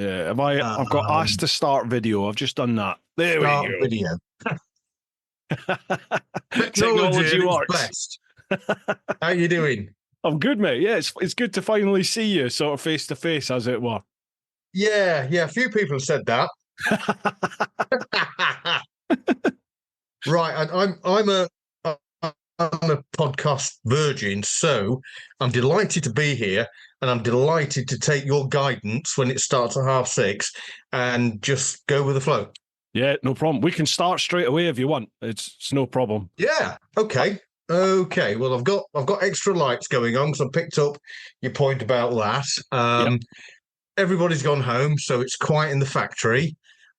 Yeah, I've got asked to start video. I've just done that. There we Start go. video. Technology at its works. best. How you doing? I'm good, mate. Yeah, it's good to finally see you, sort of face to face, as it were. Yeah. A few people have said that. Right, I'm a podcast virgin, so I'm delighted to be here, and I'm delighted to take your guidance when it starts at 6:30, and just go with the flow. Yeah, no problem. We can start straight away if you want. It's no problem. Yeah. Okay. Well, I've got extra lights going on because I picked up your point about that. Yep. Everybody's gone home, so it's quiet in the factory.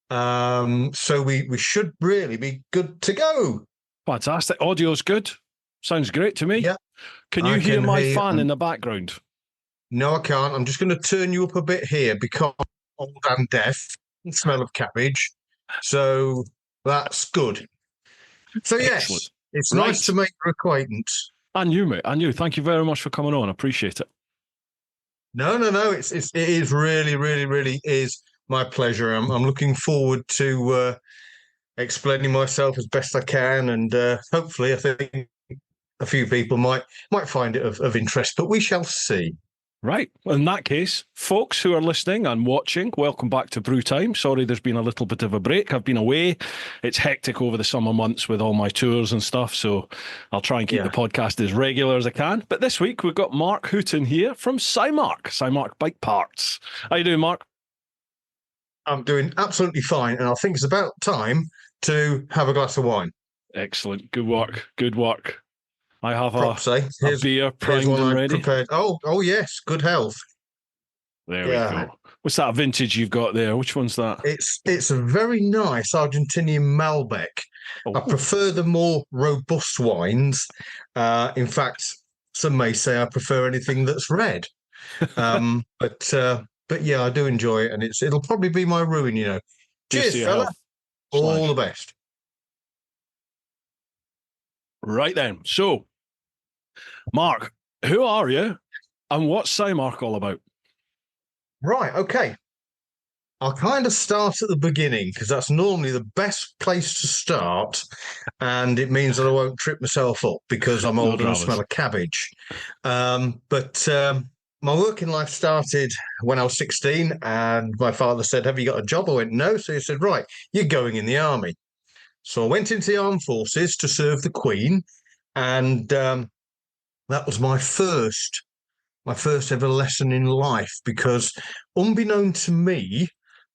So we should really be good to go. Fantastic. Audio's good. Sounds great to me. Yeah. Can you hear my fan in the background? No, I can't. I'm just going to turn you up a bit here because I'm old and deaf and smell of cabbage. So that's good. So Excellent. yes, it's Right. nice to make your acquaintance. And you, mate. And you. Thank you very much for coming on. I appreciate it. No. It is really, really, really is my pleasure. I'm looking forward to explaining myself as best I can, and hopefully, I think a few people might find it of interest. But we shall see. Right. Well, in that case, folks who are listening and watching, welcome back to Brew Time. Sorry, there's been a little bit of a break. I've been away. It's hectic over the summer months with all my tours and stuff, so I'll try and keep the podcast as regular as I can. But this week, we've got Mark Hooton here from Cymarc Bike Parts. How you doing, Mark? I'm doing absolutely fine, and I think it's about time to have a glass of wine. Excellent. Good work. Good work. I have a beer primed and ready. Prepared. Oh yes, good health. There we go. What's that vintage you've got there? Which one's that? It's a very nice Argentinian Malbec. Oh. I prefer the more robust wines. In fact, some may say I prefer anything that's red. But yeah, I do enjoy it, and it'll probably be my ruin, you know. Cheers, fella. All the best. Right then. So, Mark, who are you and what's Cymarc all about? Right, okay. I'll kind of start at the beginning because that's normally the best place to start, and it means that I won't trip myself up because I'm old and I smell of cabbage. But my working life started when I was 16, and my father said, "Have you got a job?" I went, "No." So he said, "Right, you're going in the army." So I went into the armed forces to serve the Queen, and that was my first ever lesson in life, because unbeknown to me,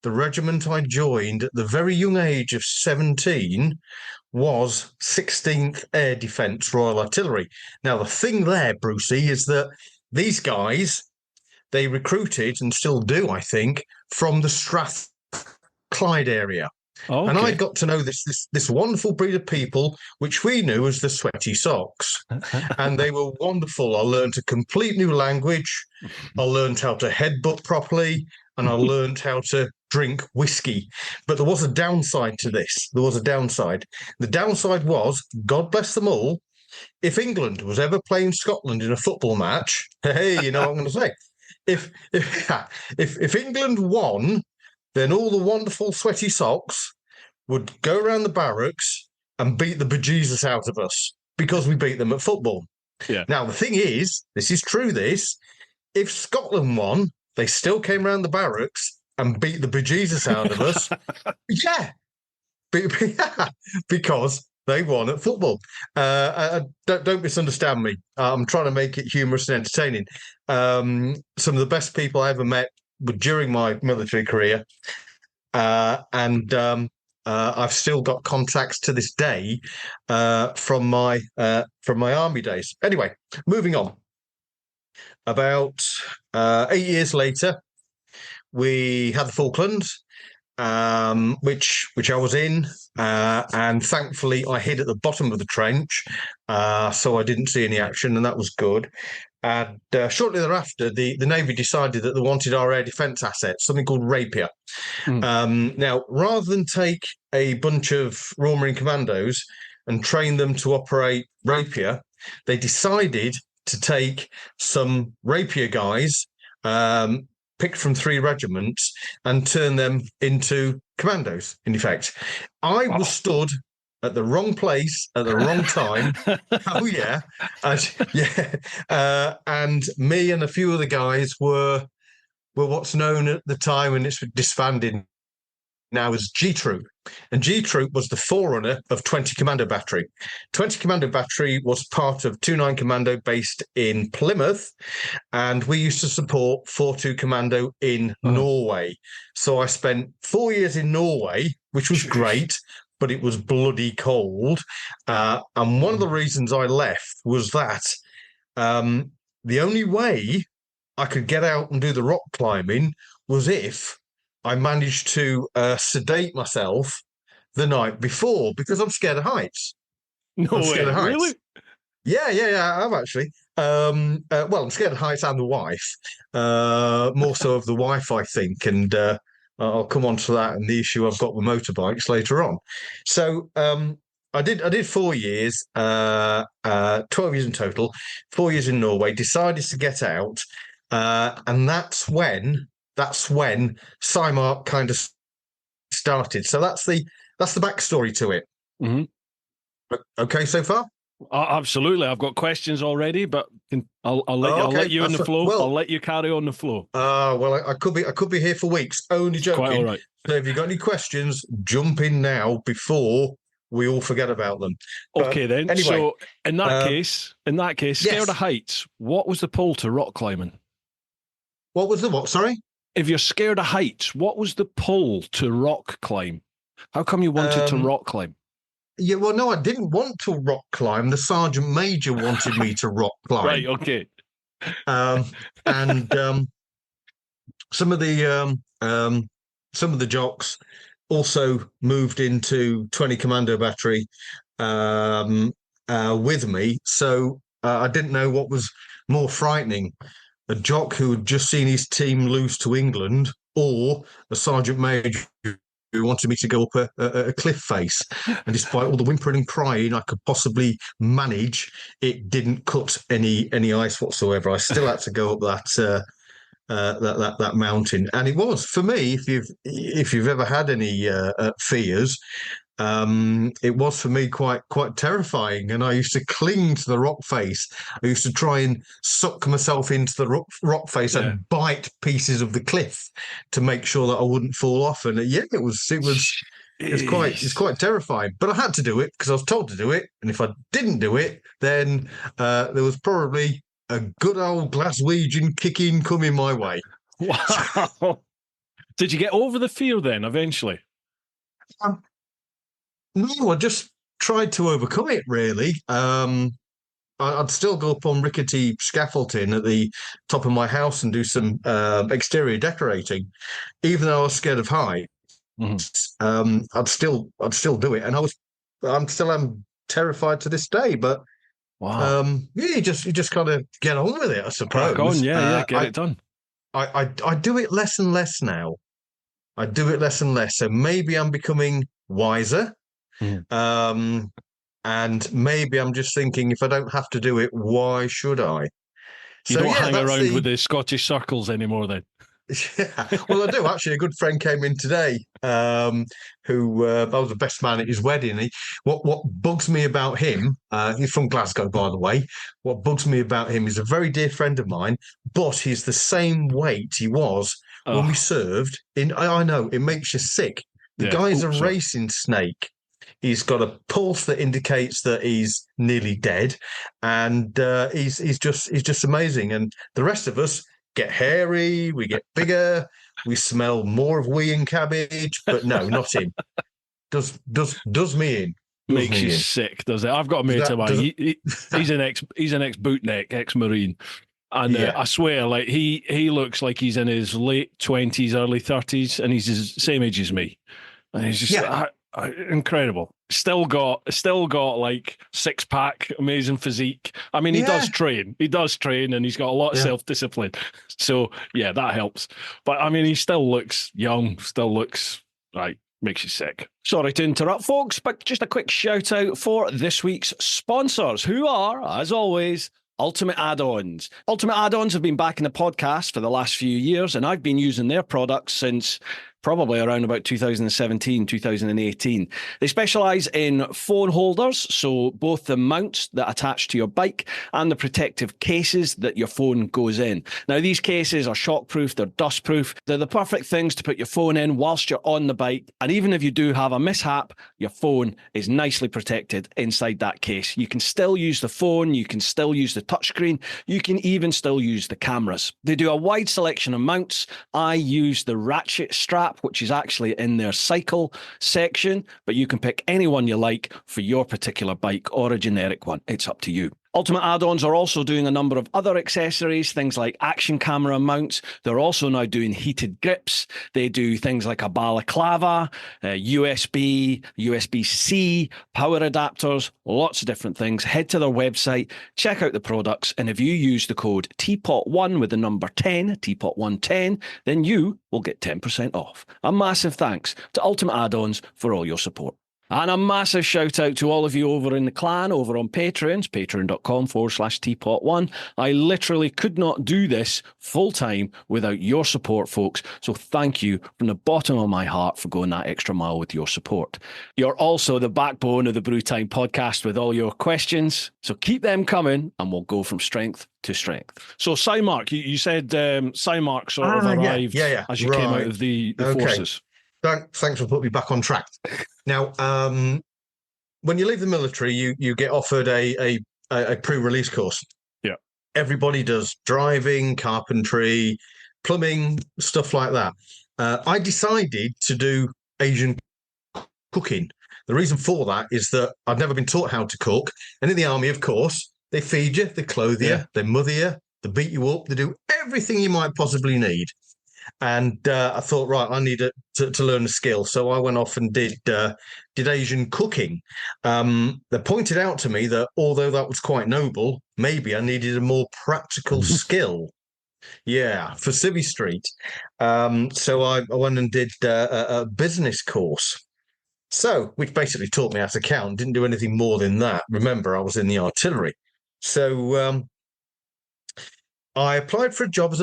the regiment I joined at the very young age of 17 was 16th Air Defence Royal Artillery. Now, the thing there, Brucey, is that these guys, they recruited, and still do, I think, from the Strathclyde area. Oh, okay. And I got to know this wonderful breed of people, which we knew as the Sweaty Socks. And they were wonderful. I learned a complete new language. I learned how to headbutt properly, and I learned how to drink whiskey. But there was a downside to this. There was a downside. The downside was, God bless them all, if England was ever playing Scotland in a football match, hey, you know what I'm going to say? If England won, then all the wonderful Sweaty Socks would go around the barracks and beat the bejesus out of us because we beat them at football. Yeah. Now, the thing is, this is true, if Scotland won, they still came around the barracks and beat the bejesus out of us. Yeah. Because they won at football. Don't misunderstand me. I'm trying to make it humorous and entertaining. Some of the best people I ever met were during my military career, and I've still got contacts to this day from my army days. Anyway, moving on. About 8 years later, we had the Falklands, which I was in, and thankfully I hid at the bottom of the trench, so I didn't see any action, and that was good. And shortly thereafter, the Navy decided that they wanted our air defence assets, something called Rapier. Now, rather than take a bunch of Royal Marine Commandos and train them to operate Rapier, they decided to take some Rapier guys, picked from 3 regiments and turned them into commandos, in effect. I was stood at the wrong place at the wrong time. Oh, yeah. And me and a few other guys were what's known at the time, and it's disbanded now, as G Troop. And G Troop was the forerunner of 20 Commando Battery. 20 Commando Battery was part of 29 Commando based in Plymouth, and we used to support 42 Commando in Norway. So I spent 4 years in Norway, which was great, but it was bloody cold. And one of the reasons I left was that the only way I could get out and do the rock climbing was if I managed to sedate myself the night before, because I'm scared of heights. No way, really? Yeah, I have actually. Well, I'm scared of heights and the wife, more so of the wife, I think, and I'll come on to that and the issue I've got with motorbikes later on. So I did 4 years, 12 years in total, 4 years in Norway. Decided to get out, and that's when Cymarc kind of started. So that's the backstory to it. Mm-hmm. Okay, so far. Absolutely, I've got questions already, but I'll let you in the flow. I'll let you carry on the flow. Well, I could be here for weeks. Only joking. Quite all right. So if you've got any questions, jump in now before we all forget about them. Okay, then. Anyway, so in that case, scared of heights, what was the pull to rock climbing? What was the what? Sorry. If you're scared of heights, what was the pull to rock climb? How come you wanted to rock climb? Yeah, well, no, I didn't want to rock climb. The sergeant major wanted me to rock climb. Right, okay. And some of the jocks also moved into 20 Commando Battery with me. So I didn't know what was more frightening: a jock who had just seen his team lose to England, or a sergeant major who wanted me to go up a cliff face. And despite all the whimpering and crying I could possibly manage, it didn't cut any ice whatsoever. I still had to go up that mountain. And it was, for me, if you've ever had any fears, it was for me quite terrifying. And I used to cling to the rock face. I used to try and suck myself into the rock face and bite pieces of the cliff to make sure that I wouldn't fall off. And it was quite terrifying. But I had to do it because I was told to do it. And if I didn't do it, then there was probably a good old Glaswegian kicking coming my way. Wow. Did you get over the fear then eventually? No, I just tried to overcome it, really. I'd still go up on rickety scaffolding at the top of my house and do some exterior decorating, even though I was scared of heights. Mm-hmm. I'd still do it, and I'm still terrified to this day. But wow, you just kind of get on with it, I suppose. Crack on, get it done. I do it less and less now. I do it less and less. So maybe I'm becoming wiser. And maybe I'm just thinking, if I don't have to do it, why should I? You don't hang around with the Scottish circles anymore then? Yeah, well, I do actually. A good friend came in today, who I was the best man at his wedding. What bugs me about him, he's from Glasgow, by the way. What bugs me about him is a very dear friend of mine, but he's the same weight he was when we served. I know it makes you sick. The guy's a racing snake. He's got a pulse that indicates that he's nearly dead, and he's just amazing. And the rest of us get hairy, we get bigger, we smell more of wee and cabbage, but no, not him. Does me in. Makes you sick, does it? I've got a mate of mine. He's an ex-bootneck, ex-Marine. And I swear, like he looks like he's in his late 20s, early 30s, and he's the same age as me. And he's just incredible. Still got like 6-pack, amazing physique. I mean, he does train, and he's got a lot of self-discipline. So yeah, that helps. But I mean, he still looks young, makes you sick. Sorry to interrupt, folks, but just a quick shout out for this week's sponsors, who are, as always, Ultimate Add-ons. Ultimate Add-ons have been back in the podcast for the last few years, and I've been using their products since probably around about 2017, 2018. They specialise in phone holders, so both the mounts that attach to your bike and the protective cases that your phone goes in. Now, these cases are shockproof, they're dustproof, they're the perfect things to put your phone in whilst you're on the bike, and even if you do have a mishap, your phone is nicely protected inside that case. You can still use the phone, you can still use the touchscreen, you can even still use the cameras. They do a wide selection of mounts. I use the ratchet strap, which is actually in their cycle section, but you can pick any one you like for your particular bike or a generic one. It's up to you. Ultimate Add-ons are also doing a number of other accessories, things like action camera mounts. They're also now doing heated grips. They do things like a balaclava, USB, USB-C, power adapters, lots of different things. Head to their website, check out the products, and if you use the code TeapotOne with the number 10, TeapotOne10, then you will get 10% off. A massive thanks to Ultimate Add-ons for all your support. And a massive shout out to all of you over in the clan, over on Patreons, patreon.com/TeapotOne. I literally could not do this full time without your support, folks. So thank you from the bottom of my heart for going that extra mile with your support. You're also the backbone of the Brew Time podcast with all your questions. So keep them coming and we'll go from strength to strength. So Cymarc, you said Cymarc sort of arrived as you came out of the forces. Thanks for putting me back on track. Now, when you leave the military, you get offered a pre-release course. Yeah. Everybody does driving, carpentry, plumbing, stuff like that. I decided to do Asian cooking. The reason for that is that I'd never been taught how to cook. And in the army, of course, they feed you, they clothe you, they mother you, they beat you up, they do everything you might possibly need. And I thought, right, I need to learn a skill. So I went off and did Asian cooking. They pointed out to me that although that was quite noble, maybe I needed a more practical skill. Yeah, for Civvy Street. So I went and did a business course. So, which basically taught me how to count. Didn't do anything more than that. Remember, I was in the artillery. So I applied for a job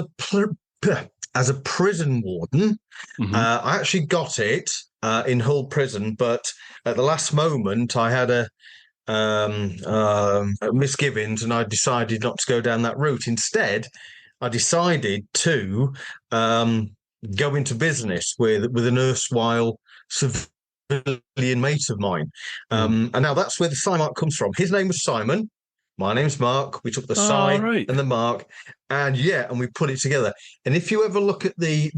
as a prison warden. I actually got it in Hull Prison, but at the last moment I had a misgivings and I decided not to go down that route. Instead, I decided to go into business with an erstwhile civilian mate of mine. And now that's where the Cymarc comes from. His name was Simon. My name's Mark. We took the Cy and the Mark, and we put it together. And if you ever look at the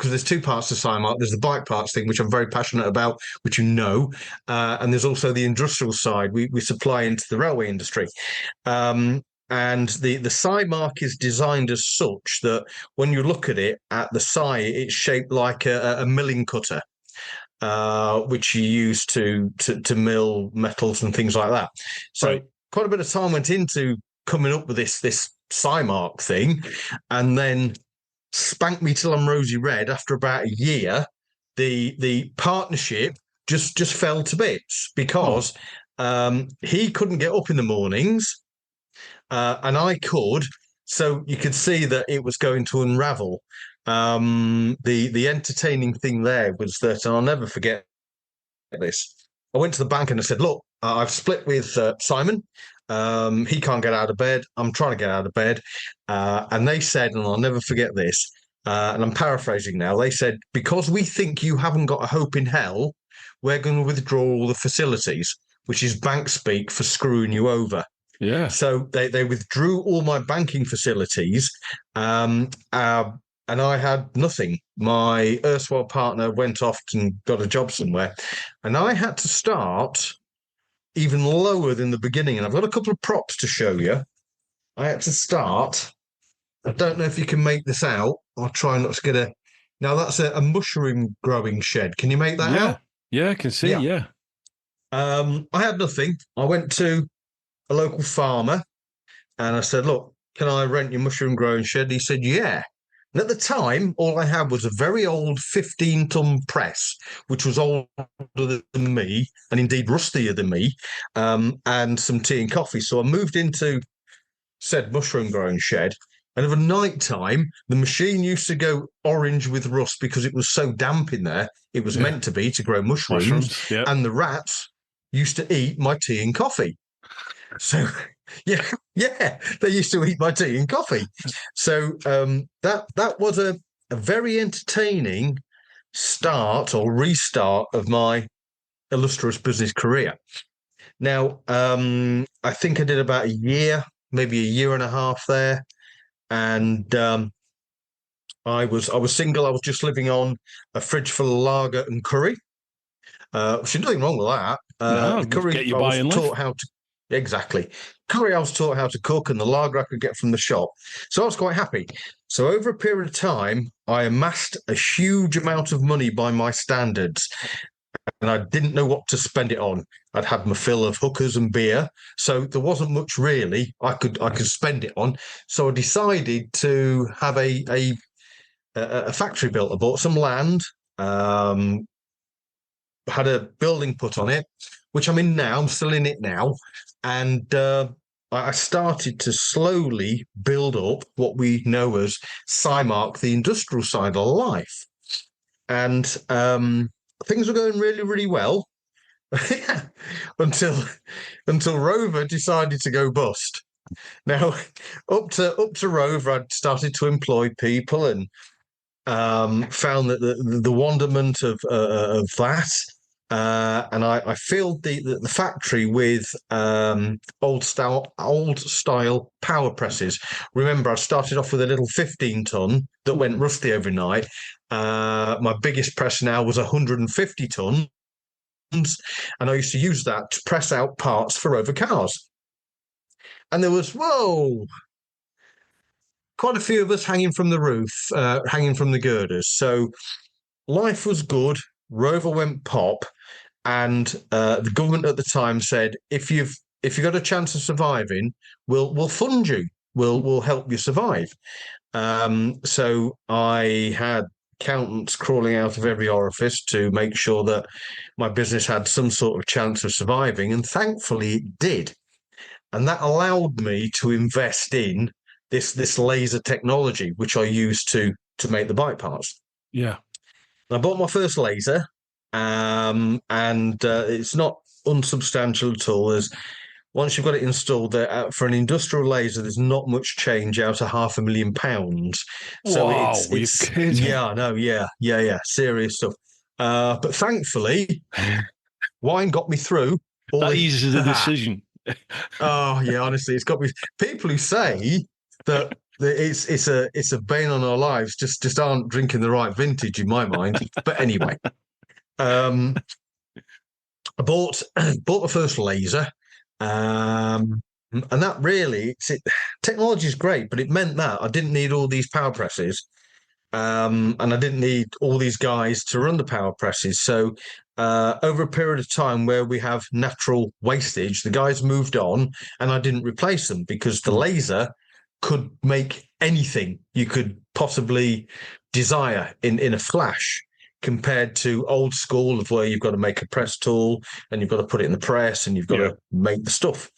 because there's two parts to Cymarc. There's the bike parts thing, which I'm very passionate about, which you know, and there's also the industrial side. We supply into the railway industry. And the Cymarc is designed as such that when you look at it at the side, it's shaped like a milling cutter, which you use to mill metals and things like that. So quite a bit of time went into coming up with this Cymarc thing, and then spanked me till I'm rosy red. After about a year, the partnership just fell to bits because he couldn't get up in the mornings. And I could, so you could see that it was going to unravel. The entertaining thing there was that, and I'll never forget this. I went to the bank and I said, "Look, I've split with Simon. He can't get out of bed. I'm trying to get out of bed." And they said, and I'll never forget this, and I'm paraphrasing now. They said, "Because we think you haven't got a hope in hell, we're going to withdraw all the facilities," which is bank speak for screwing you over. Yeah. So they withdrew all my banking facilities, and I had nothing. My erstwhile partner went off and got a job somewhere, and I had to start even lower than the beginning. And I've got a couple of props to show you. I had to start. I don't know if you can make this out. I'll try not to get a. Now that's a mushroom growing shed. Can you make that out? Yeah, I can see. Yeah. I had nothing. I went to a local farmer and I said, "Look, can I rent your mushroom growing shed?" He said, "Yeah." And at the time, all I had was a very old 15-ton press, which was older than me and indeed rustier than me, and some tea and coffee. So I moved into said mushroom growing shed. And of a night time, the machine used to go orange with rust because it was so damp in there. It was meant to be to grow mushrooms. Yep. And the rats used to eat my tea and coffee. So, yeah, they used to eat my tea and coffee. So that was a very entertaining start or restart of my illustrious business career. Now, I think I did about a year, maybe a year and a half there, and I was single. I was just living on a fridge full of lager and curry. Which is nothing wrong with that. No, the curry get you I was by in taught life. how to exactly curry. I was taught how to cook, and the lager I could get from the shop. So I was quite happy. So over a period of time, I amassed a huge amount of money by my standards, and I didn't know what to spend it on. I'd had my fill of hookers and beer, so there wasn't much really I could spend it on. So I decided to have a factory built. I bought some land, had a building put on it, which I'm in now. I'm still in it now, and I started to slowly build up what we know as Cymarc, the industrial side of life, and things were going really, really well. until Rover decided to go bust. Now, up to Rover, I'd started to employ people and found that the wonderment of that. And I filled the factory with old style power presses. Remember, I started off with a little 15-ton that went rusty overnight. My biggest press now was 150 tons, and I used to use that to press out parts for Rover cars. And there was quite a few of us hanging from the roof, hanging from the girders. So life was good. Rover went pop, and the government at the time said, if you've got a chance of surviving, we'll fund you. We'll help you survive. So I had accountants crawling out of every orifice to make sure that my business had some sort of chance of surviving, and thankfully it did. And that allowed me to invest in this laser technology, which I used to make the bike parts. Yeah. I bought my first laser, and it's not unsubstantial at all. As once you've got it installed, for an industrial laser, there's not much change out of £500,000. So wow, it's yeah, I know, yeah, serious stuff. But thankfully, wine got me through. That eases the decision. Oh yeah, honestly, it's got me. People who say that it's a bane on our lives just aren't drinking the right vintage in my mind. But anyway, I bought the first laser, and that really technology is great, but it meant that I didn't need all these power presses, and I didn't need all these guys to run the power presses. So over a period of time where we have natural wastage, the guys moved on, and I didn't replace them because the laser could make anything you could possibly desire in a flash, compared to old school of where you've got to make a press tool and you've got to put it in the press and you've got to make the stuff.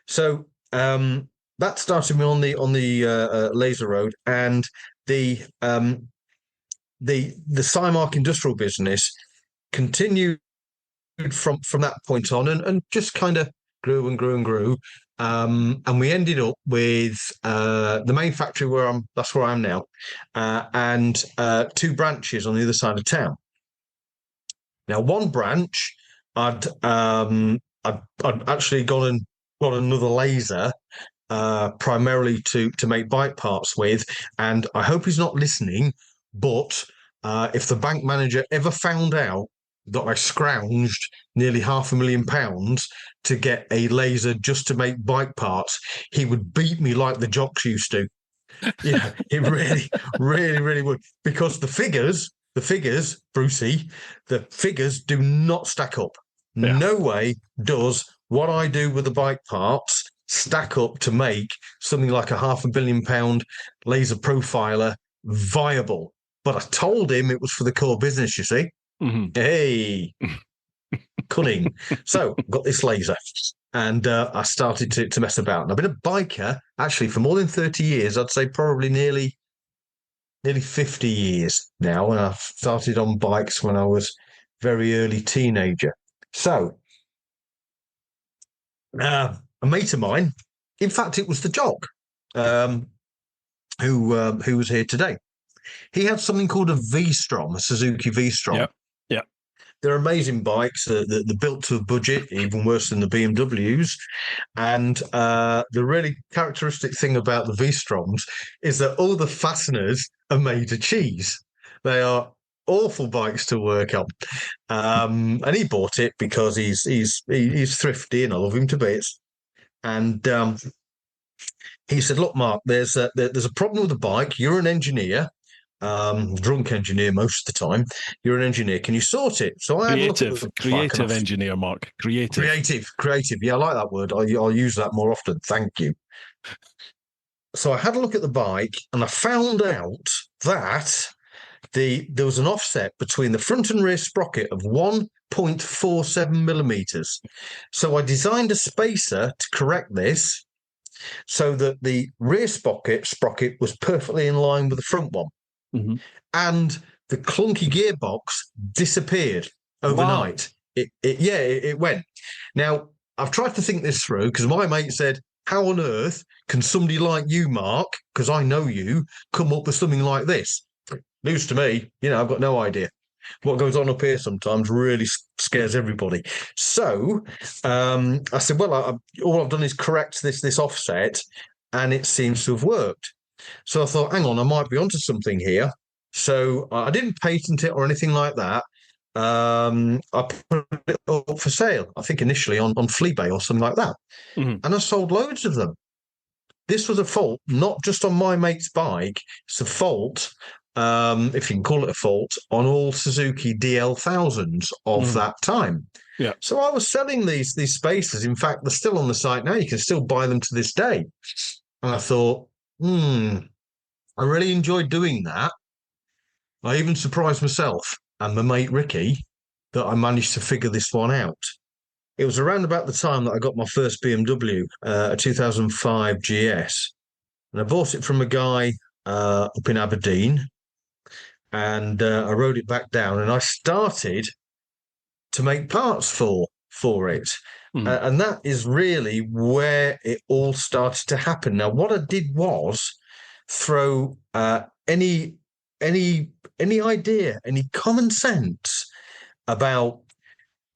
So that started me on the laser road, and the Cymarc industrial business continued from that point on, and just kind of grew and grew and grew. And we ended up with the main factory that's where I am now, and two branches on the other side of town. Now, one branch, I'd actually gone and got another laser, primarily to make bike parts with. And I hope he's not listening, but if the bank manager ever found out that I scrounged nearly £500,000 to get a laser just to make bike parts, he would beat me like the jocks used to. Yeah, it really, really, really would. Because the figures, Brucey, the figures do not stack up. Yeah. No way does what I do with the bike parts stack up to make something like a £500,000,000 laser profiler viable. But I told him it was for the core business, you see. Mm-hmm. Hey, cunning. So got this laser. and I started to mess about. And I've been a biker actually for more than 30 years. I'd say probably nearly 50 years now. And I started on bikes when I was very early teenager. So a mate of mine, in fact, it was the jock who was here today. He had something called a V-Strom, a Suzuki V-Strom. Yeah. Yeah. They're amazing bikes. They're built to a budget, even worse than the BMWs. And the really characteristic thing about the V-Stroms is that all the fasteners are made of cheese. They are awful bikes to work on. And he bought it because he's thrifty and I love him to bits. And he said, "Look, Mark, there's a problem with the bike. You're an engineer, drunk engineer most of the time. You're an engineer. Can you sort it?" So I had a look at the creative engineer, Mark. Creative. Yeah, I like that word. I'll use that more often. Thank you. So I had a look at the bike and I found out that there was an offset between the front and rear sprocket of 1.47 millimeters. So I designed a spacer to correct this so that the rear sprocket was perfectly in line with the front one. Mm-hmm. And the clunky gearbox disappeared overnight. Wow. It went. Now, I've tried to think this through because my mate said, "How on earth can somebody like you, Mark, because I know you, come up with something like this?" News to me, I've got no idea. What goes on up here sometimes really scares everybody. So I said, well, all I've done is correct this offset, and it seems to have worked. So I thought, hang on, I might be onto something here. So I didn't patent it or anything like that. I put it up for sale, I think initially on Fleabay or something like that. Mm-hmm. And I sold loads of them. This was a fault, not just on my mate's bike. It's a fault, if you can call it a fault, on all Suzuki DL1000s of that time. Yeah. So I was selling these spacers. In fact, they're still on the site now. You can still buy them to this day. And I thought, I really enjoyed doing that. I even surprised myself and my mate Ricky that I managed to figure this one out. It was around about the time that I got my first BMW, a 2005 GS. And I bought it from a guy up in Aberdeen. And I rode it back down and I started to make parts for it. And that is really where it all started to happen. Now, what I did was throw any idea, any common sense about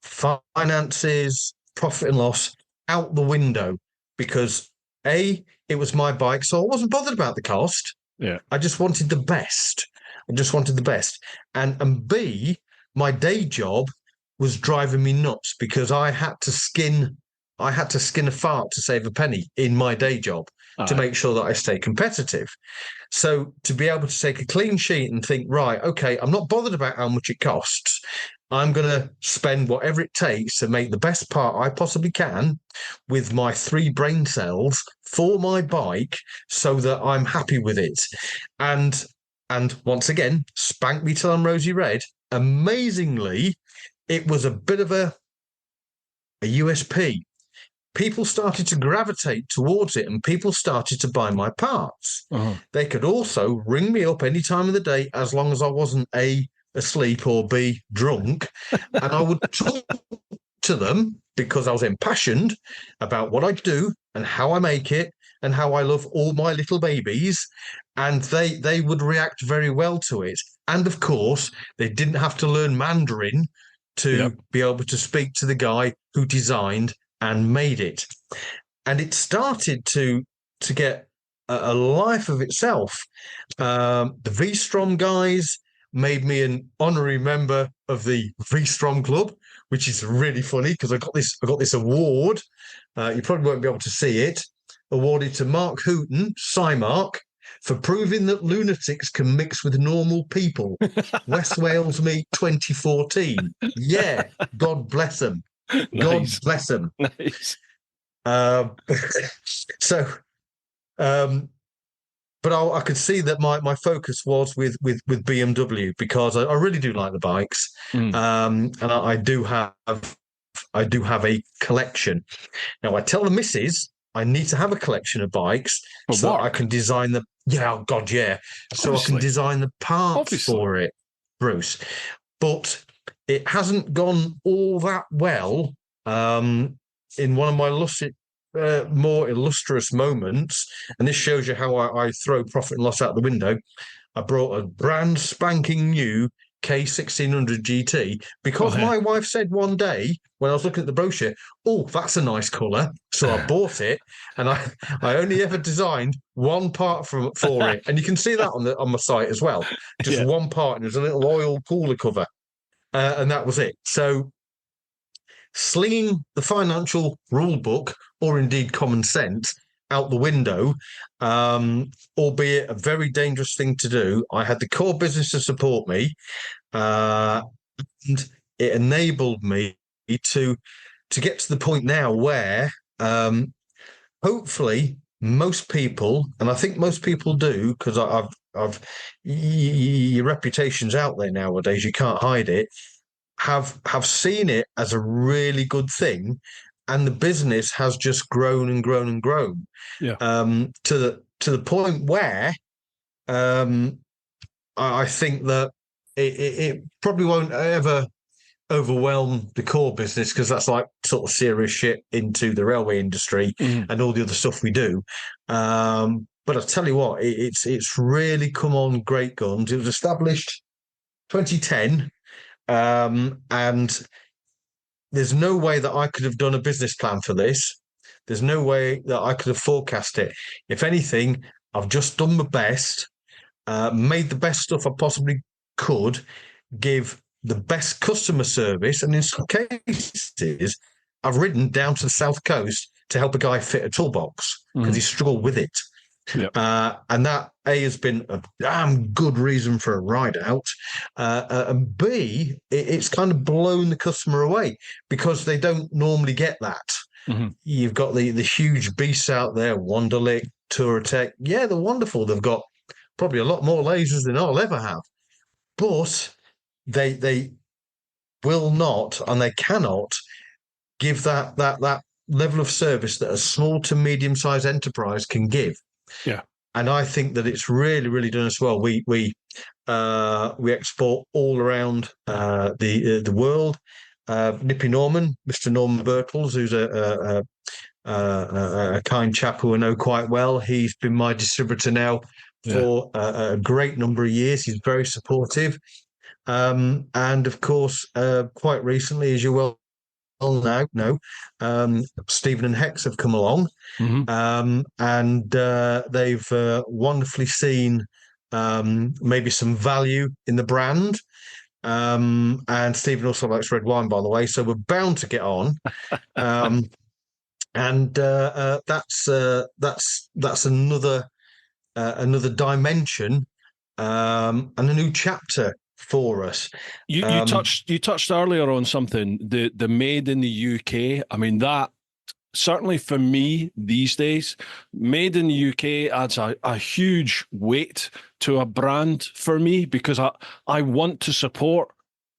finances, profit and loss out the window, because A, it was my bike, so I wasn't bothered about the cost. Yeah. I just wanted the best. And B, my day job was driving me nuts because I had to skin a fart to save a penny in my day job to make sure that I stay competitive. So to be able to take a clean sheet and think, right, okay, I'm not bothered about how much it costs. I'm going to spend whatever it takes to make the best part I possibly can with my 3 brain cells for my bike so that I'm happy with it. And once again, spank me till I'm rosy red. Amazingly, it was a bit of a USP. People started to gravitate towards it and people started to buy my parts. Uh-huh. They could also ring me up any time of the day as long as I wasn't A, asleep, or B, drunk. And I would talk to them because I was impassioned about what I do and how I make it and how I love all my little babies. And they would react very well to it. And of course, they didn't have to learn Mandarin to be able to speak to the guy who designed and made it. And it started to get a life of itself. The V-Strom guys made me an honorary member of the V-Strom Club, which is really funny because I got this award. You probably won't be able to see it. Awarded to Mark Hooton, Cymarc, for proving that lunatics can mix with normal people. West Wales Meet 2014. Yeah, God bless them. God Nice. Bless them. Nice. But I could see that my focus was with BMW because I really do like the bikes. And I do have I do have a collection. Now, I tell the missus I need to have a collection of bikes For so that I work, can design the, yeah, oh God, yeah. So I can obviously. design the parts Obviously. for it, Bruce. But it hasn't gone all that well. In one of my more illustrious moments, and this shows you how I throw profit and loss out the window. I brought a brand spanking new K1600 GT because Okay. my wife said one day when I was looking at the brochure, "Oh, that's a nice colour." So I bought it, and I only ever designed one part for it, and you can see that on my site as well. Just Yeah. one part, and there's a little oil cooler cover, and that was it. So slinging the financial rule book or indeed common sense out the window, albeit a very dangerous thing to do. I had the core business to support me, and it enabled me to get to the point now where hopefully most people, and I think most people do, because I've your reputation's out there nowadays. You can't hide it, have seen it as a really good thing, and the business has just grown and grown and grown Yeah. to the point where um, I think that it probably won't ever overwhelm the core business because that's like sort of serious shit into the railway industry Mhm. and all the other stuff we do. But I tell you what, it's really come on great guns. It was established 2010. And there's no way that I could have done a business plan for this. There's no way that I could have forecast it. If anything, I've just done my best, made the best stuff I possibly could, give the best customer service, and in some cases, I've ridden down to the south coast to help a guy fit a toolbox because he Mhm. struggled with it. Yeah. And that A has been a damn good reason for a ride out. And B, it's kind of blown the customer away because they don't normally get that. Mhm. You've got the huge beasts out there, Wonderlic, Touratech. Yeah, they're wonderful. They've got probably a lot more lasers than I'll ever have. But they will not and they cannot give that level of service that a small to medium sized enterprise can give. Yeah. And I think that it's really, really done us well. We export all around the world. Nippy Norman, Mr. Norman Birtles, who's a kind chap who I know quite well. He's been my distributor now Yeah. for a great number of years. He's very supportive. And of course, quite recently, as you well now know, Stephen and Hex have come along, Mhm. and they've wonderfully seen maybe some value in the brand. And Stephen also likes red wine, by the way, so we're bound to get on. Um, and that's another dimension and a new chapter for us. You Um, touched earlier on something, the made in the UK. I mean, that certainly for me these days, made in the UK adds a huge weight to a brand for me because I want to support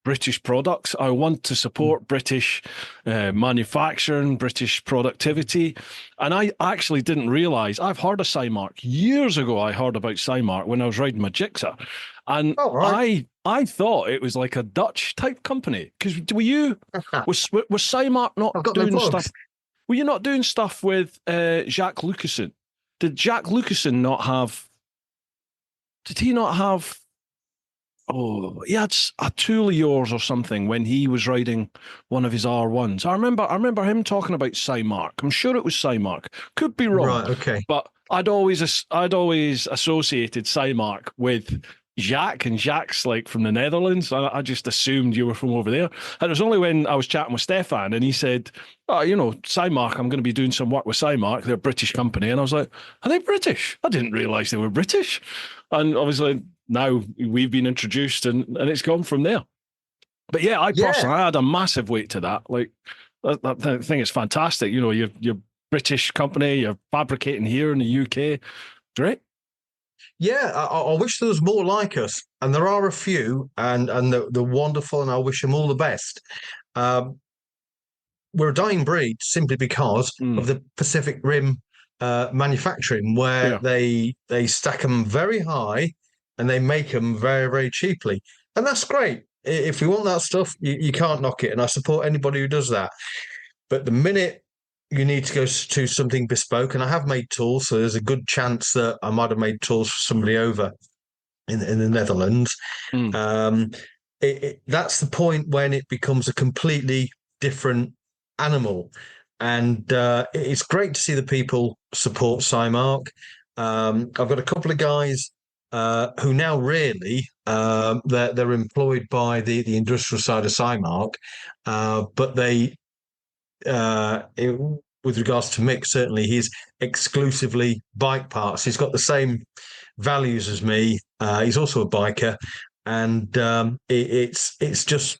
British products. I want to support British manufacturing, British productivity. And I actually didn't realize, I've heard of Cymarc. Years ago, I heard about Cymarc when I was riding my Gixxer. And all right. I thought it was like a Dutch type company. Because was Cymarc not I've got no doing plugs. stuff? Were you not doing stuff with Jacques Lucasson? Did Jacques Lucasson not have? Did he not have? Oh, he had a tool of yours or something when he was riding one of his R1s. I remember him talking about Cymarc. I'm sure it was Cymarc. Could be wrong, Right. Okay. but I'd always associated Cymarc with Jacques, and Jacques like from the Netherlands. I just assumed you were from over there. And it was only when I was chatting with Stefan and he said, "Oh, Cymarc, I'm going to be doing some work with Cymarc. They're a British company." And I was like, "Are they British? I didn't realize they were British." And obviously now we've been introduced and it's gone from there. But yeah, I Yeah. personally I had a massive weight to that. Like that thing is fantastic. You're British company, you're fabricating here in the UK. Great. Yeah. I wish there was more like us, and there are a few, and they're wonderful, and I wish them all the best. Um, we're a dying breed simply because of the Pacific Rim manufacturing, where they stack them very high and they make them very, very cheaply. And that's great. If you want that stuff, you can't knock it. And I support anybody who does that. But the minute you need to go to something bespoke, and I have made tools, so there's a good chance that I might have made tools for somebody over in the Netherlands. That's the point when it becomes a completely different animal. And it's great to see the people support Cymarc. I've got a couple of guys who now really they're employed by the industrial side of Cymarc, but they with regards to Mick, certainly he's exclusively bike parts. He's got the same values as me. He's also a biker, and it's just,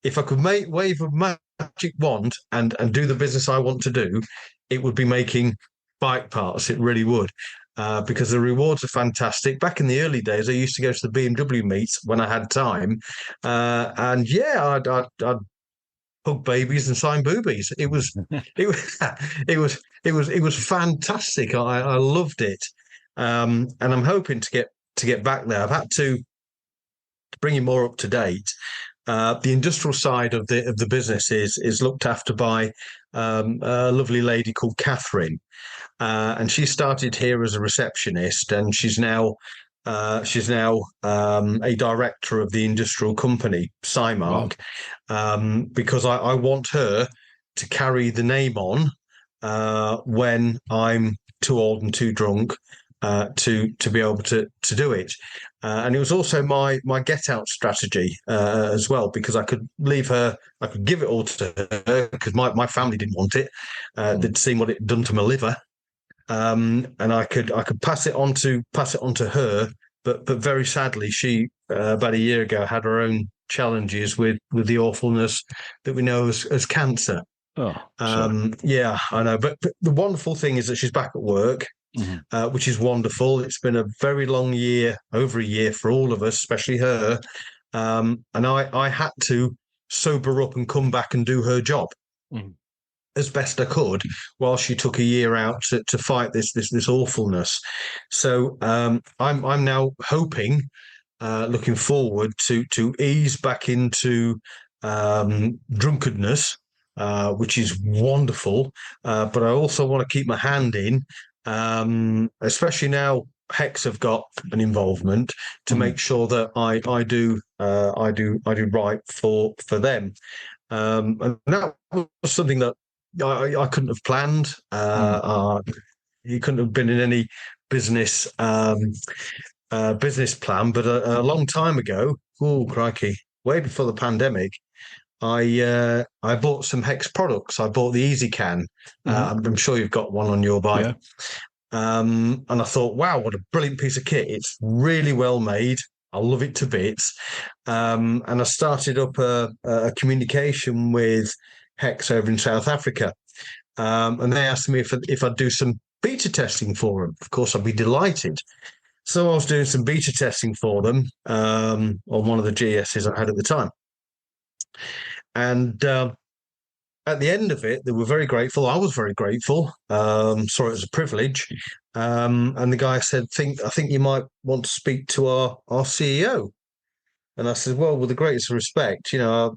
if I could wave a magic wand and do the business I want to do, it would be making bike parts. It really would. Because the rewards are fantastic. Back in the early days, I used to go to the BMW meets when I had time, and yeah, I'd hug babies and sign boobies. It was it was fantastic. I loved it, and I'm hoping to get back there. I've had to bring you more up to date. The industrial side of the business is looked after by a lovely lady called Catherine, and she started here as a receptionist, and she's now a director of the industrial company Cymarc, because I want her to carry the name on when I'm too old and too drunk to be able to do it. And it was also my get out strategy as well, because I could leave her, I could give it all to her because my family didn't want it. They'd seen what it'd done to my liver. And I could pass it on to her, but very sadly, she about a year ago had her own challenges with the awfulness that we know as cancer. Yeah, I know. But the wonderful thing is that she's back at work, which is wonderful. It's been a very long year, over a year for all of us, especially her. And I had to sober up and come back and do her job as best I could, while she took a year out to fight this awfulness. So I'm now hoping, looking forward to ease back into drunkenness, which is wonderful. But I also want to keep my hand in, especially now Hex have got an involvement, to make sure that I do right for them. And that was something that I couldn't have planned. You couldn't have been in any business business plan. But a long time ago, oh crikey, way before the pandemic, I bought some Hex products. I bought the Easy Can. I'm sure you've got one on your bike. Yeah. And I thought, wow, what a brilliant piece of kit! It's really well made. I love it to bits. And I started up a communication with Hex over in South Africa, and they asked me if I'd do some beta testing for them. Of course, I'd be delighted. So I was doing some beta testing for them on one of the GSs I had at the time, and at the end of it, they were very grateful. I was very grateful. Saw it as a privilege, and the guy said, "I think you might want to speak to our CEO." And I said, "Well, with the greatest respect, you know."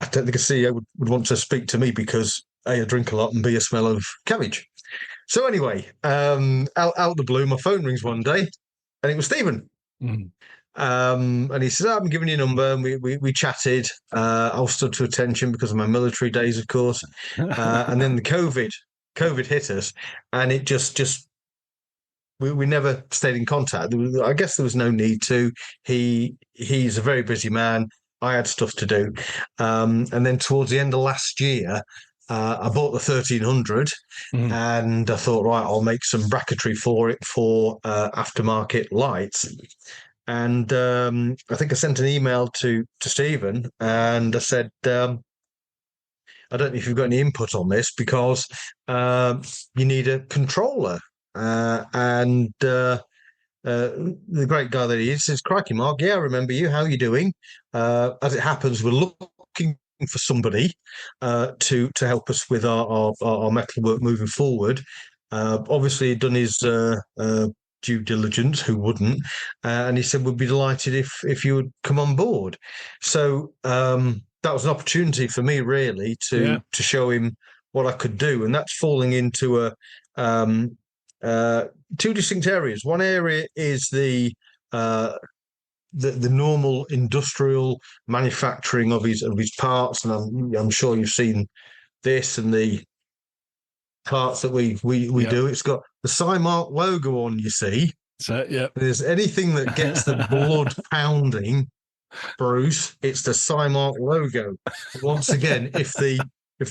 I don't think a CEO would want to speak to me because A, I drink a lot, and B, I smell of cabbage. So anyway, out the blue, my phone rings one day, and it was Stephen. And he said, "I'm giving you a number," and we chatted. I was stood to attention because of my military days, of course. And then the COVID hit us, and it just we never stayed in contact. I guess there was no need to. He's a very busy man. I had stuff to do. And then towards the end of last year, I bought the 1300, and I thought, right, I'll make some bracketry for it for aftermarket lights. And I think I sent an email to Stephen, and I said, I don't know if you've got any input on this, because you need a controller. And the great guy that he is says, "Crikey, Mark, yeah, I remember you. How are you doing?" As it happens, we're looking for somebody to help us with our metalwork moving forward. Obviously, he'd done his due diligence. Who wouldn't? And he said, "We'd be delighted if you would come on board." So that was an opportunity for me, really, to show him what I could do, and that's falling into two distinct areas. One area is the normal industrial manufacturing of his parts, and I'm sure you've seen this and the parts that we do. It's got the Cymarc logo on, you see. So, yeah. If there's anything that gets the blood pounding, Bruce, it's the Cymarc logo. Once again, if the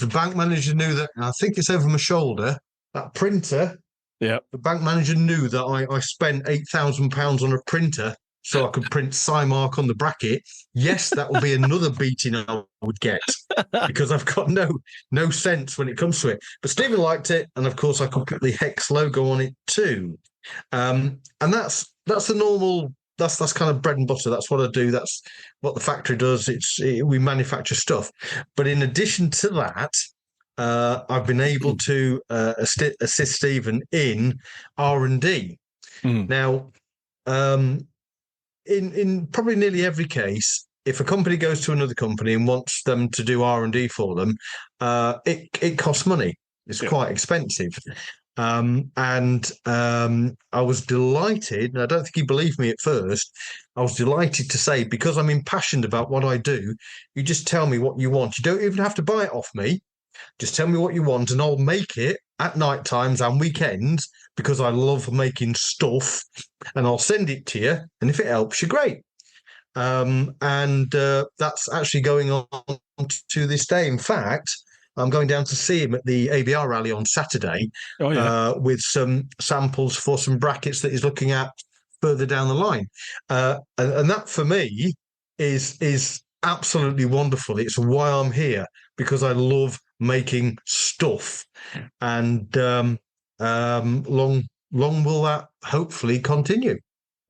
bank manager knew that, and I think it's over my shoulder, that printer, the bank manager knew that I spent £8,000 on a printer so I could print Cymarc on the bracket. Yes, that would be another beating I would get because I've got no sense when it comes to it. But Stephen liked it, and of course I could put the Hex logo on it too. And that's the normal. That's kind of bread and butter. That's what I do. That's what the factory does. We manufacture stuff. But in addition to that, I've been able to assist Stephen in R&D. Now, in probably nearly every case, if a company goes to another company and wants them to do R&D for them, it costs money. It's quite expensive. And I was delighted, and I don't think he believed me at first. I was delighted to say, because I'm impassioned about what I do, you just tell me what you want. You don't even have to buy it off me. Just tell me what you want, and I'll make it at night times and weekends because I love making stuff, and I'll send it to you. And if it helps you, great. And that's actually going on to this day. In fact, I'm going down to see him at the ABR rally on Saturday with some samples for some brackets that he's looking at further down the line. And that for me is absolutely wonderful. It's why I'm here, because I love making stuff. And long will that hopefully continue.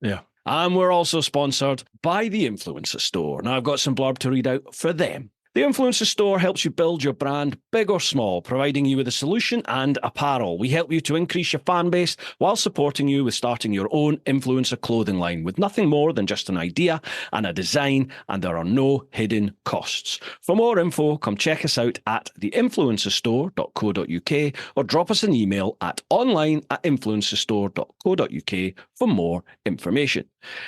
Yeah. And we're also sponsored by the Influencer Store. Now I've got some blurb to read out for them. The Influencer Store helps you build your brand, big or small, providing you with a solution and apparel. We help you to increase your fan base while supporting you with starting your own influencer clothing line with nothing more than just an idea and a design, and there are no hidden costs. For more info, come check us out at theinfluencerstore.co.uk or drop us an email at online@influencerstore.co.uk for more information.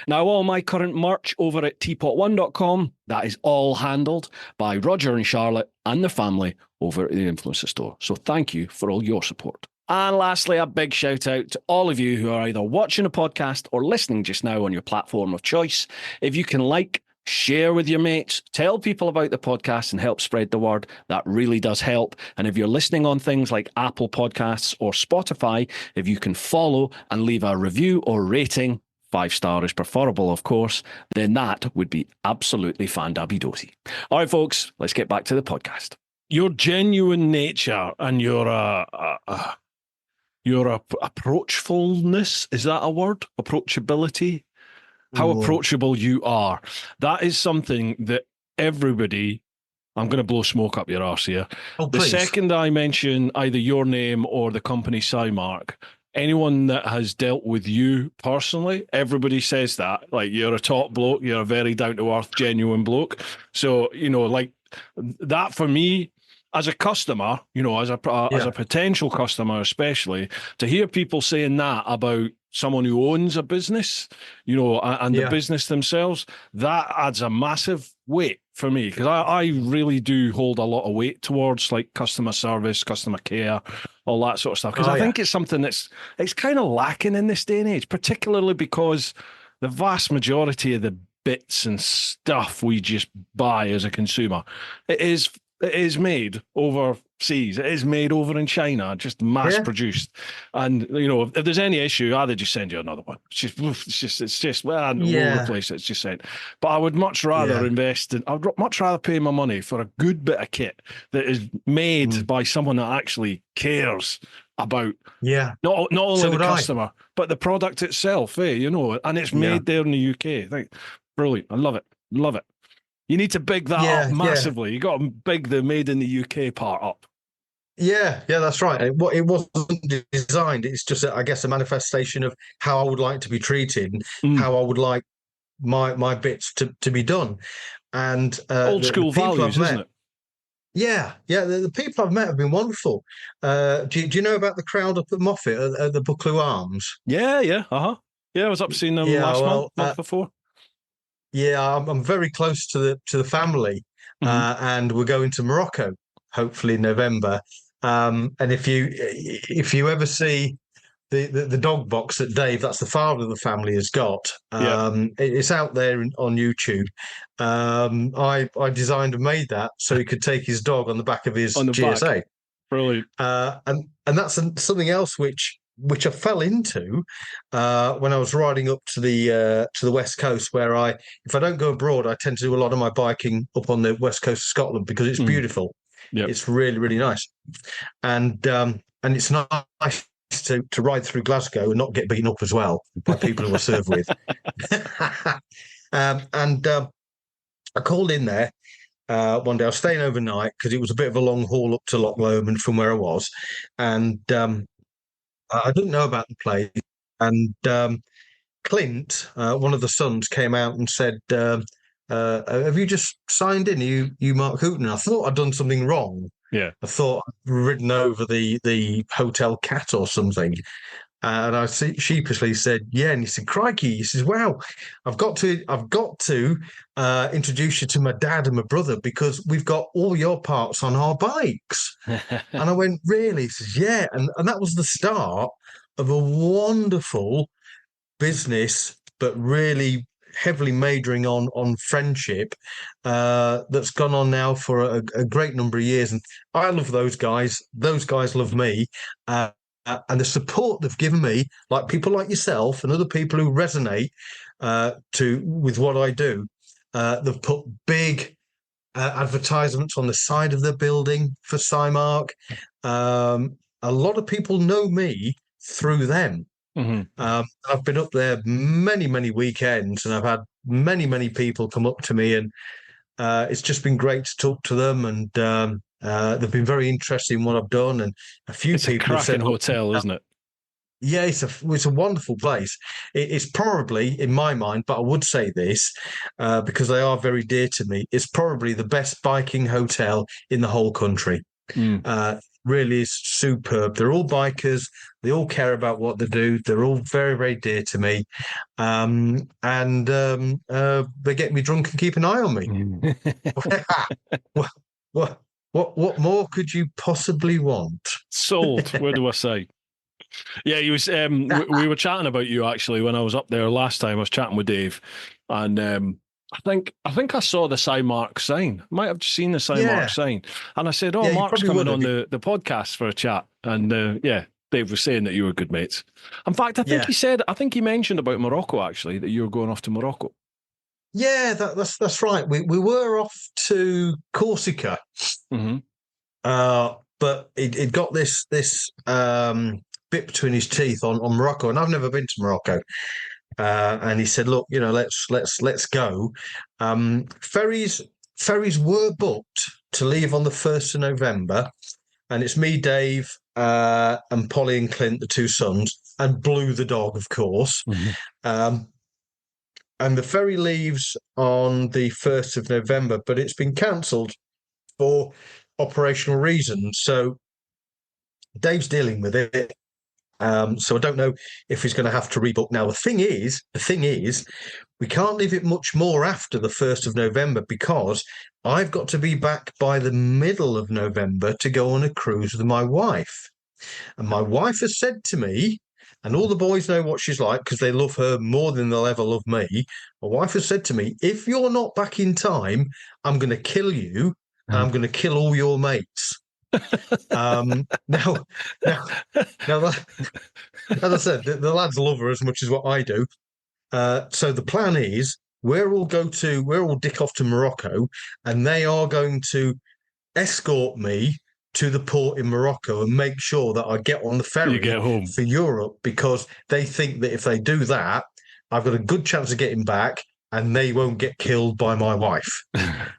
Now, all my current merch over at TeapotOne.com, that is all handled by Roger and Charlotte and the family over at the Influencer Store. So thank you for all your support. And lastly, a big shout out to all of you who are either watching a podcast or listening just now on your platform of choice. If you can share with your mates, tell people about the podcast and help spread the word. That really does help. And if you're listening on things like Apple Podcasts or Spotify, if you can follow and leave a review or rating, 5-star is preferable, of course, then that would be absolutely fan-dabby-dozy. All right, folks, let's get back to the podcast. Your genuine nature and your approachfulness, is that a word? Approachability? How approachable you are. That is something that everybody... I'm going to blow smoke up your arse here. Oh, the second I mention either your name or the company Cymarc, anyone that has dealt with you personally, everybody says that. Like, you're a top bloke, you're a very down-to-earth, genuine bloke. So, that for me, as a customer, as a potential customer especially, to hear people saying that about someone who owns a business, and the business themselves, that adds a massive weight for me, because I really do hold a lot of weight towards like customer service, customer care, all that sort of stuff, because I think it's something it's kind of lacking in this day and age, particularly because the vast majority of the bits and stuff we just buy as a consumer, it is made overseas. It is made over in China, just mass produced. And if there's any issue, either just send you another one. It's just all over the place. It's just sent. But I would much rather I'd much rather pay my money for a good bit of kit that is made by someone that actually cares about not only the customer, but the product itself, and it's made there in the UK. I think brilliant. I love it. You need to big that up Yeah, yeah. massively. You got to big the made in the UK part up. Yeah, yeah, that's right. It wasn't designed. It's just, I guess, a manifestation of how I would like to be treated and Mm. how I would like my bits to be done. And Old the school people I've values, isn't met, it? yeah, yeah, the people I've met have been wonderful. Do you know about the crowd up at Moffat at the Buccleuch Arms? Yeah, yeah, yeah. I was up seeing them Yeah, last month, well, month before. yeah, I'm very close to the family, Hmm. and we're going to Morocco, hopefully in November. And if you ever see the dog box that Dave, that's the father of the family, has got. Yeah, It's out there on YouTube. I designed and made that so he could take his dog on the back of his on the back, GSA. brilliant. And that's something else which I fell into when I was riding up to the West Coast, where if I don't go abroad, I tend to do a lot of my biking up on the West Coast of Scotland because it's beautiful. Yeah, It's really, really nice. And it's nice to ride through Glasgow and not get beaten up as well by people who I serve with. And I called in there one day. I was staying overnight because it was a bit of a long haul up to Loch Lomond from where I was, and I didn't know about the place. And Clint, one of the sons, came out and said, "Have you just signed in? You Mark Hooton?" I thought I'd done something wrong. yeah. I thought I'd ridden over the hotel cat or something. And I sheepishly said, "Yeah." And he said, "Crikey!" He says, "Wow, I've got to introduce you to my dad and my brother because we've got all your parts on our bikes." And I went, "Really?" He says, "Yeah." And that was the start of a wonderful business, but really heavily majoring on friendship, that's gone on now for a great number of years. And I love those guys. Those guys love me. And the support they've given me, like people like yourself and other people who resonate with what I do, they've put big advertisements on the side of the building for Cymarc. A lot of people know me through them. Hmm. I've been up there many, many weekends, and I've had many, many people come up to me, and it's just been great to talk to them. And they've been very interested in what I've done. And a few It's a people have cracking said, "Look, hotel, isn't it? yeah, it's a wonderful place. It's probably, in my mind, but I would say this because they are very dear to me. It's probably the best biking hotel in the whole country. Mm. Really is superb. They're all bikers. They all care about what they do. They're all very, very dear to me. And they get me drunk and keep an eye on me. what, what more could you possibly want? Sold. Where do I say? Yeah, he was. We were chatting about you actually when I was up there last time. I was chatting with Dave, and I think I saw the Cymarc sign. Might have seen the Cymarc Yeah, sign, and I said, "Oh, yeah, you Mark's probably coming would have. on the podcast for a chat." And yeah, Dave was saying that you were good mates. In fact, Yeah, I think he mentioned about Morocco actually, that you were going off to Morocco. yeah, that's right. We were off to Corsica, Hmm. but it got this bit between his teeth on Morocco, and I've never been to Morocco. And he said, "Look, let's go." Ferries were booked to leave on the 1st of November, and it's me, Dave, and Polly and Clint, the two sons, and Blue the dog, of course. Hmm. Um, and the ferry leaves on the 1st of November, but it's been cancelled for operational reasons. So Dave's dealing with it. So I don't know if he's going to have to rebook. Now, the thing is, we can't leave it much more after the 1st of November because I've got to be back by the middle of November to go on a cruise with my wife. And my wife has said to me, and all the boys know what she's like because they love her more than they'll ever love me. My wife has said to me, "If you're not back in time, I'm going to kill you and I'm going to kill all your mates." Um, now, now, now, as I said, the lads love her as much as what I do. So the plan is we're all dick off to Morocco, and they are going to escort me to the port in Morocco and make sure that I get on the You ferry get home. for Europe because they think that if they do that, I've got a good chance of getting back and they won't get killed by my wife.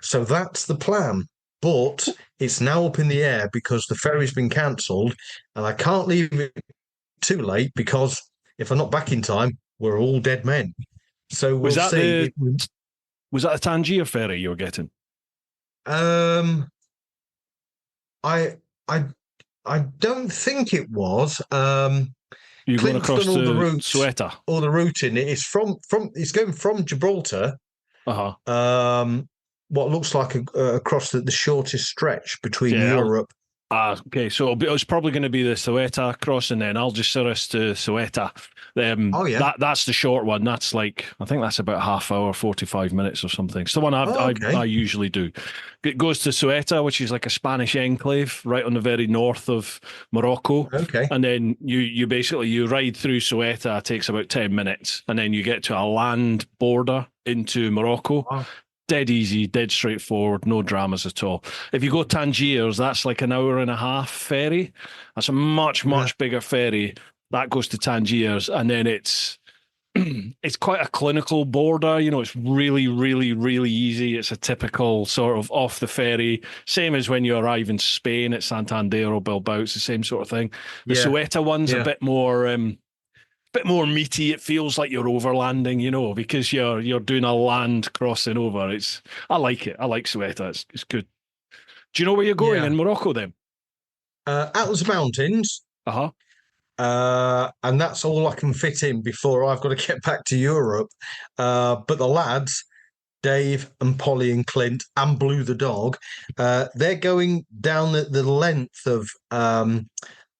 So that's the plan. But it's now up in the air because the ferry's been cancelled, and I can't leave it too late because if I'm not back in time, we're all dead men. So Was we'll that see. the Tangier ferry you were getting? Um, I I I don't think it was. You're going Clint's done across to Ceuta. all the routing. It's it's going from Gibraltar. Uh huh. What looks like across the shortest stretch between Yeah. Europe. Okay, so it's probably going to be the Ceuta crossing then. Algeciras to Ceuta. Oh yeah. That's the short one. That's like I think that's about half hour, 45 minutes or something. It's the one Oh, I okay. usually do. It goes to Ceuta, which is like a Spanish enclave right on the very north of Morocco. Okay. And then you basically you ride through Ceuta. It takes about 10 minutes, and then you get to a land border into Morocco. Wow. Dead easy, dead straightforward, no dramas at all. If you go Tangiers, that's like an hour and a half ferry. That's a much, Yeah. much bigger ferry. That goes to Tangiers, and then it's quite a clinical border. You know, it's really, really, really easy. It's a typical sort of off the ferry, same as when you arrive in Spain at Santander or Bilbao. It's the same sort of thing. The Yeah. Ceuta one's a Yeah. bit more meaty. It feels like you're overlanding, you know, because you're doing a land crossing over. I like it. I like Ceuta. It's good. Do you know where you're going Yeah. in Morocco then? Atlas Mountains. Uh-huh. And that's all I can fit in before I've got to get back to Europe. But the lads, Dave and Polly and Clint and Blue the dog, they're going down the length of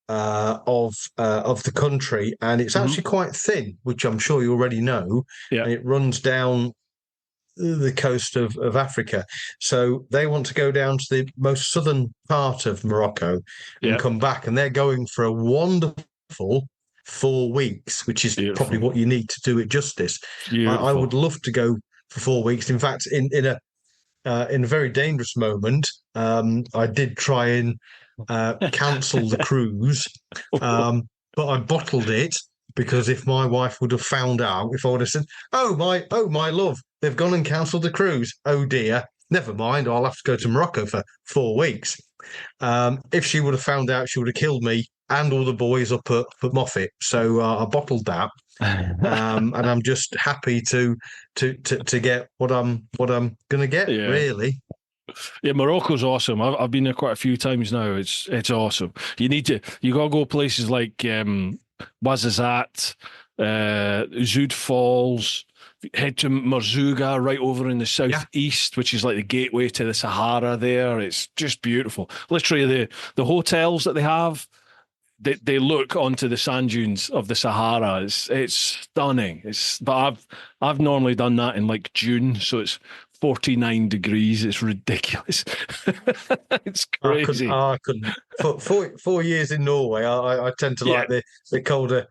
the country, and it's Mhm. actually quite thin, which I'm sure you already know. Yeah. And it runs down the coast of Africa. So they want to go down to the most southern part of Morocco and Yeah. come back, and they're going for a wonderful 4 weeks, which is probably Beautiful. what you need to do it justice. I Beautiful. would love to go for 4 weeks. In fact, in a very dangerous moment, I did try and cancel the cruise, but I bottled it because if my wife would have found out, if I would have said, oh my love, they've gone and cancelled the cruise. Oh dear, never mind. I'll have to go to Morocco for 4 weeks." If she would have found out, she would have killed me and all the boys up at Moffat. So I bottled that. And I'm just happy to get what I'm gonna get. Yeah. Really. Yeah, Morocco's awesome. I've been there quite a few times now. It's awesome. You gotta go places like Ouarzazate, Zoud Falls, head to Merzouga right over in the southeast, which is like the gateway to the Sahara there. It's just beautiful. Literally the hotels that they have, they look onto the sand dunes of the Sahara. It's stunning. But I've normally done that in like June, so it's 49 degrees. It's ridiculous. It's crazy. I couldn't. For 4 years in Norway, I tend to like the colder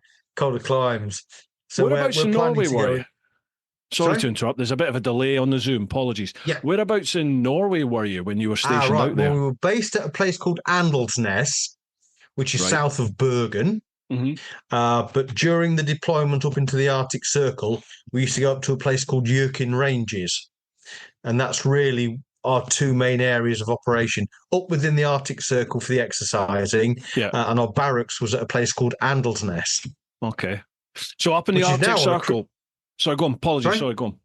climes. So Whereabouts in planning Norway to were go. you? Sorry to interrupt. There's a bit of a delay on the Zoom. Apologies. Yeah. Whereabouts in Norway were you when you were stationed Right. out there? Well, we were based at a place called Andelsnes, which is Right. south of Bergen. hmm But during the deployment up into the Arctic Circle, we used to go up to a place called Jurkin Ranges. And that's really our two main areas of operation, up within the Arctic Circle for the exercising. Yeah. And our barracks was at a place called Andelsnes. Okay. So up in Which the is Arctic now on a Circle. Sorry, go on. Apologies. Sorry, go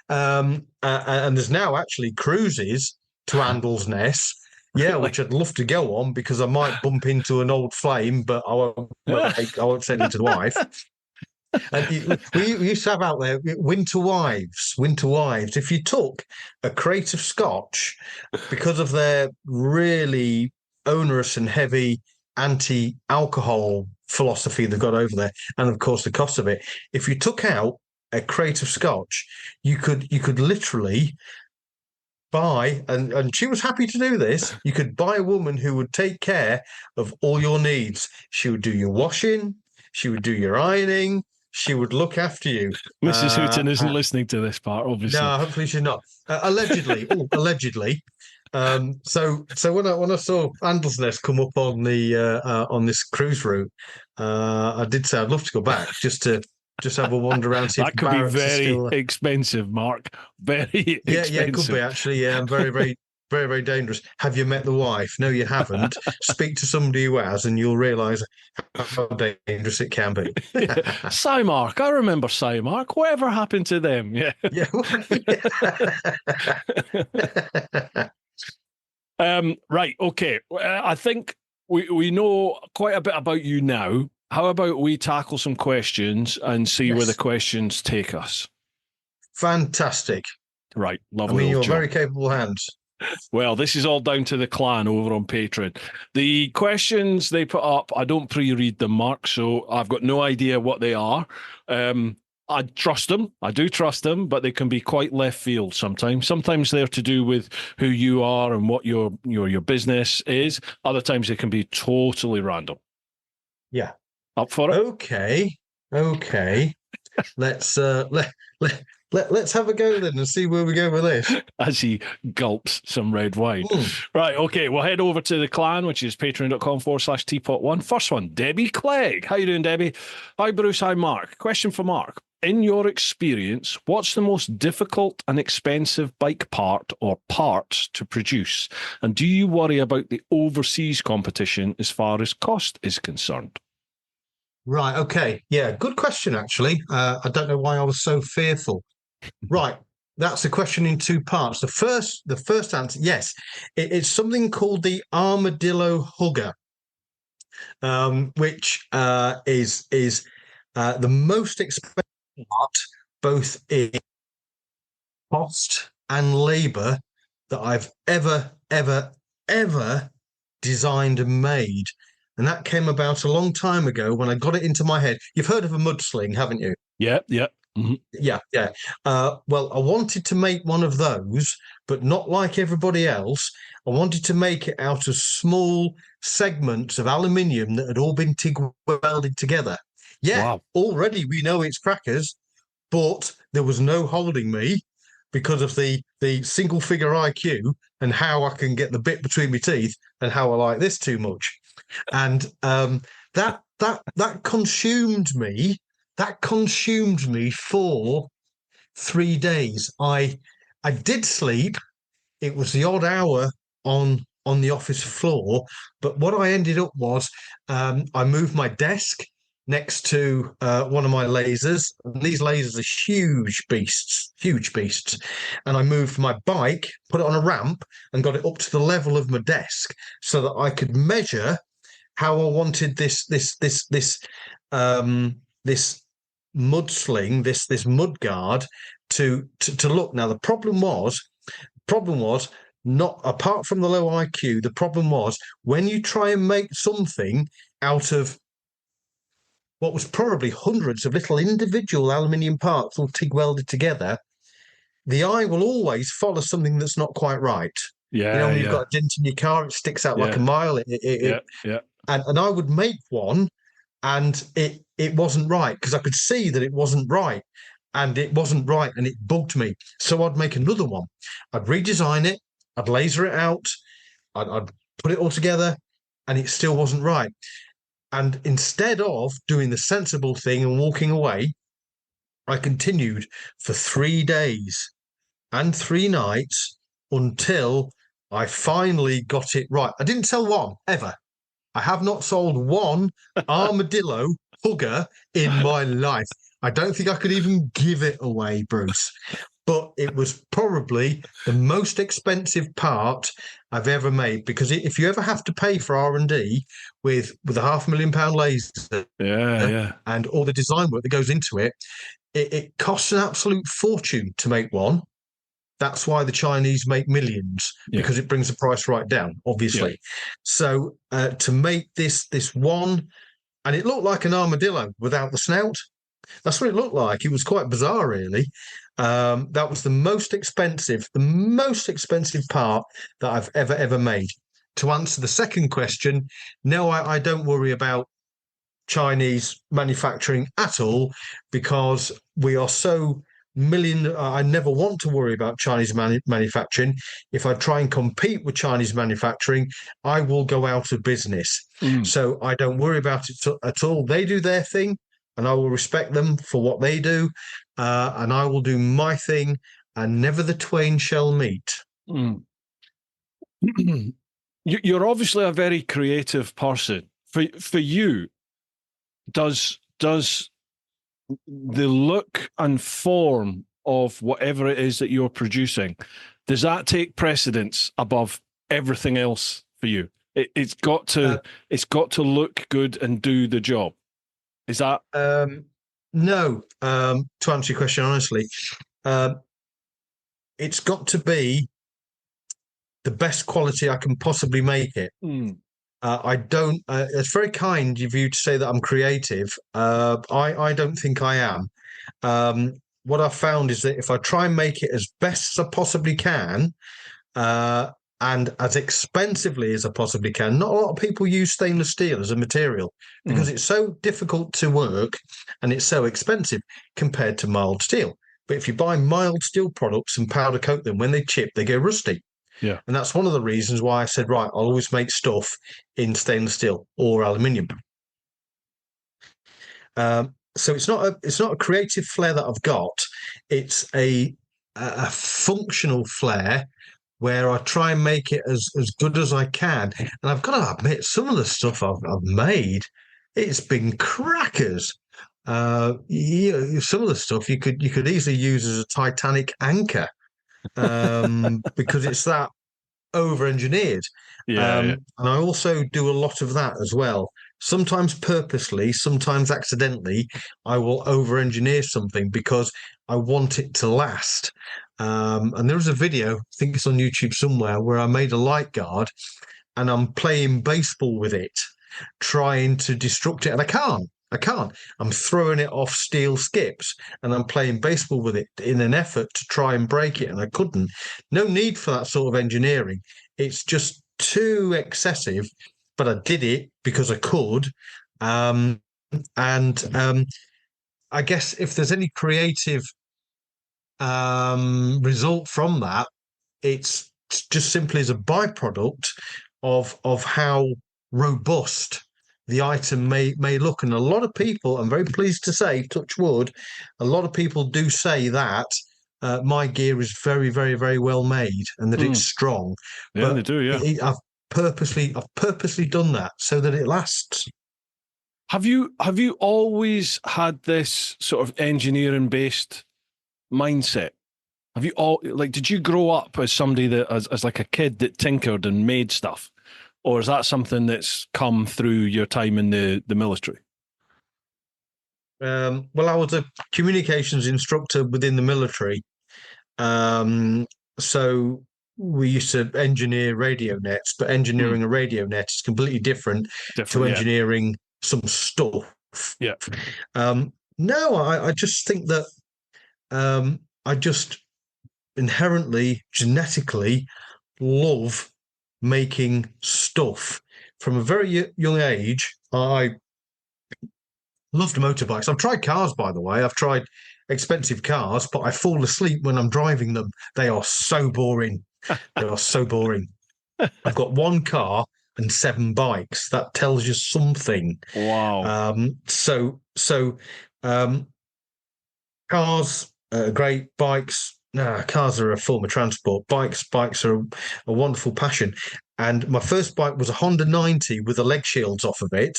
on. And there's now actually cruises to Andelsnes. Yeah, Really? which I'd love to go on because I might bump into an old flame, but I won't send it to the wife. And we used to have out there winter wives. Winter wives. If you took a crate of scotch, because of their really onerous and heavy anti-alcohol philosophy they've got over there, and of course the cost of it, if you took out a crate of scotch, you could literally buy, and she was happy to do this. You could buy a woman who would take care of all your needs. She would do your washing. She would do your ironing. She would look after you. Mrs. Hooton isn't listening to this part, obviously. No, hopefully she's not. Allegedly, allegedly. So when I saw Andelsnes come up on the on this cruise route, I did say I'd love to go back just to Just have a wander around, see if That the could be barracks are very still there. expensive, Mark. Very Yeah, expensive. yeah, it could be actually. Yeah, and very, very, very, very dangerous. Have you met the wife? No, you haven't. Speak to somebody who has, and you'll realise how dangerous it can be. Yeah. Cymarc, I remember Cymarc. Whatever happened to them? Yeah. Yeah. Right. Okay. I think we know quite a bit about you now. How about we tackle some questions and see where the Yes. questions take us? Fantastic. Right. I Lovely mean, old you're job. very capable hands. Well, this is all down to the clan over on Patreon. The questions they put up, I don't pre-read them, Mark, so I've got no idea what they are. I trust them. I do trust them, but they can be quite left field sometimes. Sometimes they're to do with who you are and what your business is. Other times they can be totally random. Yeah. Up for it? Okay. Let's let's have a go then and see where we go with this. As he gulps some red wine. Right, okay, we'll head over to the clan, which is patreon.com/teapotone. First one, Debbie Clegg. How you doing, Debbie? Hi, Bruce. Hi, Mark. Question for Mark. In your experience, what's the most difficult and expensive bike part or parts to produce? And do you worry about the overseas competition as far as cost is concerned? Right. Okay. Yeah. Good question, actually. I don't know why I was so fearful. Right. That's a question in two parts. The first answer, yes, it's something called the armadillo hugger, which is the most expensive part, both in cost and labour, that I've ever designed and made. And that came about a long time ago when I got it into my head. You've heard of a mud sling, haven't you? Yeah. Mm-hmm. Yeah. Well, I wanted to make one of those, but not like everybody else. I wanted to make it out of small segments of aluminium that had all been TIG welded together. Yeah, Wow. already we know it's crackers, but there was no holding me because of the single figure IQ and how I can get the bit between my teeth and how I like this too much. And that consumed me. That consumed me for 3 days. I did sleep. It was the odd hour on the office floor, but what I ended up was I moved my desk next to one of my lasers. And these lasers are huge beasts. And I moved my bike, put it on a ramp, and got it up to the level of my desk so that I could measure how I wanted this mud sling, this mud guard to look. Now the problem was not, apart from the low IQ, the problem was when you try and make something out of what was probably hundreds of little individual aluminium parts all TIG welded together, the eye will always follow something that's not quite right. Yeah. You know, when you've got a dent in your car, it sticks out like a mile. Yeah. And I would make one, and it wasn't right because I could see that it wasn't right, and it wasn't right, and it bugged me. So I'd make another one. I'd redesign it. I'd laser it out. I'd put it all together, and it still wasn't right. And instead of doing the sensible thing and walking away, I continued for 3 days and 3 nights until I finally got it right. I didn't sell one ever. I have not sold one armadillo hugger in my life. I don't think I could even give it away, Bruce. But it was probably the most expensive part I've ever made, because if you ever have to pay for R&D with a £500,000 laser, and all the design work that goes into it, it costs an absolute fortune to make one. That's why the Chinese make millions, because it brings the price right down, obviously. Yeah. So to make this one, and it looked like an armadillo without the snout. That's what it looked like. It was quite bizarre, really. That was the most expensive part that I've ever made. To answer the second question, no, I don't worry about Chinese manufacturing at all, because we are so I never want to worry about Chinese manufacturing. If I try and compete with Chinese manufacturing, I will go out of business. So I don't worry about it at all. They do their thing. and I will respect them for what they do, and I will do my thing, and never the twain shall meet. Mm. You're obviously a very creative person. For you, does the look and form of whatever it is that you're producing, does that take precedence above everything else for you? It's got to look good and do the job. Is that no? To answer your question honestly, it's got to be the best quality I can possibly make it. Mm. I don't. It's very kind of you to say that I'm creative. I don't think I am. What I've found is that if I try and make it as best as I possibly can, and as expensively as I possibly can, not a lot of people use stainless steel as a material because it's so difficult to work and it's so expensive compared to mild steel. But if you buy mild steel products and powder coat them, when they chip, they go rusty. Yeah. And that's one of the reasons why I said, right, I'll always make stuff in stainless steel or aluminium. So it's not a creative flair that I've got. It's a functional flair where I try and make it as good as I can. And I've got to admit, some of the stuff I've made, it's been crackers. Some of the stuff you could easily use as a Titanic anchor, because it's that over-engineered. Yeah, yeah. And I also do a lot of that as well. Sometimes purposely, sometimes accidentally, I will over-engineer something because I want it to last. And there was a video, I think it's on YouTube somewhere, where I made a light guard and I'm playing baseball with it, trying to destruct it, and I can't. I'm throwing it off steel skips and I'm playing baseball with it in an effort to try and break it, and I couldn't. No need for that sort of engineering. It's just too excessive, but I did it because I could. And I guess if there's any creative result from that, it's just simply as a byproduct of how robust the item may look. And a lot of people, I'm very pleased to say, touch wood, a lot of people do say that my gear is very, very, very well made and that it's strong. Yeah, but they do, yeah. I've purposely done that so that it lasts. Have you always had this sort of engineering based mindset? Have you did you grow up as somebody that as like a kid that tinkered and made stuff? Or is that something that's come through your time in the military? Well, I was a communications instructor within the military. So we used to engineer radio nets, but engineering a radio net is completely different to engineering some stuff. Yeah. No, I just think that I just inherently, genetically love making stuff. From a very young age, I loved motorbikes. I've tried cars, by the way. I've tried expensive cars, but I fall asleep when I'm driving them. They are so boring. They are so boring. I've got one car and 7 bikes. That tells you something. Wow. Cars are great. Bikes, cars are a form of transport. Bikes are a wonderful passion. And my first bike was a Honda 90 with the leg shields off of it.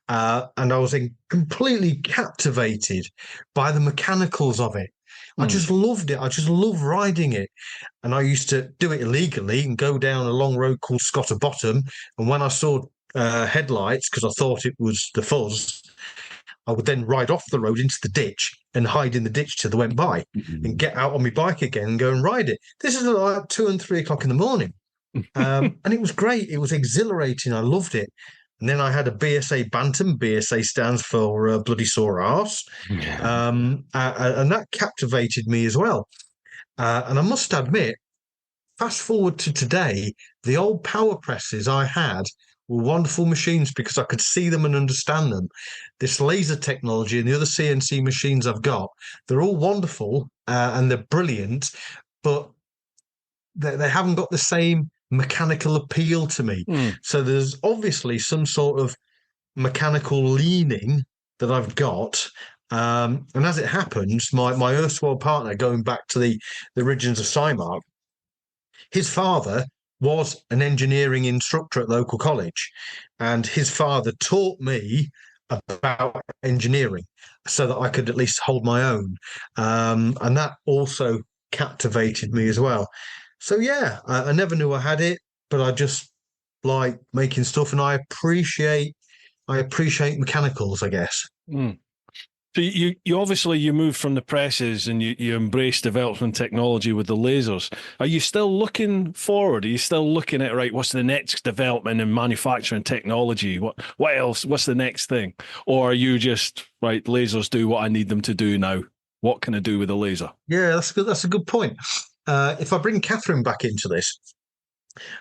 And I was completely captivated by the mechanicals of it. I just loved it. I just love riding it. And I used to do it illegally and go down a long road called Scotter Bottom. And when I saw headlights, because I thought it was the fuzz, I would then ride off the road into the ditch and hide in the ditch till they went by and get out on my bike again and go and ride it. This is like 2 and 3 o'clock in the morning. And it was great. It was exhilarating. I loved it. And then I had a BSA Bantam. BSA stands for bloody sore arse. And that captivated me as well. And I must admit, fast forward to today, the old power presses I had were wonderful machines because I could see them and understand them. This laser technology and the other CNC machines I've got, they're all wonderful and they're brilliant, but they haven't got the same mechanical appeal to me. So there's obviously some sort of mechanical leaning that I've got. And as it happens, my erstwhile partner, going back to the origins of Cymarc, his father was an engineering instructor at local college, and his father taught me about engineering so that I could at least hold my own. And that also captivated me as well. So yeah, I never knew I had it, but I just like making stuff, and I appreciate mechanicals, I guess. Mm. So you obviously you moved from the presses and you embrace development technology with the lasers. Are you still looking forward? Are you still looking at, right, what's the next development in manufacturing technology? What else? What's the next thing? Or are you just, right, lasers do what I need them to do now? What can I do with a laser? Yeah, that's good. That's a good point. If I bring Catherine back into this,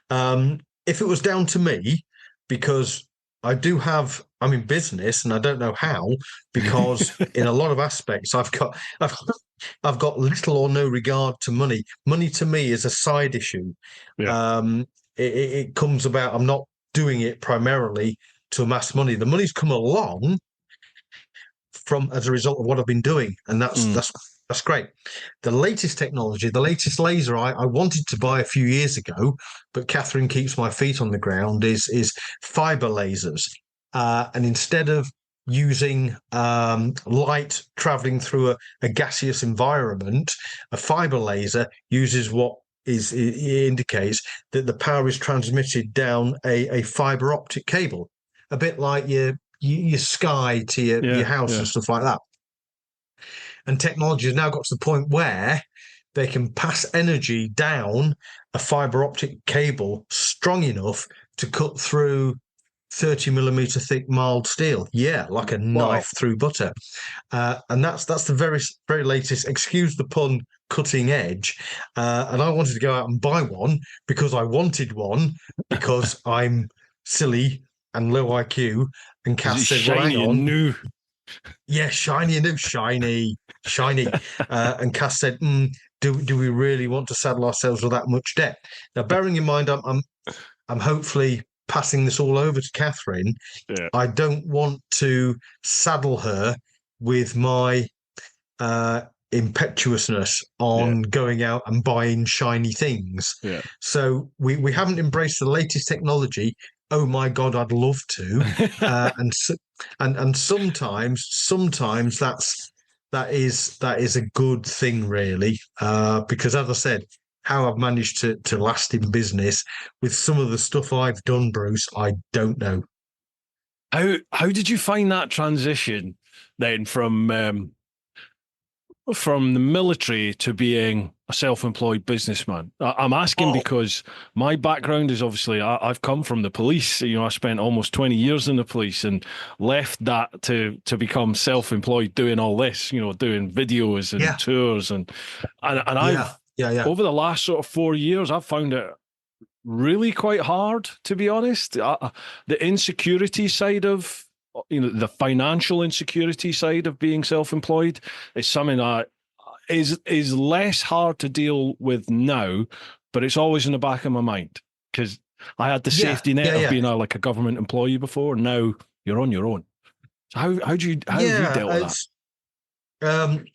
if it was down to me, because I'm in business and I don't know how, because in a lot of aspects I've got little or no regard to money. Money to me is a side issue. Yeah. It comes about. I'm not doing it primarily to amass money. The money's come along from as a result of what I've been doing, and that's great. The latest technology, the latest laser I wanted to buy a few years ago, but Catherine keeps my feet on the ground, is fiber lasers. And instead of using light traveling through a gaseous environment, a fiber laser uses what it indicates that the power is transmitted down a fiber optic cable, a bit like your Sky to your house and stuff like that. And technology has now got to the point where they can pass energy down a fiber optic cable strong enough to cut through 30 millimeter thick mild steel. Yeah, like a knife through butter. And that's the very, very latest, excuse the pun, cutting edge. And I wanted to go out and buy one because I wanted one because I'm silly and low IQ. And Kath said, well, hang on. New. Yeah, shiny and new, shiny. And Cass said, do we really want to saddle ourselves with that much debt? Now, bearing in mind, I'm hopefully passing this all over to Catherine. Yeah. I don't want to saddle her with my impetuousness on going out and buying shiny things. Yeah. So we haven't embraced the latest technology. Oh my God, I'd love to. And sometimes that is a good thing, really, because as I said, how I've managed to last in business with some of the stuff I've done, Bruce, I don't know. How did you find that transition then from the military to being a self-employed businessman? I'm asking because my background is obviously I've come from the police. You know, I spent almost 20 years in the police and left that to become self-employed, doing all this. You know, doing videos and tours and I've over the last sort of 4 years, I've found it really quite hard, to be honest. The insecurity side of, you know, the financial insecurity side of being self-employed is something that is less hard to deal with now, but it's always in the back of my mind because I had the safety net of being like a government employee before. Now you're on your own. So how have you dealt with that?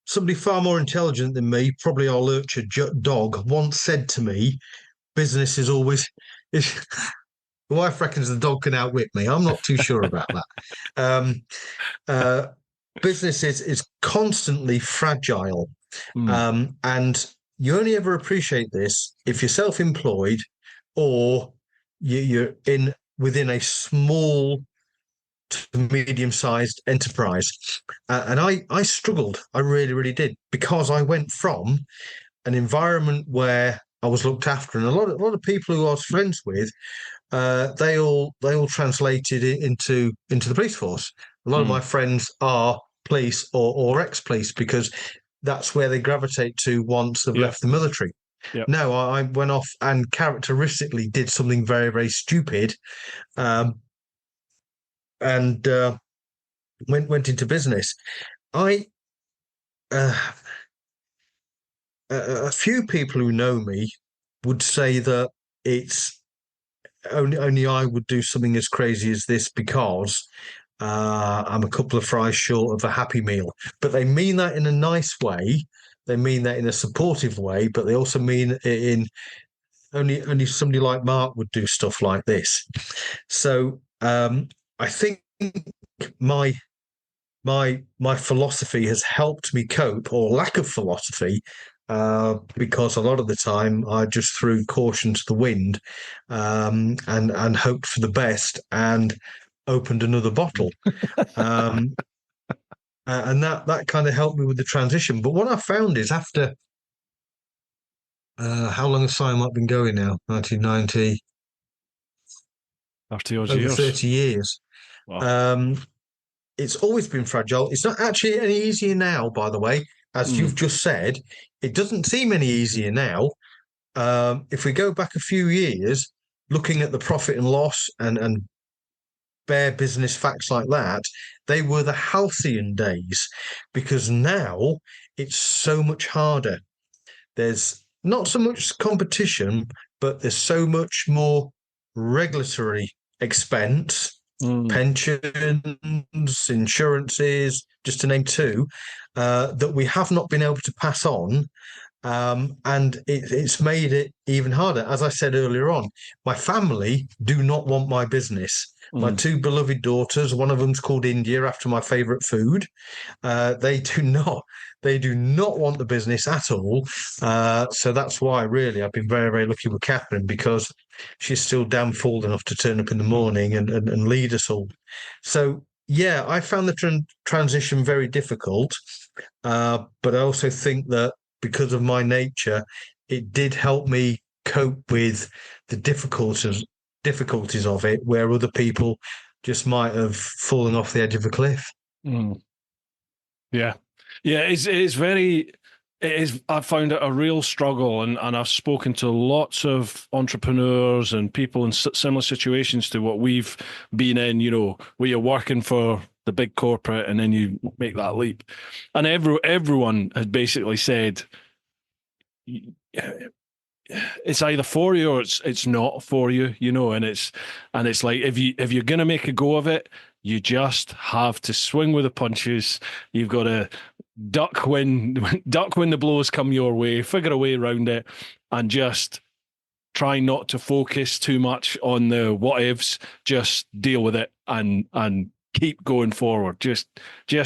Somebody far more intelligent than me, probably our lurcher dog, once said to me, "Business is always." The wife reckons the dog can outwit me. I'm not too sure about that. Business is constantly fragile. And you only ever appreciate this if you're self-employed or you're within a small to medium-sized enterprise. And I struggled. I really, really did, because I went from an environment where I was looked after, and a lot of people who I was friends with, they all translated it into the police force. A lot of my friends are police or ex-police because that's where they gravitate to once they've left the military. Yep. No, I went off and characteristically did something very, very stupid, and went into business. A few people who know me would say that it's only I would do something as crazy as this because I'm a couple of fries short of a Happy Meal. But they mean that in a nice way. They mean that in a supportive way, but they also mean it in only somebody like Mark would do stuff like this. So I think my my philosophy has helped me cope, or lack of philosophy, because a lot of the time I just threw caution to the wind, and hoped for the best and opened another bottle. Um, and that kind of helped me with the transition. But what I found is after how long has Cymarc been going now? 1990, 30 odd over years. 30 years. Wow. It's always been fragile. It's not actually any easier now, by the way, as you've just said. It doesn't seem any easier now. If we go back a few years, looking at the profit and loss and bare business facts like that, they were the halcyon days, because now it's so much harder. There's not so much competition, but there's so much more regulatory expense, pensions, insurances, just to name two, that we have not been able to pass on. And it's made it even harder. As I said earlier on, my family do not want my business. My two beloved daughters, one of them's called India after my favorite food. They do not. They do not want the business at all. So that's why, really, I've been very, very lucky with Catherine, because she's still damn fool enough to turn up in the morning and lead us all. So, yeah, I found the transition very difficult. But I also think that because of my nature, it did help me cope with the difficulties of it, where other people just might have fallen off the edge of a cliff. Yeah. Yeah, it is very, it is, I found it a real struggle, and I've spoken to lots of entrepreneurs and people in similar situations to what we've been in, where you're working for the big corporate and then you make that leap. And everyone had basically said, it's either for you or it's not for you, and it's like, if you're gonna make a go of it, you just have to swing with the punches. You've got to duck when the blows come your way, figure a way around it, and just try not to focus too much on the what ifs. Just deal with it and keep going forward. Just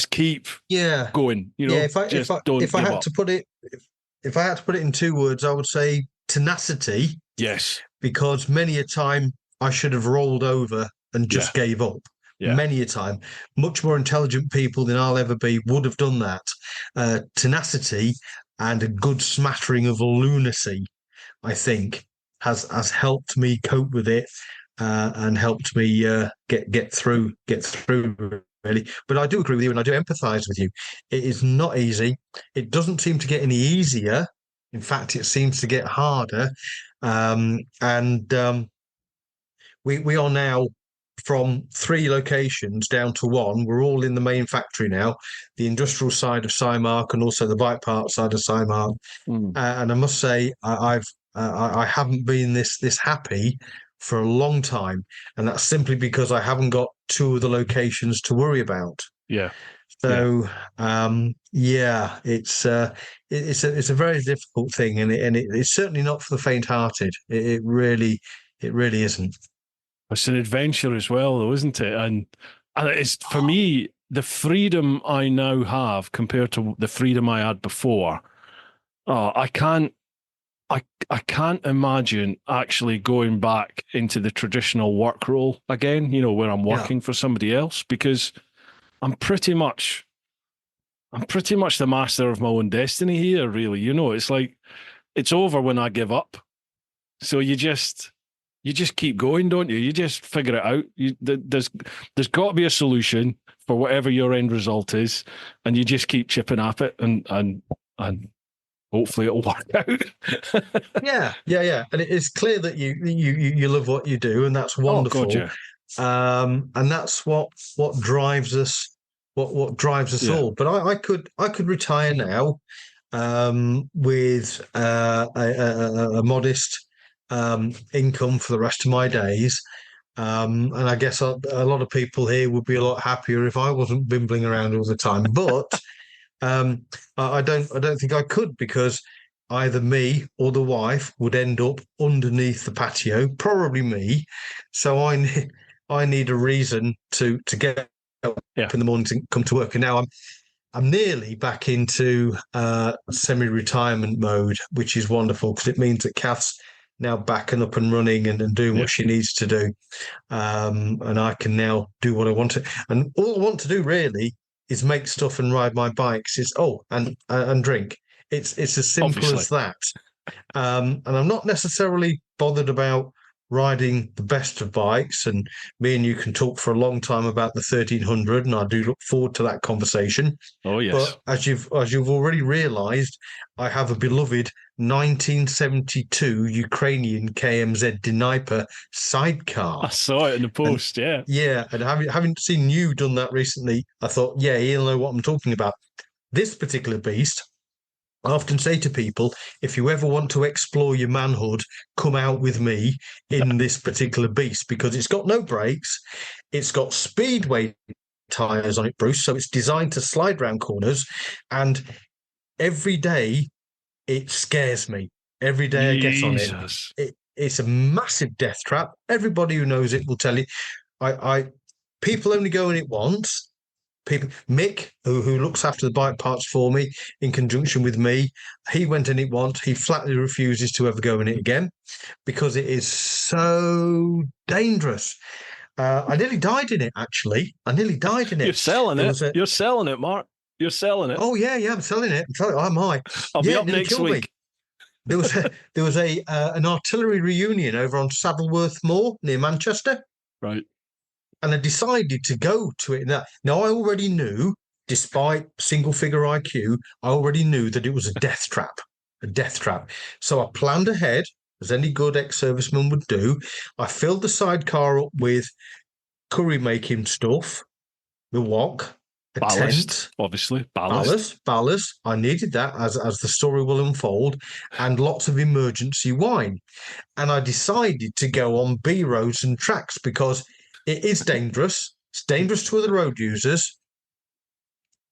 keep going. Yeah. Don't give up. If I had to put it in two words, I would say tenacity. Yes. Because many a time I should have rolled over and just gave up. Yeah. Many a time. Much more intelligent people than I'll ever be would have done that. Tenacity and a good smattering of lunacy, I think, has helped me cope with it, and helped me get through really. But I do agree with you, and I do empathise with you. It is not easy. It doesn't seem to get any easier. In fact, it seems to get harder. We are now from 3 locations down to 1. We're all in the main factory now, the industrial side of Cymarc and also the bike part side of Cymarc. And I must say, I haven't been this happy for a long time, and that's simply because I haven't got 2 other locations to worry about. Yeah. So it's a very difficult thing, and it's certainly not for the faint-hearted. It really isn't. It's an adventure as well, though, isn't it? And it's, for me, the freedom I now have compared to the freedom I had before. I can't imagine actually going back into the traditional work role again, where I'm working for somebody else, because I'm pretty much the master of my own destiny here, really. It's like, it's over when I give up. So you just keep going, don't you? You just figure it out. There's got to be a solution for whatever your end result is, and you just keep chipping at it, and hopefully it'll work out. Yeah. And it's clear that you love what you do, and that's wonderful. Oh, God, yeah. And that's what drives us. What drives us all. But I could retire now, with a modest income for the rest of my days, And I guess a lot of people here would be a lot happier if I wasn't bimbling around all the time. But I don't think I could, because either me or the wife would end up underneath the patio, probably me. So I need a reason to get up Yeah. in the morning to come to work. And now I'm nearly back into semi-retirement mode, which is wonderful because it means that Kath's now back and up and running and doing what she needs to do. And I can now do what I want to. And all I want to do really is make stuff and ride my bikes. And drink. It's as simple Obviously. as that. And I'm not necessarily bothered about riding the best of bikes. And me and you can talk for a long time about the 1300, and I do look forward to that conversation. Oh, yes. But as you've already realised, I have a beloved 1972 Ukrainian KMZ Dnieper sidecar. I saw it in the post, yeah. Yeah, and having seen you done that recently, I thought, yeah, he'll know what I'm talking about. This particular beast, I often say to people, if you ever want to explore your manhood, come out with me in this particular beast, because it's got no brakes. It's got speedway tires on it, Bruce. So it's designed to slide round corners. And every day it scares me. Every day I get on it. It's a massive death trap. Everybody who knows it will tell you. People only go in it once. Mick, who looks after the bike parts for me in conjunction with me, he went in it once. He flatly refuses to ever go in it again because it is so dangerous. I nearly died in it, actually. You're selling it. You're selling it, Mark. You're selling it. Oh, yeah, I'm selling it. I might. I'll be up next week. There was an artillery reunion over on Saddleworth Moor near Manchester. Right. And I decided to go to it. Now I already knew, despite single figure IQ, I already knew that it was a death trap. So I planned ahead, as any good ex-serviceman would do. I filled the sidecar up with curry making stuff, the wok, a ballast, tent, obviously. Ballast. I needed that as the story will unfold, and lots of emergency wine. And I decided to go on B roads and tracks because it is dangerous. It's dangerous to other road users,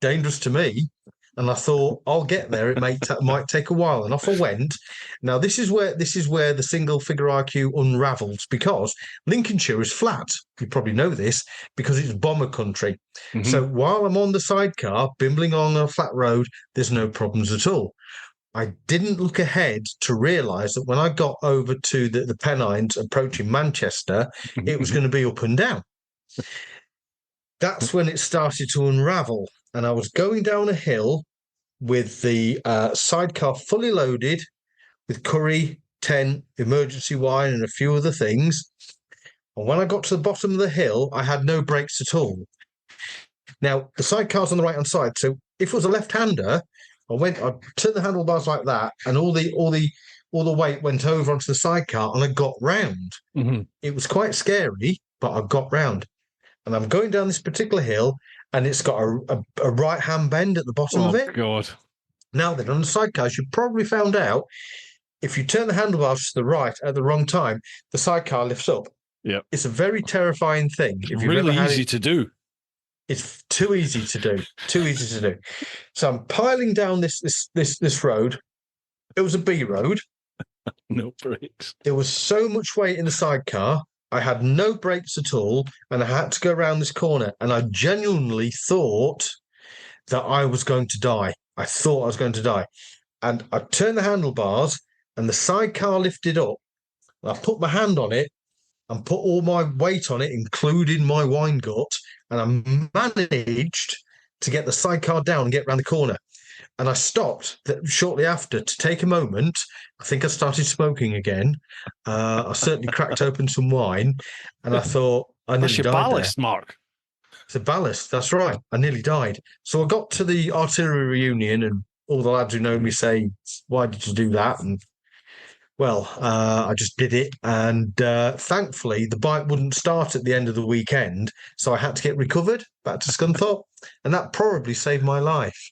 dangerous to me. And I thought, I'll get there. It might take a while. And off I went. Now, this is where the single figure IQ unravels, because Lincolnshire is flat. You probably know this because it's bomber country. Mm-hmm. So while I'm on the sidecar, bimbling on a flat road, there's no problems at all. I didn't look ahead to realise that when I got over to the Pennines approaching Manchester, it was going to be up and down. That's when it started to unravel. And I was going down a hill with the sidecar fully loaded with curry, tent, emergency wine, and a few other things. And when I got to the bottom of the hill, I had no brakes at all. Now, the sidecar's on the right-hand side. So if it was a left-hander, I turned the handlebars like that, and all the weight went over onto the sidecar, and I got round. Mm-hmm. It was quite scary, but I got round. And I'm going down this particular hill, and it's got a right-hand bend at the bottom of it. Oh, God. Now then, on the sidecars, you probably found out, if you turn the handlebars to the right at the wrong time, the sidecar lifts up. Yeah. It's a very terrifying thing. It's really easy to do. It's too easy to do. So I'm piling down this road. It was a B road. No brakes. There was so much weight in the sidecar. I had no brakes at all, and I had to go around this corner. And I genuinely thought that I was going to die. And I turned the handlebars, and the sidecar lifted up. And I put my hand on it and put all my weight on it, including my wine gut, and I managed to get the sidecar down and get around the corner. And I stopped shortly after to take a moment. I think I started smoking again. I certainly cracked open some wine, and I thought, I nearly died. That's your ballast, Mark. It's a ballast, that's right. I nearly died. So I got to the artillery reunion, and all the lads who know me say, why did you do that? And well, I just did it, and thankfully the bike wouldn't start at the end of the weekend, so I had to get recovered back to Scunthorpe, and that probably saved my life.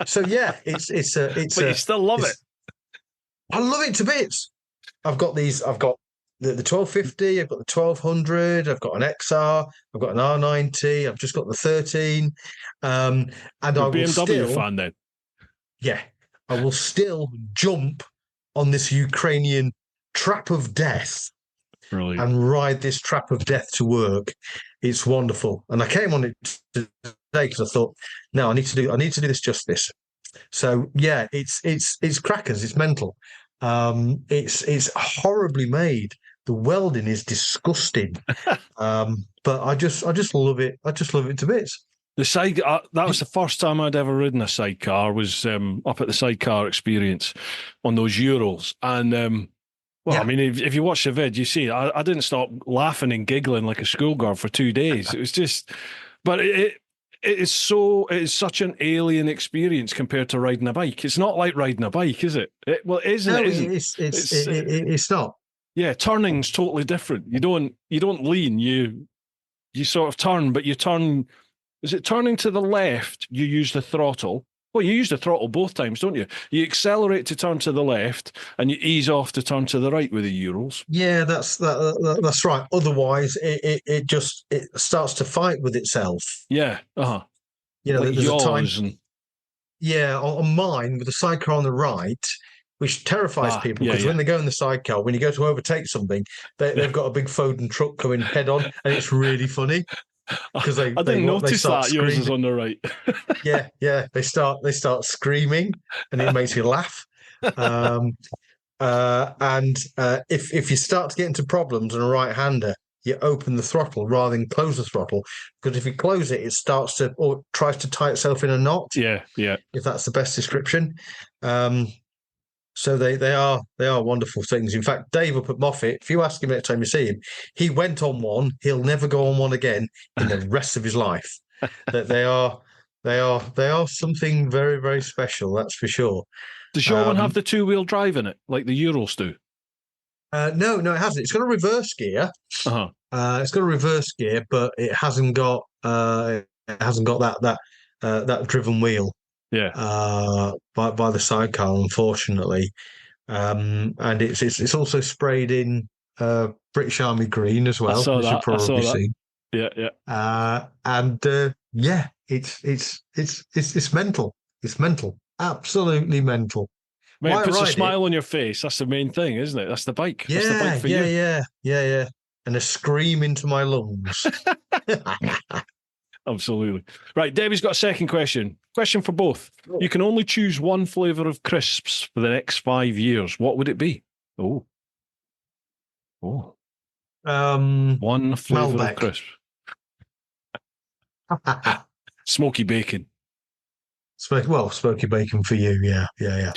So yeah, it's but you still love it. I love it to bits. I've got the 1250, I've got the 1200, I've got an XR, I've got an R90, I've just got the 13. And You're I a will BMW still, fan then? yeah, I will still jump on this Ukrainian trap of death Brilliant. and ride this trap of death to work. It's wonderful. And I came on it today because I thought, no, I need to do this justice. So yeah, it's crackers. It's mental. It's horribly made. The welding is disgusting. But I just love it. I just love it to bits. The side that was the first time I'd ever ridden a sidecar. Was up at the sidecar experience on those Urals, and well, I Yeah. mean, if you watch the vid, you see I didn't stop laughing and giggling like a schoolgirl for 2 days. It was just, but it is such an alien experience compared to riding a bike. It's not like riding a bike, is it? Well, it isn't. No, It isn't. it's not. Yeah, turning's totally different. You don't lean. You sort of turn, but you turn. Is it turning to the left? You use the throttle. Well, you use the throttle both times, don't you? You accelerate to turn to the left, and you ease off to turn to the right with the Urals. Yeah, that's right. Otherwise, it starts to fight with itself. Yeah, You know, like there's a time. yaws and Yeah, on mine with the sidecar on the right, which terrifies people yeah, because yeah. when they go in the sidecar, when you go to overtake something, they've got a big Foden truck coming head on, and it's really funny because I didn't they notice start that yours is screaming. on the right. Yeah, they start screaming, and it makes you laugh. Um, and if you start to get into problems on a right-hander, you open the throttle rather than close the throttle because if you close it, it starts to or tries to tie itself in a knot. Yeah, yeah. If that's the best description. Um, so they are wonderful things. In fact, Dave up at Moffat, if you ask him next time you see him, he went on one. He'll never go on one again in the rest of his life. That they are something very very special. That's for sure. Does your one have Um, the two-wheel drive in it, like the Urals do? no, it hasn't. It's got a reverse gear. Uh-huh. It's got a reverse gear, but it hasn't got that driven wheel Yeah. by the sidecar, unfortunately. And it's also sprayed in British Army green as I well, saw as you've that. I saw probably that. seen. Yeah, yeah. And yeah, it's mental. It's mental. Absolutely mental. Mate, it Why puts a ride it? smile on your face. That's the main thing, isn't it? That's the bike. That's the bike for you. Yeah. And a scream into my lungs. Absolutely. Right, Debbie's got a second question. Question for both. You can only choose one flavour of crisps for the next 5 years. What would it be? Oh. One flavour of Malbec. crisps. Smoky bacon. Smoky bacon for you. Yeah. Yeah.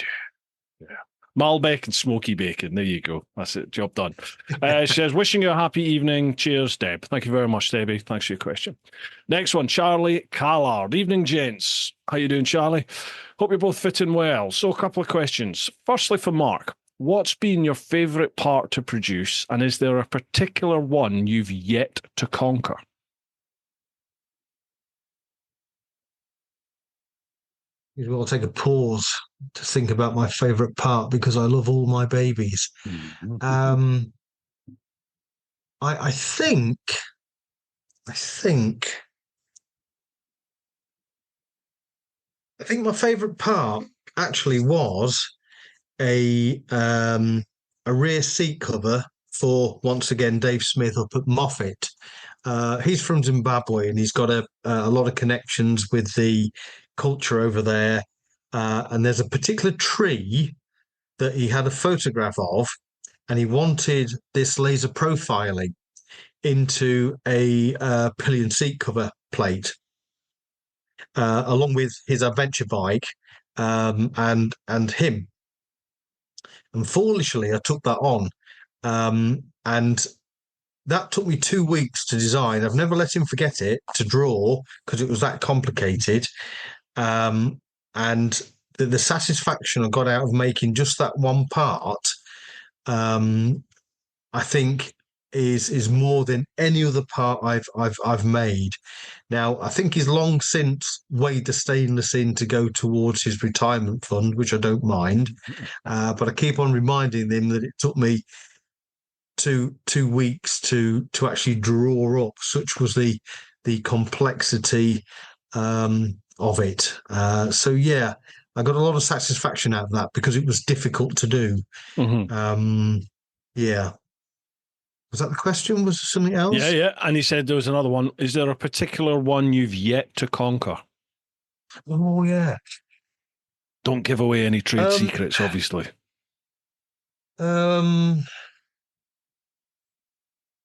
Malbec and smoky bacon. There you go. That's it. Job done. She says, wishing you a happy evening. Cheers, Deb. Thank you very much, Debbie. Thanks for your question. Next one, Charlie Callard. Evening, gents. How you doing, Charlie? Hope you're both fitting well. So a couple of questions. Firstly, for Mark, what's been your favourite part to produce, and is there a particular one you've yet to conquer? I'll take a pause to think about my favourite part because I love all my babies. Um, I think my favourite part actually was a rear seat cover for once again Dave Smith up at Moffat. He's from Zimbabwe and he's got a lot of connections with the culture over there. And there's a particular tree that he had a photograph of, and he wanted this laser profiling into a pillion seat cover plate, along with his adventure bike and him. And foolishly, I took that on, and that took me 2 weeks to design. I've never let him forget it to draw because it was that complicated. And the satisfaction I got out of making just that one part, I think is more than any other part I've made. Now, I think he's long since weighed the stainless in to go towards his retirement fund, which I don't mind. But I keep on reminding him that it took me two weeks to actually draw up. Such was the complexity of it. So yeah, I got a lot of satisfaction out of that because it was difficult to do. Yeah. Was that the question? Was there something else? Yeah. And he said there was another one. Is there a particular one you've yet to conquer? Oh yeah. Don't give away any trade secrets, obviously.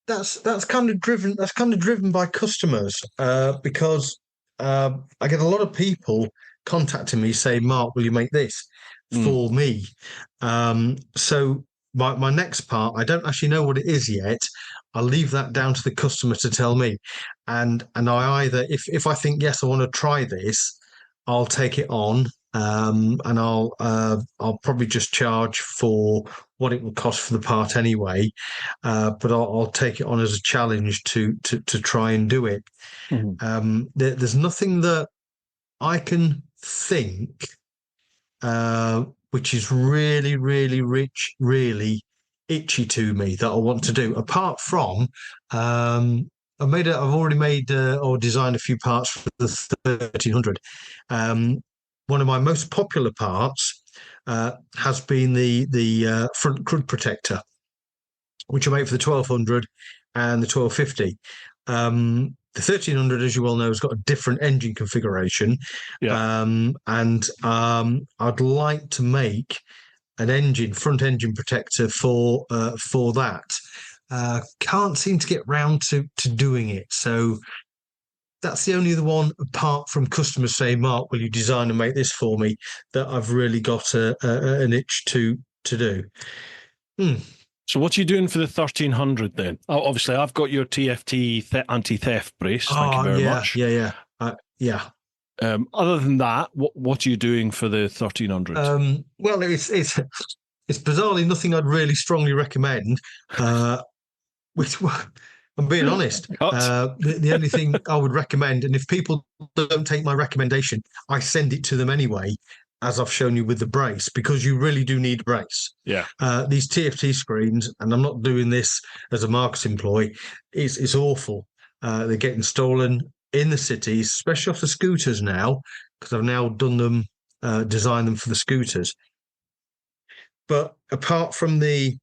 That's kind of driven. That's kind of driven by customers because I get a lot of people contacting me saying, "Mark, will you make this for me?" So my next part, I don't actually know what it is yet. I'll leave that down to the customer to tell me, and I either if I think yes, I want to try this, I'll take it on. And I'll probably just charge for what it will cost for the part anyway, but I'll take it on as a challenge to try and do it. There's nothing that I can think which is really, really rich, really itchy to me that I want to do. Apart from I've already made or designed a few parts for the 1300. One of my most popular parts has been the front crud protector, which I made for the 1200 and the 1250. The 1300, as you well know, has got a different engine configuration. And I'd like to make an front engine protector for that. Can't seem to get round to doing it. So that's the only other one, apart from customers saying, "Mark, will you design and make this for me?" that I've really got an itch to do. So what are you doing for the 1300 then? Oh, obviously, I've got your TFT anti-theft brace. Thank you very much. Yeah. Other than that, what are you doing for the 1300? Well, it's bizarrely nothing I'd really strongly recommend. Which I'm being honest. The only thing I would recommend, and if people don't take my recommendation, I send it to them anyway, as I've shown you with the brace, because you really do need a brace. Yeah. These TFT screens, and I'm not doing this as a marketing ploy, it's awful. They're getting stolen in the cities, especially off the scooters now, because I've now done them, designed them for the scooters. But apart from the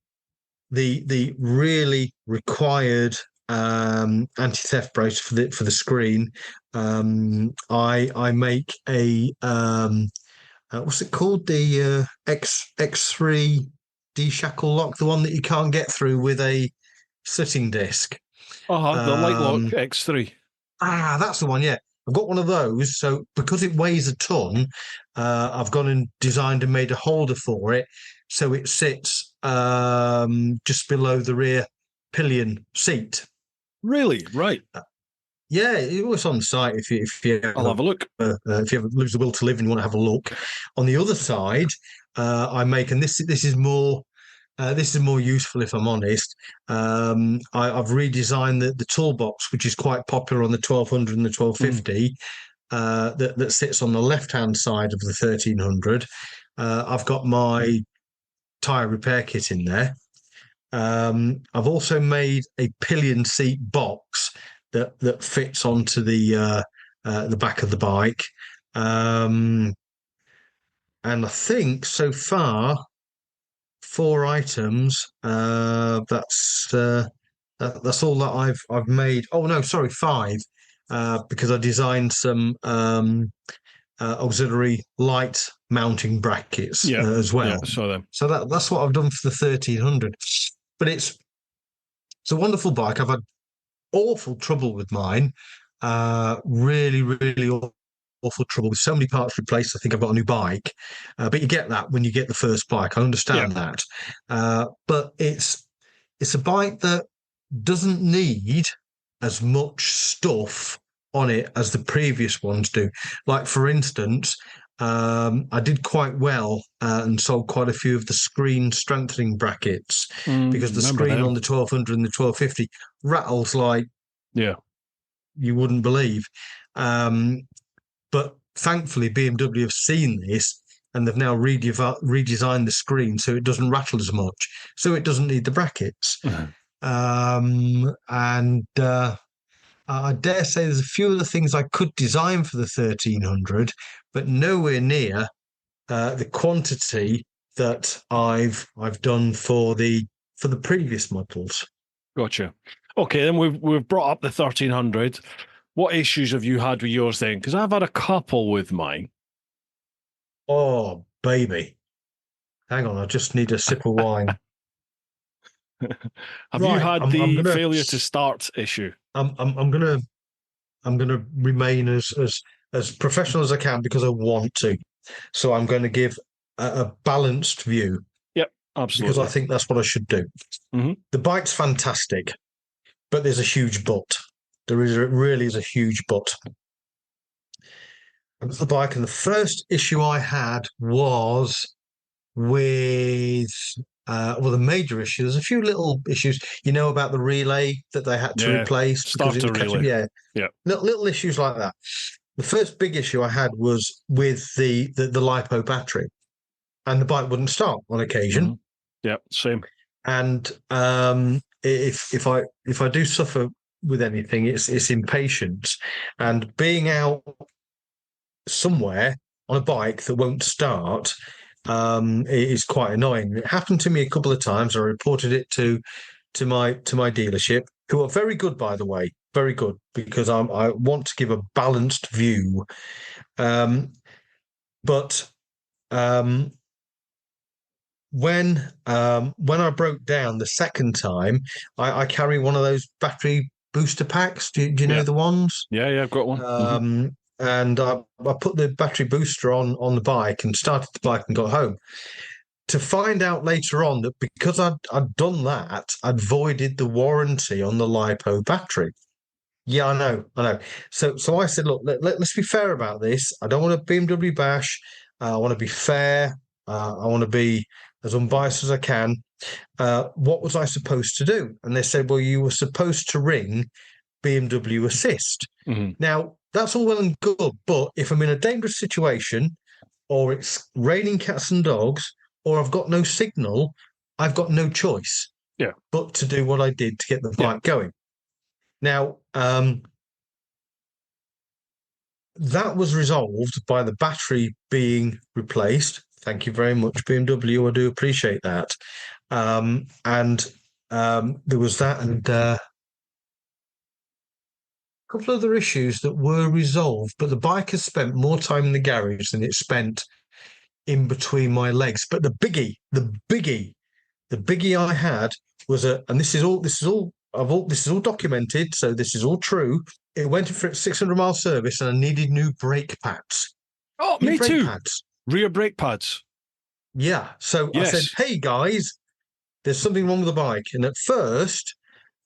really required anti-theft brace for the screen, I make a what's it called, the X3 D-shackle lock, the one that you can't get through with a sitting disc. The light lock X3. That's the one. Yeah, I've got one of those. So because it weighs a ton, I've gone and designed and made a holder for it, so it sits just below the rear pillion seat. Really? Right. Yeah, it was on site. If you I'll have a look. If you ever lose the will to live and you want to have a look. On the other side, I make, and this is more useful if I'm honest. I've redesigned the toolbox, which is quite popular on the 1200 and the 1250. That sits on the left-hand side of the 1300. I've got my tyre repair kit in there. I've also made a pillion seat box that fits onto the back of the bike. And I think so far 4 items. That's all that I've made. Oh no, sorry, 5. Because I designed some auxiliary light mounting brackets as well. Yeah, saw them. So that's what I've done for the 1300. But it's a wonderful bike. I've had awful trouble with mine. Really, really awful trouble with so many parts replaced. I think I've got a new bike. But you get that when you get the first bike. I understand that. But it's a bike that doesn't need as much stuff on it as the previous ones do. Like, for instance, I did quite well and sold quite a few of the screen strengthening brackets because the screen on the 1200 and the 1250 rattles like you wouldn't believe. But thankfully, BMW have seen this and they've now redesigned the screen so it doesn't rattle as much, so it doesn't need the brackets. And I dare say there's a few other things I could design for the 1300, but nowhere near the quantity that I've done for the previous models. Gotcha. Okay, then we've brought up the 1300. What issues have you had with yours then? Because I've had a couple with mine. Oh, baby. Hang on, I just need a sip of wine. Have you Right, had I'm the gonna failure to start issue? I'm gonna remain as professional as I can because I want to. So I'm going to give a balanced view Yep, because I absolutely. think that's what I should do. Mhm. The bike's fantastic, but there's a huge but. Really is a huge but. The bike, and the first issue I had was with well, the major issue. There's a few little issues, about the relay that they had to Yeah, replace because it starter was catching. relay. Yeah, Yeah. little issues like that. The first big issue I had was with the lipo battery, and the bike wouldn't start on occasion. Mhm. Yeah, same. And if I do suffer with anything, it's impatience, and being out somewhere on a bike that won't start is quite annoying. It happened to me a couple of times. I reported it to my dealership, who are very good, by the way, very good, because I want to give a balanced view. But when I broke down the second time, I carry one of those battery booster packs. Do you Yeah. know the ones? Yeah, I've got one. And I put the battery booster on the bike and started the bike and got home. To find out later on that because I'd done that, I'd voided the warranty on the LiPo battery. Yeah, I know. So I said, look, let's be fair about this. I don't want a BMW bash. I want to be fair. I want to be as unbiased as I can. What was I supposed to do? And they said, well, you were supposed to ring BMW Assist. Mhm. Now, that's all well and good, but if I'm in a dangerous situation, or it's raining cats and dogs, or I've got no signal, I've got no choice Yeah. but to do what I did to get the Yeah. bike going. Now, that was resolved by the battery being replaced. Thank you very much, BMW. I do appreciate that. And there was that, and a couple of other issues that were resolved, but the bike has spent more time in the garage than it spent in between my legs. But the biggie I had was and this is all documented, so this is all true. It went for its 600 mile service, and I needed new brake pads. Oh, New me brake too. pads. Rear brake pads. Yeah. So I said, Yes. "Hey guys, there's something wrong with the bike." And at first,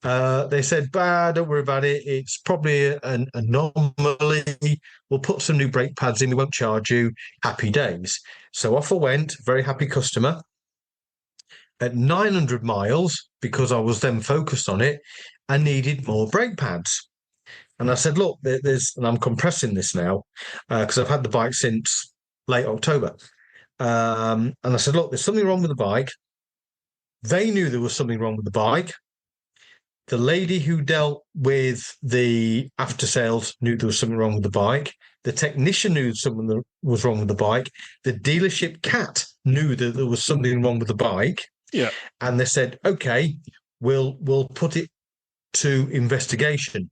they said, "Bah, don't worry about it. It's probably an anomaly. We'll put some new brake pads in. We won't charge you. Happy days." So off I went. Very happy customer. At 900 miles, because I was then focused on it, I needed more brake pads. And I said, look, and I'm compressing this now because I've had the bike since late October. And I said, look, there's something wrong with the bike. They knew there was something wrong with the bike. The lady who dealt with the after sales knew there was something wrong with the bike. The technician knew something was wrong with the bike. The dealership cat knew that there was something wrong with the bike. Yeah. And they said, okay, we'll put it to investigation.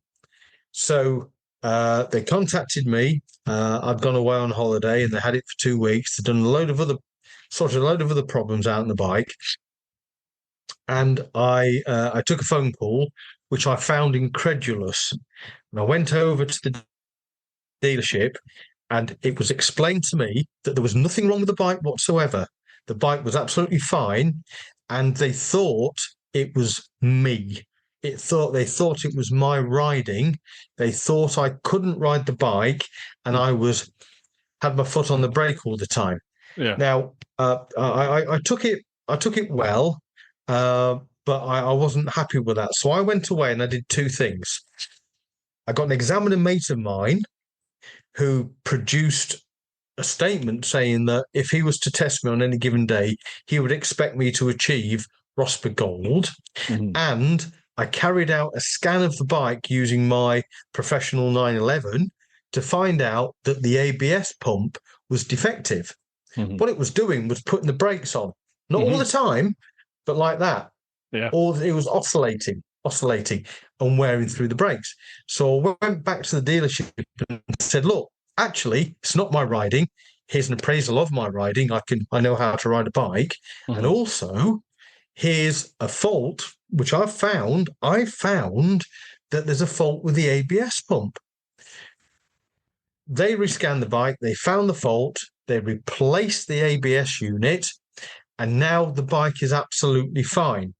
So they contacted me. I'd gone away on holiday and they had it for 2 weeks. They'd done a load of other problems out on the bike. And I took a phone call, which I found incredulous. And I went over to the dealership, and it was explained to me that there was nothing wrong with the bike whatsoever. The bike was absolutely fine, and they thought it was me. They thought it was my riding. They thought I couldn't ride the bike, and I had my foot on the brake all the time. Yeah. Now, I took it well, but I wasn't happy with that. So I went away and I did two things. I got an examiner mate of mine who produced a statement saying that if he was to test me on any given day, he would expect me to achieve Rosper Gold, Mhm. and I carried out a scan of the bike using my professional 911 to find out that the ABS pump was defective. Mhm. What it was doing was putting the brakes on, not all the Mhm. time, but like that. Yeah. Or it was oscillating and wearing through the brakes. So I went back to the dealership and said, look, actually, it's not my riding. Here's an appraisal of my riding. I know how to ride a bike. And Mhm. also, here's a fault, which I've found. I found that there's a fault with the ABS pump. They rescanned the bike, they found the fault, they replaced the ABS unit, and now the bike is absolutely fine.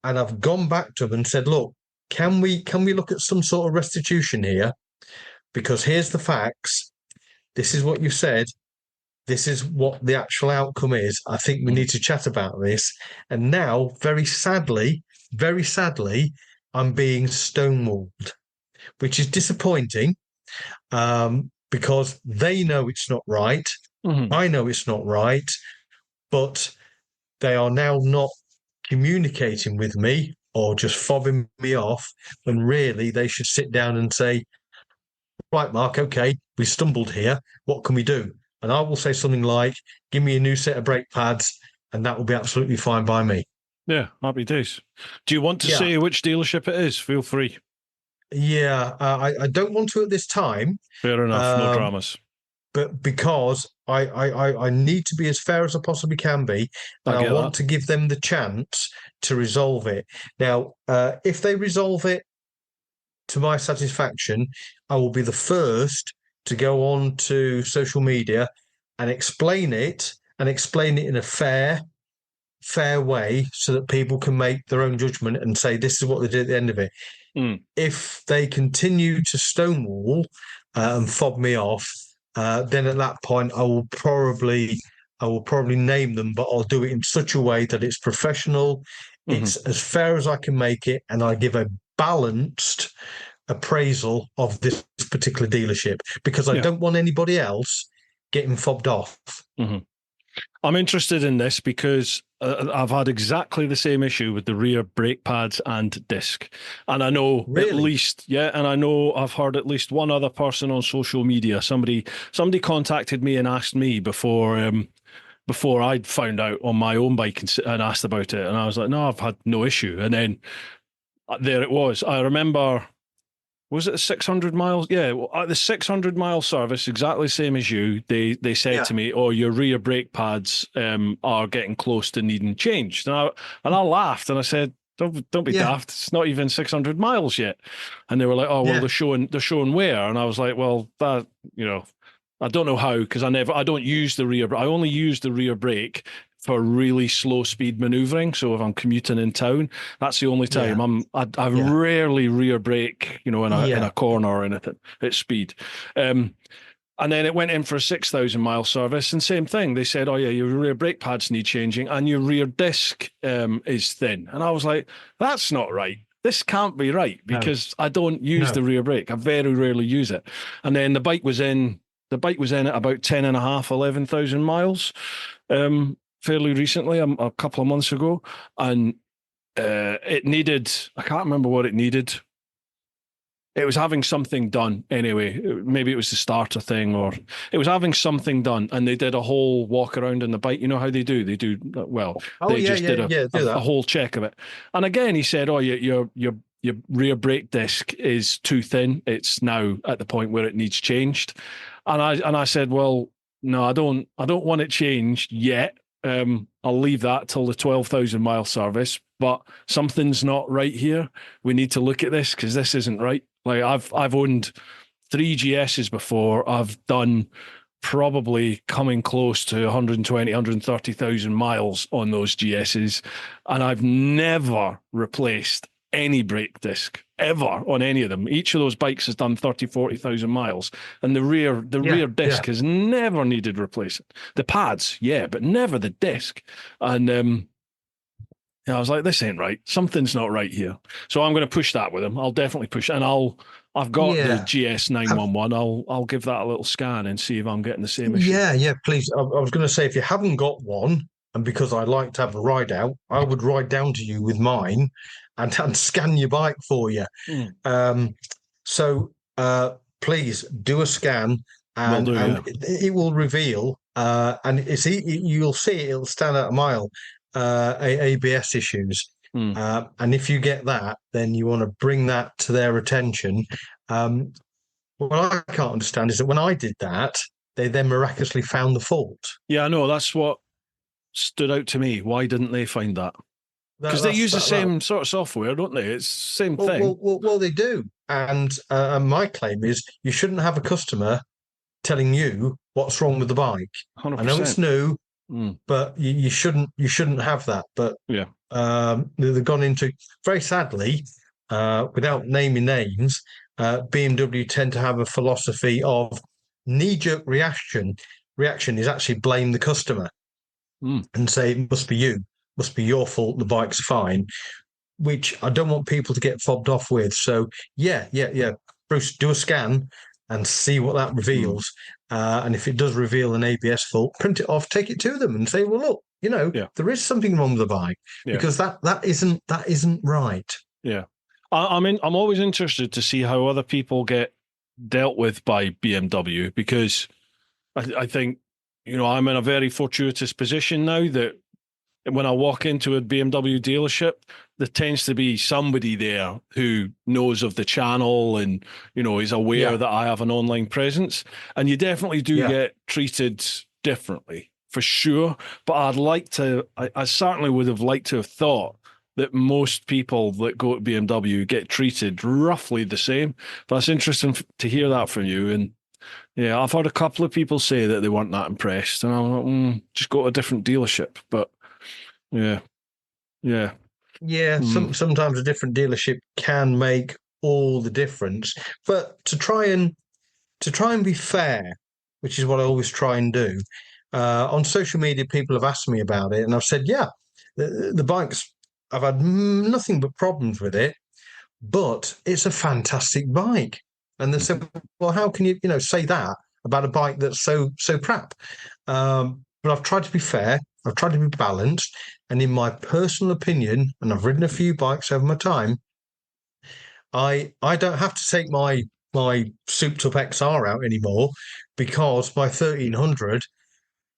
And I've gone back to them and said, look, can we look at some sort of restitution here? Because here's the facts. This is what you said. This is what the actual outcome is. I think we Mhm. need to chat about this. And now, very sadly, I'm being stonewalled, which is disappointing, because they know it's not right. Mhm. I know it's not right, but they are now not communicating with me or just fobbing me off when really they should sit down and say, right, Mark, okay, we stumbled here. What can we do? And I will say something like, give me a new set of brake pads, and that will be absolutely fine by me. Yeah, happy days. Do you want to Yeah. say which dealership it is? Feel free. Yeah. I don't want to at this time, Fair enough. No um, dramas. but because I need to be as fair as I possibly can be, and I I get want that. to give them the chance to resolve it. Now, if they resolve it to my satisfaction, I will be the first to go on to social media and explain it in a fair way so that people can make their own judgment and say this is what they did at the end of it. Mm. If they continue to stonewall and fob me off, then at that point I will probably name them, but I'll do it in such a way that it's professional, Mhm. it's as fair as I can make it, and I give a balanced appraisal of this particular dealership because I Yeah. don't want anybody else getting fobbed off. Mhm. I'm interested in this because I've had exactly the same issue with the rear brake pads and disc. And I know at Really? least, yeah, and I know I've heard at least one other person on social media. Somebody contacted me and asked me before I'd found out on my own bike and asked about it. And I was like, no, I've had no issue. And then there it was. I remember, was it 600 miles? Yeah, well, at the 600-mile service, exactly the same as you. They said Yeah. to me, "Oh, your rear brake pads are getting close to needing changed." And I laughed and I said, "Don't be Yeah. daft. It's not even 600 miles yet." And they were like, "Oh, well, Yeah. they're showing where?" And I was like, "Well, that you know." I don't know how because I don't use the rear. I only use the rear brake for really slow speed maneuvering. So if I'm commuting in town, that's the only time Yeah. I Yeah. rarely rear brake, in a Yeah. corner or anything at speed. Um, and then it went in for a 6,000-mile service, and same thing. They said, "Oh yeah, your rear brake pads need changing, and your rear disc is thin." And I was like, "That's not right. This can't be right No. because I don't use No. the rear brake. I very rarely use it." And then the bike was in. The bike was in at about 10 and a half, 11,000 miles, fairly recently, a couple of months ago, and it needed. I can't remember what it needed. It was having something done anyway. Maybe it was the starter thing, or it was having something done, and they did a whole walk around in the bike. You know how they do? They do well. Oh They yeah, just yeah, did a, yeah. a, Do a that. whole check of it. And again, he said, "Oh, your rear brake disc is too thin. It's now at the point where it needs changed." And I said, "Well, no, I don't want it changed yet. I'll leave that till the 12,000-mile service. But something's not right here. We need to look at this because this isn't right." Like I've owned three GSs before. I've done probably coming close to 120, 130,000 miles on those GSs, and I've never replaced any brake disc ever on any of them. Each of those bikes has done 30, 40,000 miles, and the Yeah. rear Yeah. disc has never needed replacing. The pads, yeah, but never the disc. And yeah, I was like, this ain't right. Something's not right here. So I'm going to push that with him. I'll definitely push it. And I've got the Yeah. GS 911. I'll give that a little scan and see if I'm getting the same issue. Yeah. Yeah. Please. I was going to say if you haven't got one, and because I like to have a ride out, I would ride down to you with mine and scan your bike for you. Mm. So please do a scan, Will and do, yeah. it will reveal, and you'll see it'll stand out a mile, ABS issues. Mm. And if you get that, then you want to bring that to their attention. What I can't understand is that when I did that, they then miraculously found the fault. Yeah, I know. That's what stood out to me. Why didn't they find that? Because they use the same sort of software, don't they? It's the same thing. Well, they do. And my claim is you shouldn't have a customer telling you what's wrong with the bike. 100%. I know it's new, but you shouldn't have that. But yeah, they've gone into, very sadly, without naming names, BMW tend to have a philosophy of knee-jerk reaction is actually blame the customer and say it must be you, must be your fault, the bike's fine, which I don't want people to get fobbed off with. So yeah, Bruce, do a scan and see what that reveals. And if it does reveal an ABS fault, print it off, take it to them and say, well, look, there is something wrong with the bike, because that isn't right. Yeah. I'm always interested to see how other people get dealt with by BMW, because I think, I'm in a very fortuitous position now that when I walk into a BMW dealership, there tends to be somebody there who knows of the channel and, is aware that I have an online presence. And you definitely do get treated differently, for sure. But I certainly would have liked to have thought that most people that go to BMW get treated roughly the same. But it's interesting to hear that from you. And yeah, I've heard a couple of people say that they weren't that impressed. And I'm like, just go to a different dealership. But yeah. Sometimes a different dealership can make all the difference. But to try and be fair, which is what I always try and do, on social media, people have asked me about it, and I've said, the bikes, I've had nothing but problems with it, but it's a fantastic bike. And they said, well, how can you say that about a bike that's so crap? But I've tried to be fair. I've tried to be balanced. And in my personal opinion, and I've ridden a few bikes over my time, I don't have to take my souped up XR out anymore, because my 1300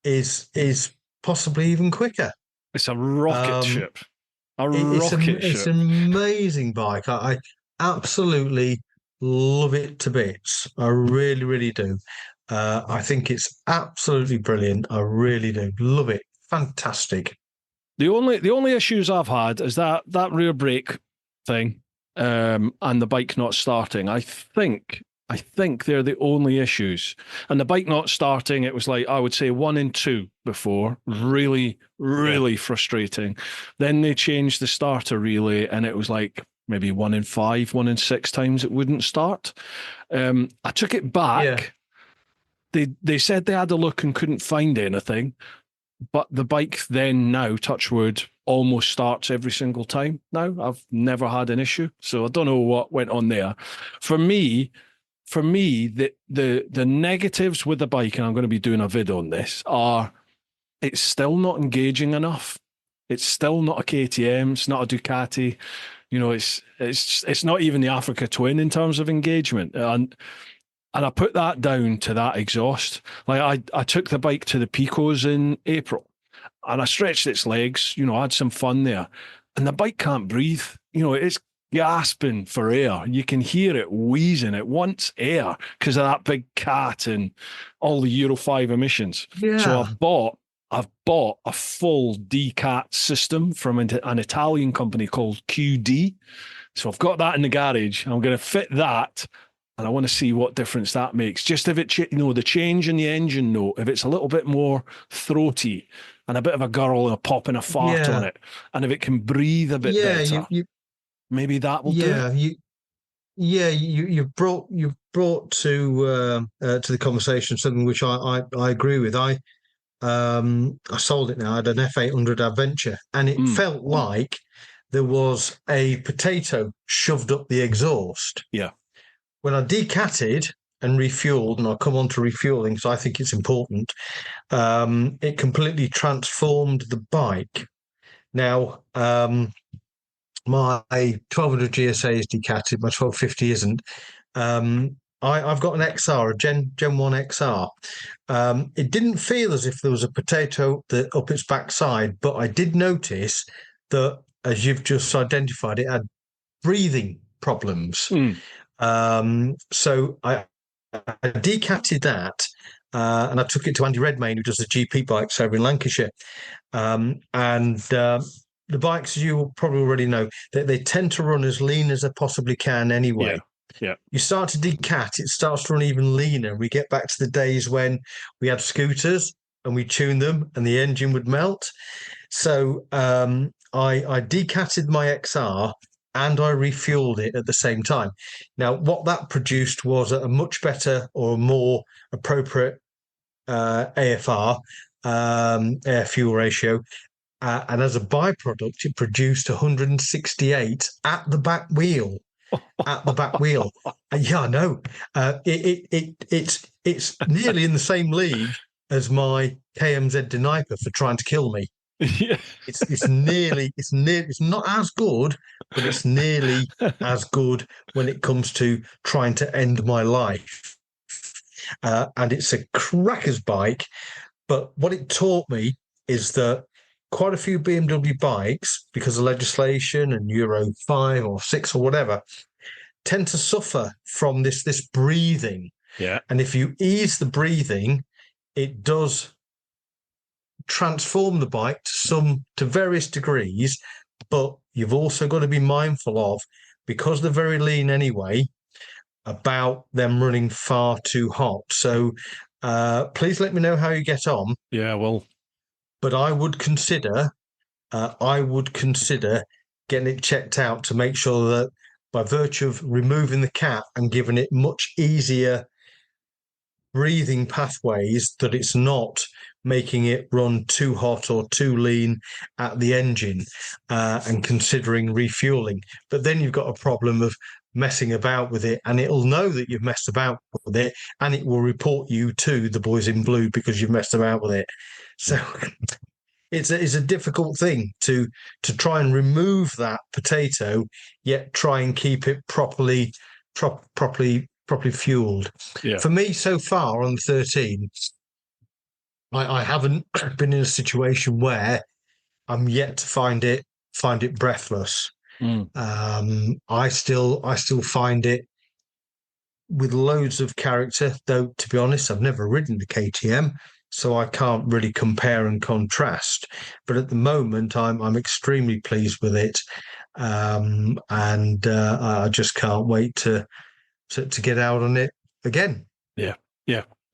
is possibly even quicker. It's a rocket ship. It's an amazing bike. I absolutely love it to bits. I really, really do. I think it's absolutely brilliant. I really do. Love it. Fantastic. The only issues I've had is that rear brake thing, and the bike not starting. I think they're the only issues. And the bike not starting, it was like, I would say 1 and 2 before. Really, really frustrating. Then they changed the starter relay, and it was like maybe 1 and 5, 1 and 6 times it wouldn't start. I took it back. They said they had a look and couldn't find anything. But the bike then now, touch wood, almost starts every single time now. I've never had an issue. So I don't know what went on there. For me, the negatives with the bike, and I'm going to be doing a vid on this, are it's still not engaging enough. It's still not a KTM. It's not a Ducati. It's not even the Africa Twin in terms of engagement. And I put that down to that exhaust. Like I took the bike to the Picos in April, and I stretched its legs. I had some fun there, and the bike can't breathe. It's gasping for air. You can hear it wheezing. It wants air because of that big cat and all the Euro 5 emissions. Yeah. So I've bought a full decat system from an Italian company called QD. So I've got that in the garage. I'm going to fit that. And I want to see what difference that makes. Just if it, the change in the engine note, if it's a little bit more throaty and a bit of a gurgle and a pop and a fart on it, and if it can breathe a bit better, maybe that will do it. You've brought to the conversation something which I agree with. I sold it now. I had an F800 Adventure, and it felt like there was a potato shoved up the exhaust. Yeah. When I decatted, and refueled, and I'll come on to refueling, so I think it's important. It completely transformed the bike. Now, my 1200 GSA is decatted, my 1250 isn't. I've got an XR, a Gen 1 XR. It didn't feel as if there was a potato up its backside, but I did notice that, as you've just identified, it had breathing problems. So I decatted that, and I took it to Andy Redmayne, who does the GP bikes over in Lancashire. The bikes, as you probably already know, they tend to run as lean as they possibly can anyway. Yeah. You start to decat, it starts to run even leaner. We get back to the days when we had scooters and we tuned them and the engine would melt. So I decatted my XR and I refueled it at the same time. Now, what that produced was a much better or more appropriate AFR, air fuel ratio. And as a byproduct, it produced 168 at the back wheel. At the back wheel. Yeah, I know. It's nearly in the same league as my KMZ Deniper for trying to kill me. Yeah. It's not as good, but it's nearly as good when it comes to trying to end my life. And it's a cracker's bike. But what it taught me is that quite a few BMW bikes, because of legislation and Euro 5 or 6 or whatever, tend to suffer from this breathing. Yeah. And if you ease the breathing, it does transform the bike to various degrees, but you've also got to be mindful of, because they're very lean anyway, about them running far too hot. So please let me know how you get on. Yeah, well, but I would consider getting it checked out to make sure that, by virtue of removing the cap and giving it much easier breathing pathways, that it's not making it run too hot or too lean at the engine, and considering refueling. But then you've got a problem of messing about with it, and it'll know that you've messed about with it, and it will report you to the boys in blue because you've messed about with it. So it's a difficult thing to try and remove that potato, yet try and keep it properly fueled. Yeah. For me, so far on 13, I haven't been in a situation where I'm yet to find it breathless. I still find it with loads of character, though, to be honest, I've never ridden the KTM, so I can't really compare and contrast. But at the moment, I'm extremely pleased with it, and I just can't wait to get out on it again.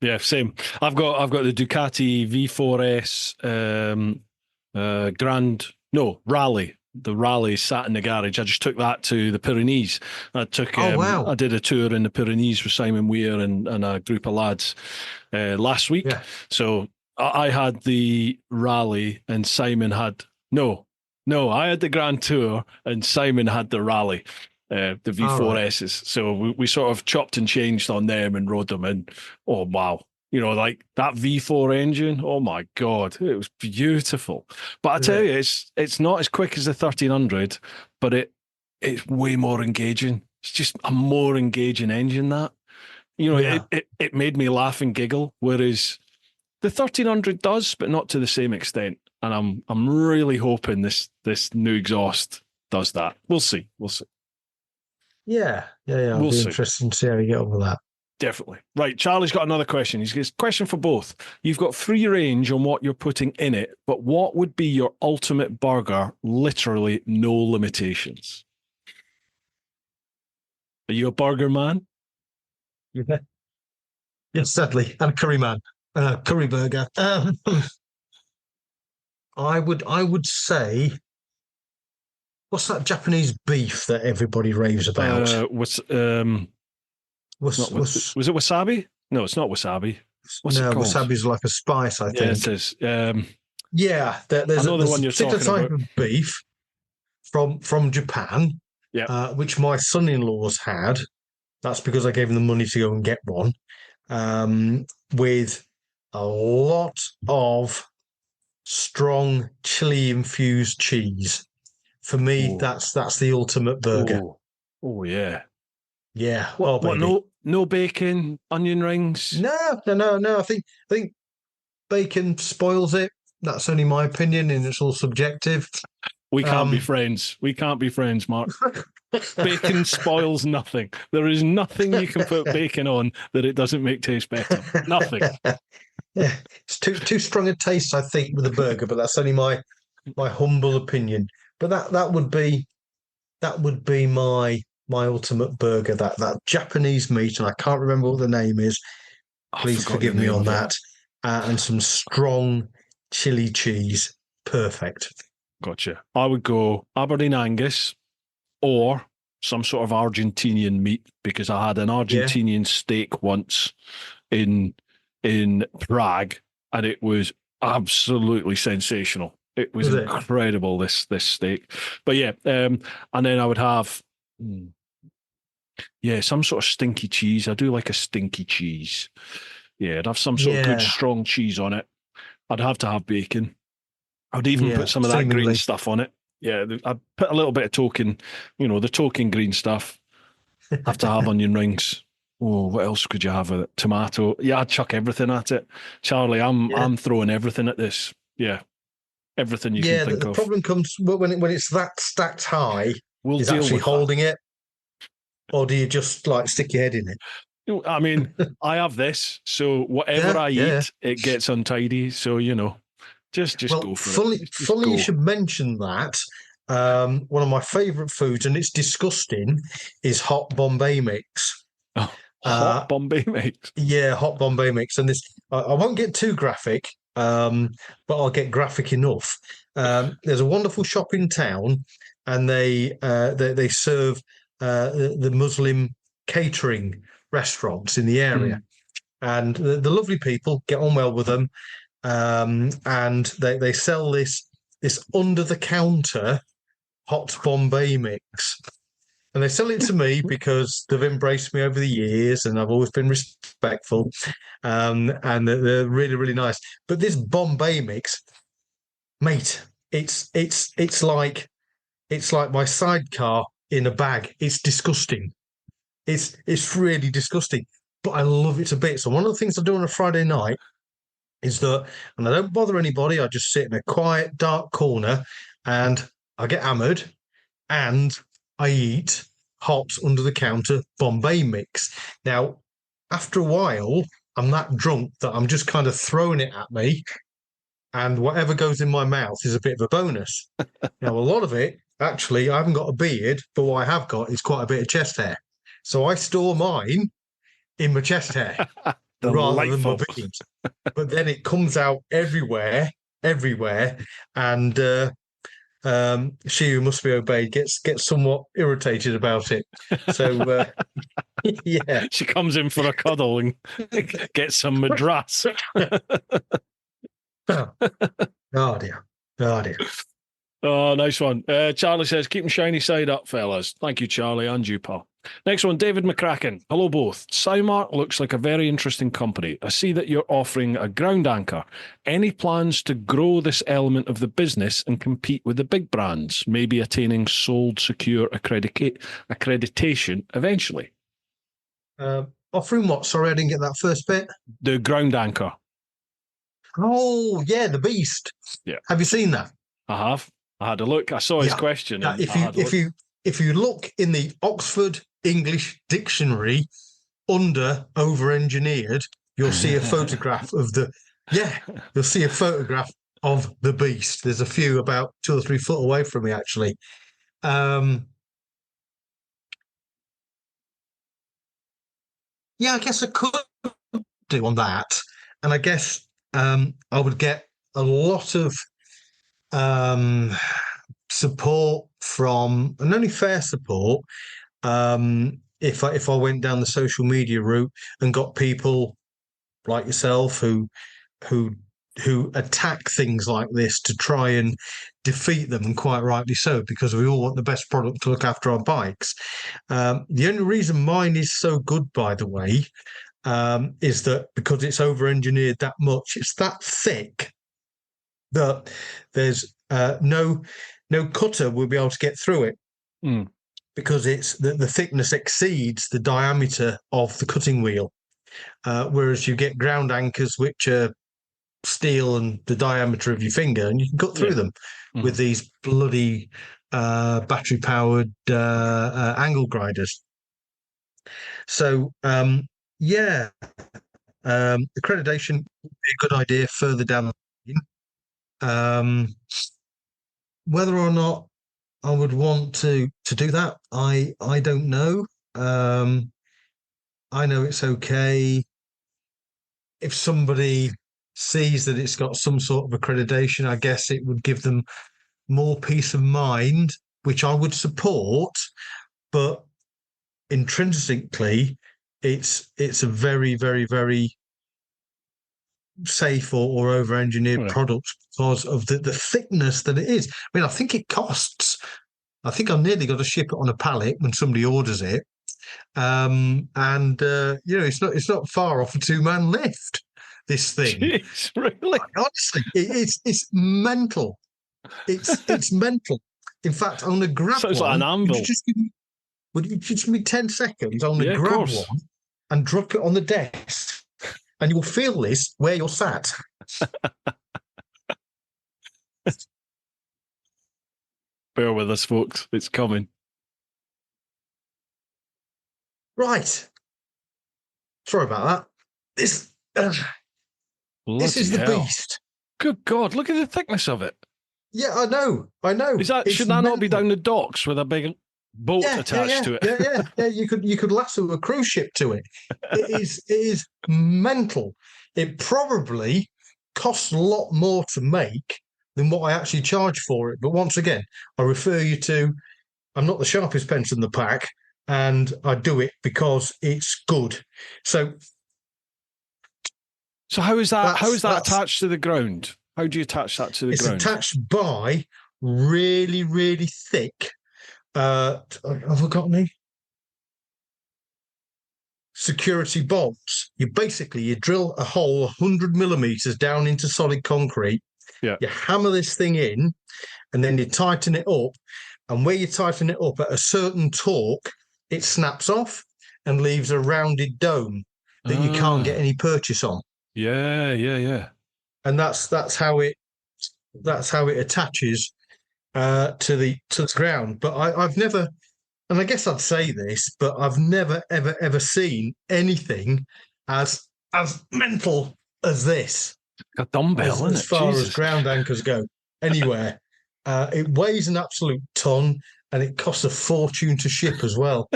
Yeah, same. I've got the Ducati V4S Rally. The Rally sat in the garage. I just took that to the Pyrenees. I did a tour in the Pyrenees with Simon Weir and a group of lads last week. Yeah. So I had the Rally and Simon had I had the Grand Tour and Simon had the Rally, the V4Ss. Right. So we sort of chopped and changed on them and rode them, and oh wow. Like that V4 engine, oh my God, it was beautiful. But I tell you, it's not as quick as the 1300, but it's way more engaging. It's just a more engaging engine, that. It made me laugh and giggle, whereas the 1300 does, but not to the same extent. And I'm really hoping this new exhaust does that. We'll see. Yeah. It'll be interesting to see how you get on with that. Definitely. Right, Charlie's got another question. He's got a question for both. You've got free range on what you're putting in it, but what would be your ultimate burger? Literally no limitations. Are you a burger man? Yeah. Yes, sadly. I'm a curry man. Curry burger. I would say, what's that Japanese beef that everybody raves about? Was it wasabi? No, it's not wasabi. What's it called? Wasabi's like a spice, I think. Yeah, it is. There's a particular type of beef from Japan, which my son-in-law's had, That's because I gave him the money to go and get one. With a lot of strong chili infused cheese. For me, Oh, that's the ultimate burger. oh yeah. Yeah. What? Oh, What? baby. No bacon, onion rings. No. I think bacon spoils it. That's only my opinion, and it's all subjective. We can't be Um, friends. We can't be friends, Mark. Bacon spoils nothing. There is nothing you can put bacon on that it doesn't make taste better. Nothing. Yeah, it's too strong a taste, I think, with a burger, but that's only my humble opinion. But that would be my ultimate burger. That Japanese meat, and I can't remember what the name is. I Please forgot your forgive me name on of it. that. And some strong chili cheese. Perfect. Gotcha. I would go Aberdeen Angus or some sort of Argentinian meat because I had an Yeah. Argentinian steak once in Prague and it was absolutely sensational. It was Was it? incredible this steak. But yeah, and then I would have some sort of stinky cheese. I do like a stinky cheese. Yeah, I'd have some sort of good Yeah. strong cheese on it. I'd have to have bacon. I'd even put Yeah. some of that green Seemingly. stuff on it. Yeah, I'd put a little bit of token, the token green stuff. Have to have onion rings. Oh, what else could you have with it? Tomato. Yeah, I'd chuck everything at it. Charlie, I'm Yeah. I'm throwing everything at this. Yeah, everything you can Yeah. The, think the of. problem comes when it's that stacked high, We'll is deal actually with that. holding it, or do you just like stick your head in it? I mean, I have this, so whatever Yeah. I Yeah. eat, it gets untidy. So just Well, go for it. funny, Just funny you go. should mention that. One of my favourite foods, and it's disgusting, is hot Bombay mix. Oh, hot Uh, Bombay mix. yeah, hot Bombay mix, and this I won't get too graphic, but I'll get graphic enough. There's a wonderful shop in town, and they serve the Muslim catering restaurants in the area, Mm. and the lovely people get on well with them, and they sell this under the counter hot Bombay mix. And they sell it to me because they've embraced me over the years, and I've always been respectful. And they're really, really nice. But this Bombay mix, mate, it's like my sidecar in a bag. It's disgusting. It's really disgusting. But I love it a bit. So one of the things I do on a Friday night is that, and I don't bother anybody. I just sit in a quiet, dark corner, and I get hammered, and I eat hot under the counter Bombay mix. Now, after a while, I'm that drunk that I'm just kind of throwing it at me, and whatever goes in my mouth is a bit of a bonus. Now, a lot of it, actually, I haven't got a beard, but what I have got is quite a bit of chest hair. So I store mine in my chest hair rather than my Delightful. beard. But then it comes out everywhere, and she who must be obeyed gets somewhat irritated about it. So yeah. She comes in for a cuddle and gets some madras. Oh dear. Oh dear. Oh, nice one. Charlie says, keep them shiny side up, fellas. Thank you, Charlie, and you, pal. Next one, David McCracken. Hello, both. Cymarc looks like a very interesting company. I see that you're offering a ground anchor. Any plans to grow this element of the business and compete with the big brands, maybe attaining sold secure accreditation eventually? Offering what? Sorry, I didn't get that first bit. The ground anchor. Oh yeah, the Beast. Yeah, Have you seen that? I have. I had a look. I saw his Yeah. question. Now, And if I you had a if look. you look in the Oxford English Dictionary under over engineered, you'll see a photograph of the yeah, you'll see a photograph of the Beast. There's a few about 2 or 3 foot away from me actually. Yeah, I guess I could do on that, and I guess I would get a lot of um, support from, and only fair support, if I went down the social media route and got people like yourself who who attack things like this to try and defeat them, and quite rightly so, because we all want the best product to look after our bikes. The only reason mine is so good, by the way, is that because it's over-engineered that much, it's that thick that there's no cutter will be able to get through it. Because it's the thickness exceeds the diameter of the cutting wheel. Whereas you get ground anchors which are steel and the diameter of your finger, and you can cut through them with these bloody battery-powered angle grinders. So, accreditation would be a good idea further down the line. Whether or not I would want to do that, I don't know. I know it's okay if somebody sees that it's got some sort of accreditation. I guess it would give them more peace of mind, which I would support. But intrinsically, it's a very, very, very safe or over-engineered product because of the thickness that it is. I mean, I think it costs. I think I've nearly got to ship it on a pallet when somebody orders it. It's not far off a 2-man lift, this thing. Jeez, really? Honestly, it's mental. It's mental. In fact, I'm going to grab Sounds one. like an anvil. Would you just give me 10 seconds? I'm going to grab one and drop it on the desk, and you'll feel this where you're sat. Bear with us, folks. It's coming. Right. Sorry about that. This is the beast. Good God, look at the thickness of it. Yeah, I know. Should that not be down the docks with a big boat attached to it? Yeah. You could lasso a cruise ship to it. It is mental. It probably costs a lot more to make than what I actually charge for it. But once again, I refer you to, I'm not the sharpest pencil in the pack, and I do it because it's good. So how is that? How is that attached to the ground? How do you attach that to the ground? It's attached by really, really thick. Have I got any? Security bolts. You drill a hole 100 millimeters down into solid concrete. Yeah. You hammer this thing in, and then you tighten it up. And where you tighten it up at a certain torque, it snaps off and leaves a rounded dome that you can't get any purchase on. Yeah. And that's how it attaches to the ground. But I've never, and I guess I'd say this, but I've never ever seen anything as mental as this. A dumbbell, isn't it? As far as ground anchors go, anywhere. It weighs an absolute ton, and it costs a fortune to ship as well.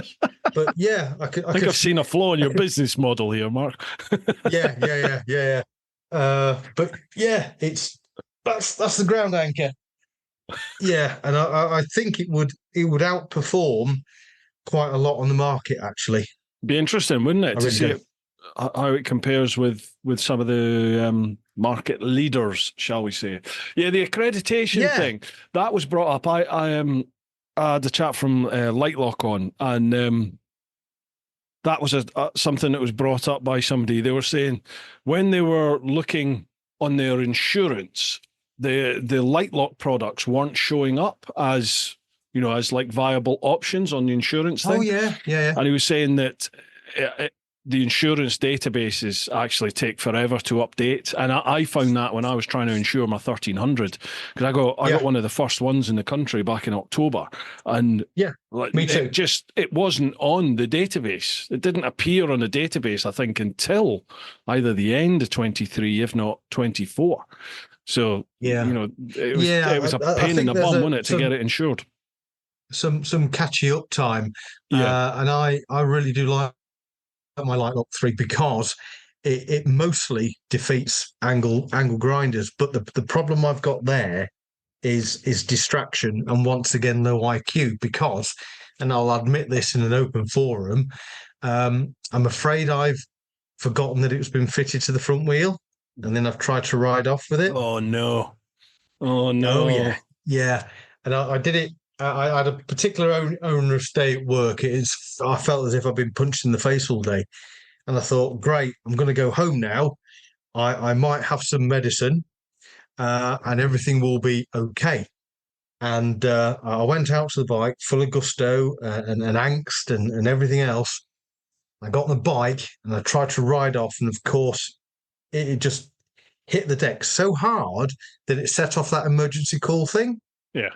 But yeah, I think I've seen a flaw in your business model here, Mark. Yeah. But yeah, that's the ground anchor. Yeah, and I think it would outperform quite a lot on the market, actually. Be interesting, wouldn't it, to see how it compares with some of the market leaders, shall we say? Yeah, the accreditation thing that was brought up. I had a chat from Lightlock on, and that was something that was brought up by somebody. They were saying when they were looking on their insurance, the Lightlock products weren't showing up as like viable options on the insurance thing. Oh yeah. And he was saying that the insurance databases actually take forever to update, and I found that when I was trying to insure my 1300, because I got one of the first ones in the country back in October, and me too. It wasn't on the database. It didn't appear on the database, I think, until either the end of 23, if not 24. So it was a pain in the bum, wasn't it, to get it insured? Some catchy up time, and I really do like my Lightlock 3 because it mostly defeats angle grinders. But the problem I've got there is distraction, and once again low IQ, because, and I'll admit this in an open forum, I'm afraid I've forgotten that it's been fitted to the front wheel. and then I've tried to ride off with it. Oh no! Oh Oh no! yeah. And I did it. I had a particular onerous day at work. I felt as if I'd been punched in the face all day, and I thought, great, I'm going to go home now. I might have some medicine, and everything will be okay. And I went out to the bike full of gusto and angst and everything else. I got on the bike and I tried to ride off, and of course, it just hit the deck so hard that it set off that emergency call thing. Yeah.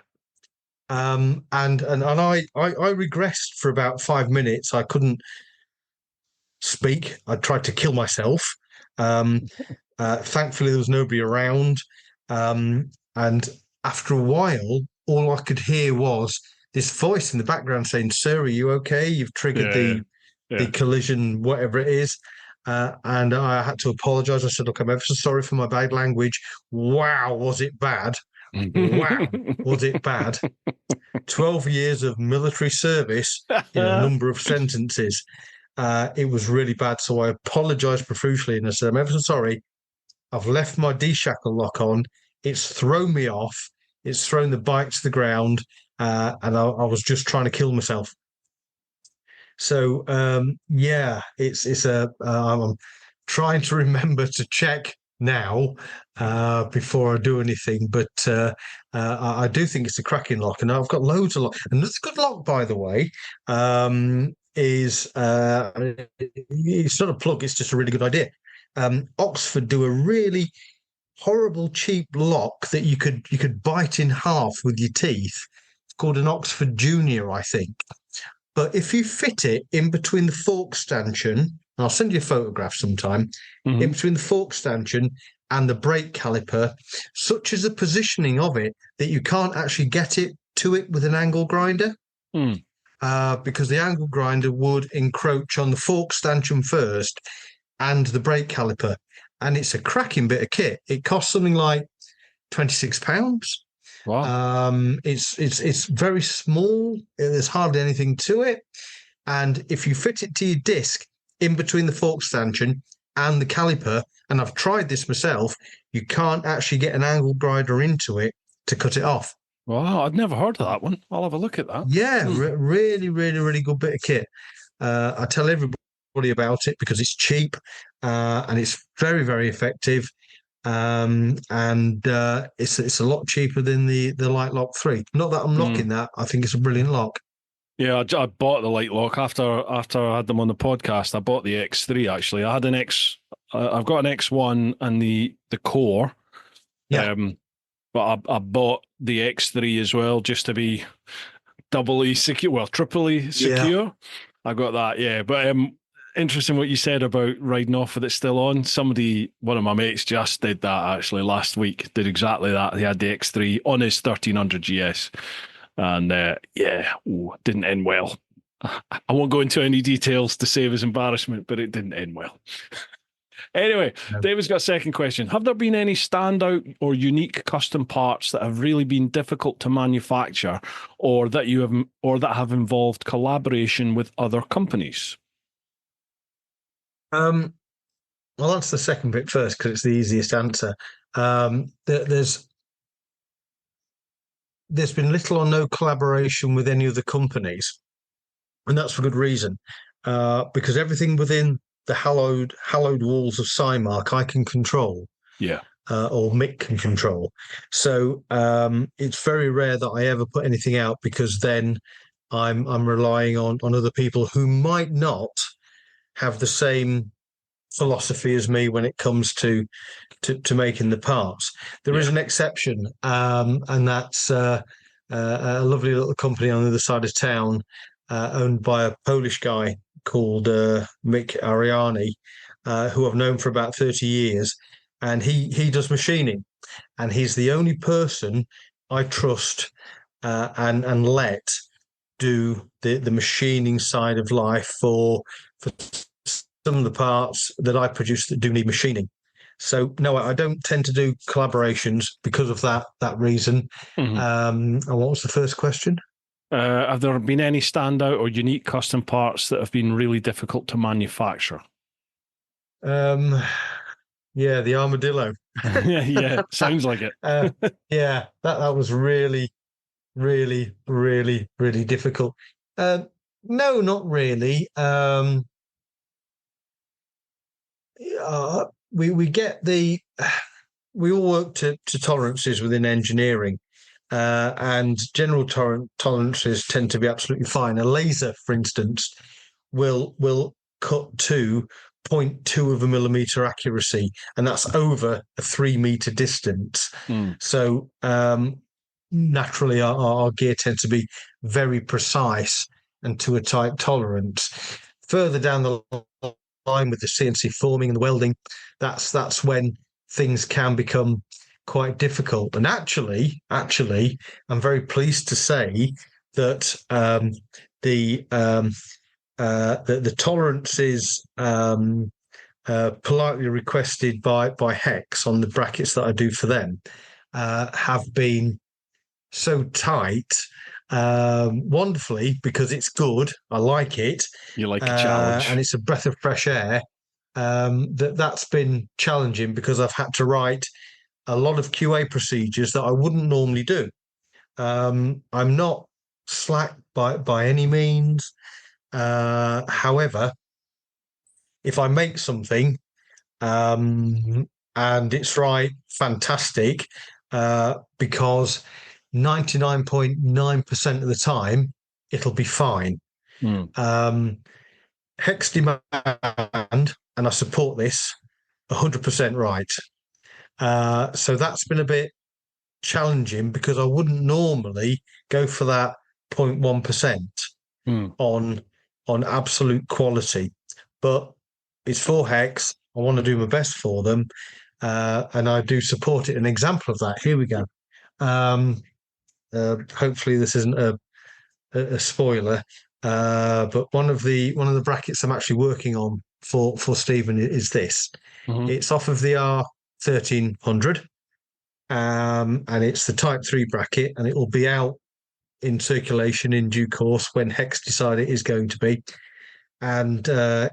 And I regressed for about 5 minutes. I couldn't speak. I tried to kill myself. Thankfully, there was nobody around. And after a while, all I could hear was this voice in the background saying, "Sir, are you okay? You've triggered the collision, whatever it is." And I had to apologize. I said, "Look, I'm ever so sorry for my bad language. Wow, was it bad? Wow, was it bad?" 12 years of military service in a number of sentences. It was really bad. So I apologized profusely and I said, "I'm ever so sorry. I've left my D-shackle lock on. It's thrown me off. It's thrown the bike to the ground. And I was just trying to kill myself." So yeah, I'm trying to remember to check now before I do anything, but I do think it's a cracking lock, and I've got loads of lock. Another good lock, by the way, is it's not a plug; it's just a really good idea. Oxford do a really horrible cheap lock that you could bite in half with your teeth. It's called an Oxford Junior, I think. But if you fit it in between the fork stanchion, I'll send you a photograph sometime, in between the fork stanchion and the brake caliper, such as the positioning of it that you can't actually get it to it with an angle grinder, because the angle grinder would encroach on the fork stanchion first and the brake caliper. And it's a cracking bit of kit. It costs something like £26. Wow. It's very small. There's hardly anything to it. And if you fit it to your disc in between the fork stanchion and the caliper, and I've tried this myself, you can't actually get an angle grinder into it to cut it off. Wow, I'd never heard of that one. I'll have a look at that. Yeah, really, really, really good bit of kit. I tell everybody about it because it's cheap and it's very, very effective. And it's a lot cheaper than the Light Lock 3. Not that I'm knocking that. I think it's a brilliant lock. Yeah, I bought the Light Lock after I had them on the podcast. I bought the X3 actually. I had an I've got an X1 and the Core. Yeah. But I bought the X3 as well just to be doubly secure, well, triply secure. Yeah. I got that, yeah. But interesting what you said about riding off with it still on. One of my mates just did that actually last week, did exactly that. He had the X3 on his 1300 GS. And didn't end well. I won't go into any details to save his embarrassment, but it didn't end well. Anyway, David's got a second question. Have there been any standout or unique custom parts that have really been difficult to manufacture, or that have involved collaboration with other companies? I'll answer the second bit first because it's the easiest answer. There's been little or no collaboration with any other companies, and that's for good reason. Because everything within the hallowed walls of Cymarc I can control. Yeah. Or Mick can control. So it's very rare that I ever put anything out, because then I'm relying on other people who might not have the same philosophy as me when it comes to making the parts. There is an exception, and that's a lovely little company on the other side of town, owned by a Polish guy called Mick Ariani, who I've known for about 30 years, and he does machining, and he's the only person I trust and let do the machining side of life for some of the parts that I produce that do need machining. So no, I don't tend to do collaborations because of that reason. And what was the first question? Have there been any standout or unique custom parts that have been really difficult to manufacture? Yeah, the armadillo. Yeah, sounds like it. uh, yeah, that was really, really, really, really difficult. No, not really. We get the we all work to tolerances within engineering, and general tolerances tend to be absolutely fine. A laser, for instance, will cut to zero point 0.2 of a millimeter accuracy, and that's over a 3 meter distance. So naturally, our gear tends to be very precise and to a tight tolerance. Further down the line with the CNC forming and the welding, that's when things can become quite difficult. And actually, I'm very pleased to say that the tolerances politely requested by Hex on the brackets that I do for them have been so tight wonderfully, because it's good. I like it. You like a challenge. And it's a breath of fresh air. That's been challenging because I've had to write a lot of QA procedures that I wouldn't normally do. I'm not slack by any means. However, if I make something and it's right, fantastic, because 99.9% of the time it'll be fine. Hex demand, and I support this, 100% right. So that's been a bit challenging because I wouldn't normally go for that 0.1% on absolute quality, but it's for Hex. I want to do my best for them, and I do support it. An example of that. Here we go. Hopefully this isn't a spoiler, but one of the brackets I'm actually working on for Stephen is this. It's off of the R1300, and it's the Type 3 bracket, and it will be out in circulation in due course when Hex decide it is going to be. And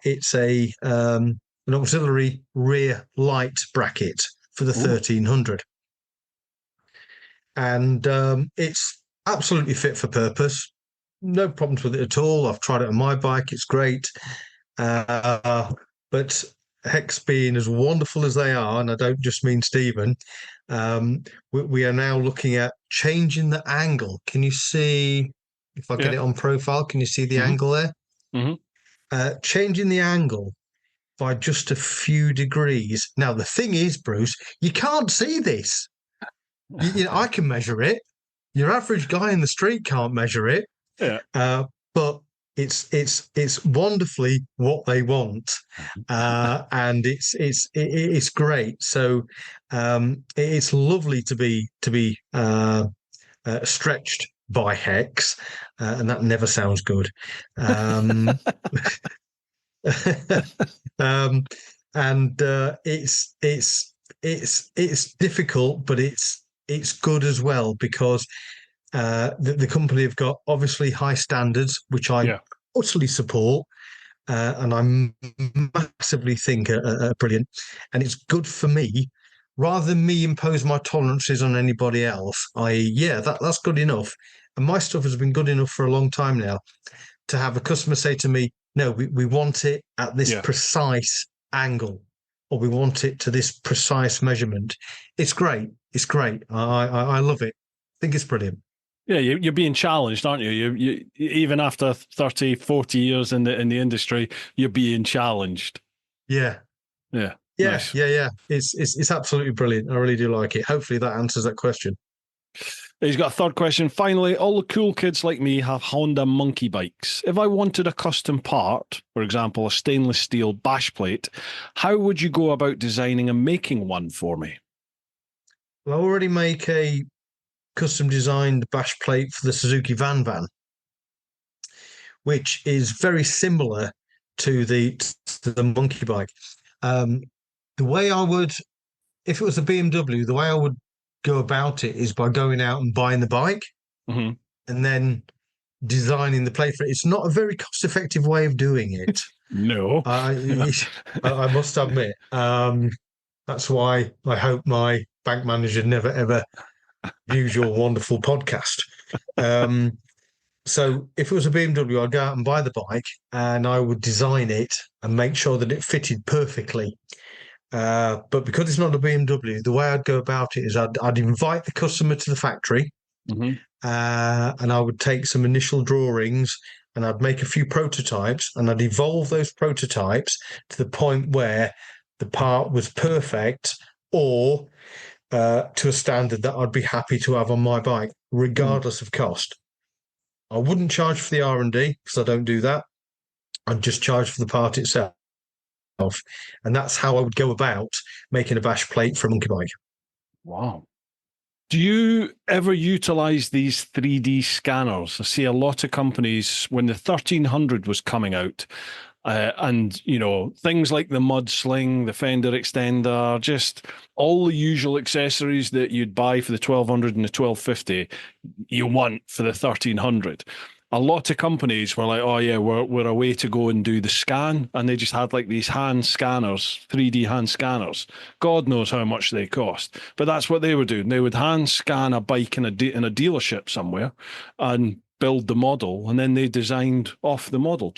it's an auxiliary rear light bracket for the 1300. And it's absolutely fit for purpose. No problems with it at all. I've tried it on my bike. It's great. But Hex being as wonderful as they are, and I don't just mean Stephen, we are now looking at changing the angle. Can you see, if I get it on profile, can you see the angle there? Changing the angle by just a few degrees. Now, the thing is, Bruce, you can't see this. You know, I can measure it. Your average guy in the street can't measure it. But it's wonderfully what they want, and it's great. So it's lovely to be stretched by Hex, and that never sounds good. And it's difficult, but it's good as well, because the company have got obviously high standards, which I utterly support, and I massively think are brilliant. And it's good for me, rather than me impose my tolerances on anybody else. That's good enough, and my stuff has been good enough for a long time now. To have a customer say to me, "No, we want it at this precise angle, or we want it to this precise measurement." It's great. It's great. I love it. I think it's brilliant. Yeah, you're being challenged, aren't you? You even after 30, 40 years in the industry, you're being challenged. Yeah. Nice. Yeah. It's absolutely brilliant. I really do like it. Hopefully that answers that question. He's got a third question. Finally, all the cool kids like me have Honda monkey bikes. If I wanted a custom part, for example, a stainless steel bash plate, how would you go about designing and making one for me? Well, I already make a custom designed bash plate for the Suzuki Van, which is very similar to the monkey bike. The way I would, if it was a BMW, the way I would go about it is by going out and buying the bike and then designing the plate for it. It's not a very cost-effective way of doing it. No. I must admit. That's why I hope my bank manager never ever views your wonderful podcast. Um, so if it was a BMW, I'd go out and buy the bike and I would design it and make sure that it fitted perfectly. But because it's not a BMW, the way I'd go about it is I'd invite the customer to the factory, Mm-hmm. and I would take some initial drawings and I'd make a few prototypes and I'd evolve those prototypes to the point where the part was perfect or to a standard that I'd be happy to have on my bike, regardless of cost. I wouldn't charge for the R&D because I don't do that. I'd just charge for the part itself. And that's how I would go about making a bash plate for a monkey bike. Wow. Do you ever utilize these 3D scanners? I see a lot of companies when the 1300 was coming out, and things like the mud sling, the fender extender, just all the usual accessories that you'd buy for the 1200 and the 1250, you want for the 1300. A lot of companies were like, oh yeah, we're a way to go and do the scan, and they just had like these hand scanners, 3D hand scanners. God knows how much they cost, but that's what they were doing. They would hand scan a bike in a dealership somewhere and build the model, and then they designed off the model.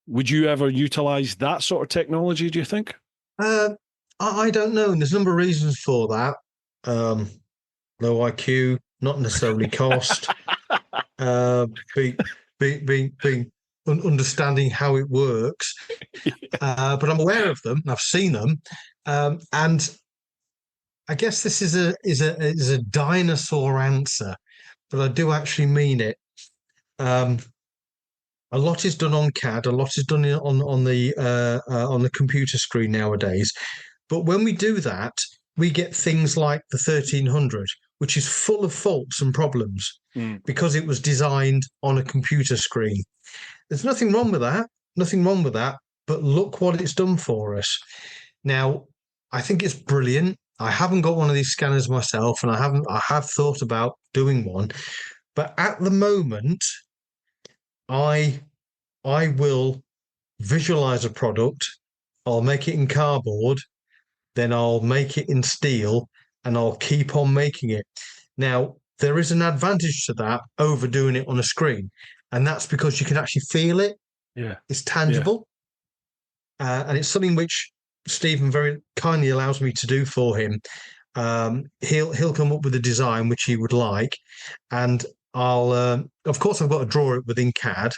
Would you ever utilize that sort of technology, do you think? I don't know, and there's a number of reasons for that. Low IQ, not necessarily cost. Being understanding how it works, but I'm aware of them. I've seen them, and I guess this is a dinosaur answer, but I do actually mean it. A lot is done on CAD. A lot is done on the computer screen nowadays. But when we do that, we get things like the 1300, which is full of faults and problems because it was designed on a computer screen. There's nothing wrong with that. Nothing wrong with that. But look what it's done for us. Now, I think it's brilliant. I haven't got one of these scanners myself, and I have thought about doing one. But at the moment, I will visualize a product. I'll make it in cardboard, then I'll make it in steel, and I'll keep on making it. Now, there is an advantage to that over doing it on a screen, and that's because you can actually feel it. Yeah, it's tangible, and it's something which Stephen very kindly allows me to do for him. He'll come up with a design which he would like, and I'll of course I've got to draw it within CAD,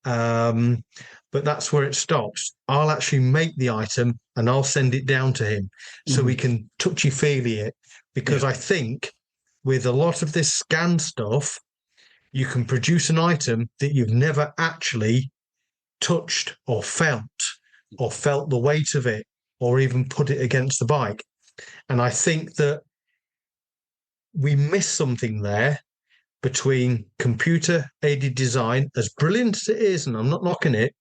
but that's where it stops. I'll actually make the item and I'll send it down to him so we can touchy-feely it, because I think with a lot of this scan stuff, you can produce an item that you've never actually touched or felt the weight of it or even put it against the bike. And I think that we miss something there between computer aided design, as brilliant as it is, and I'm not knocking it,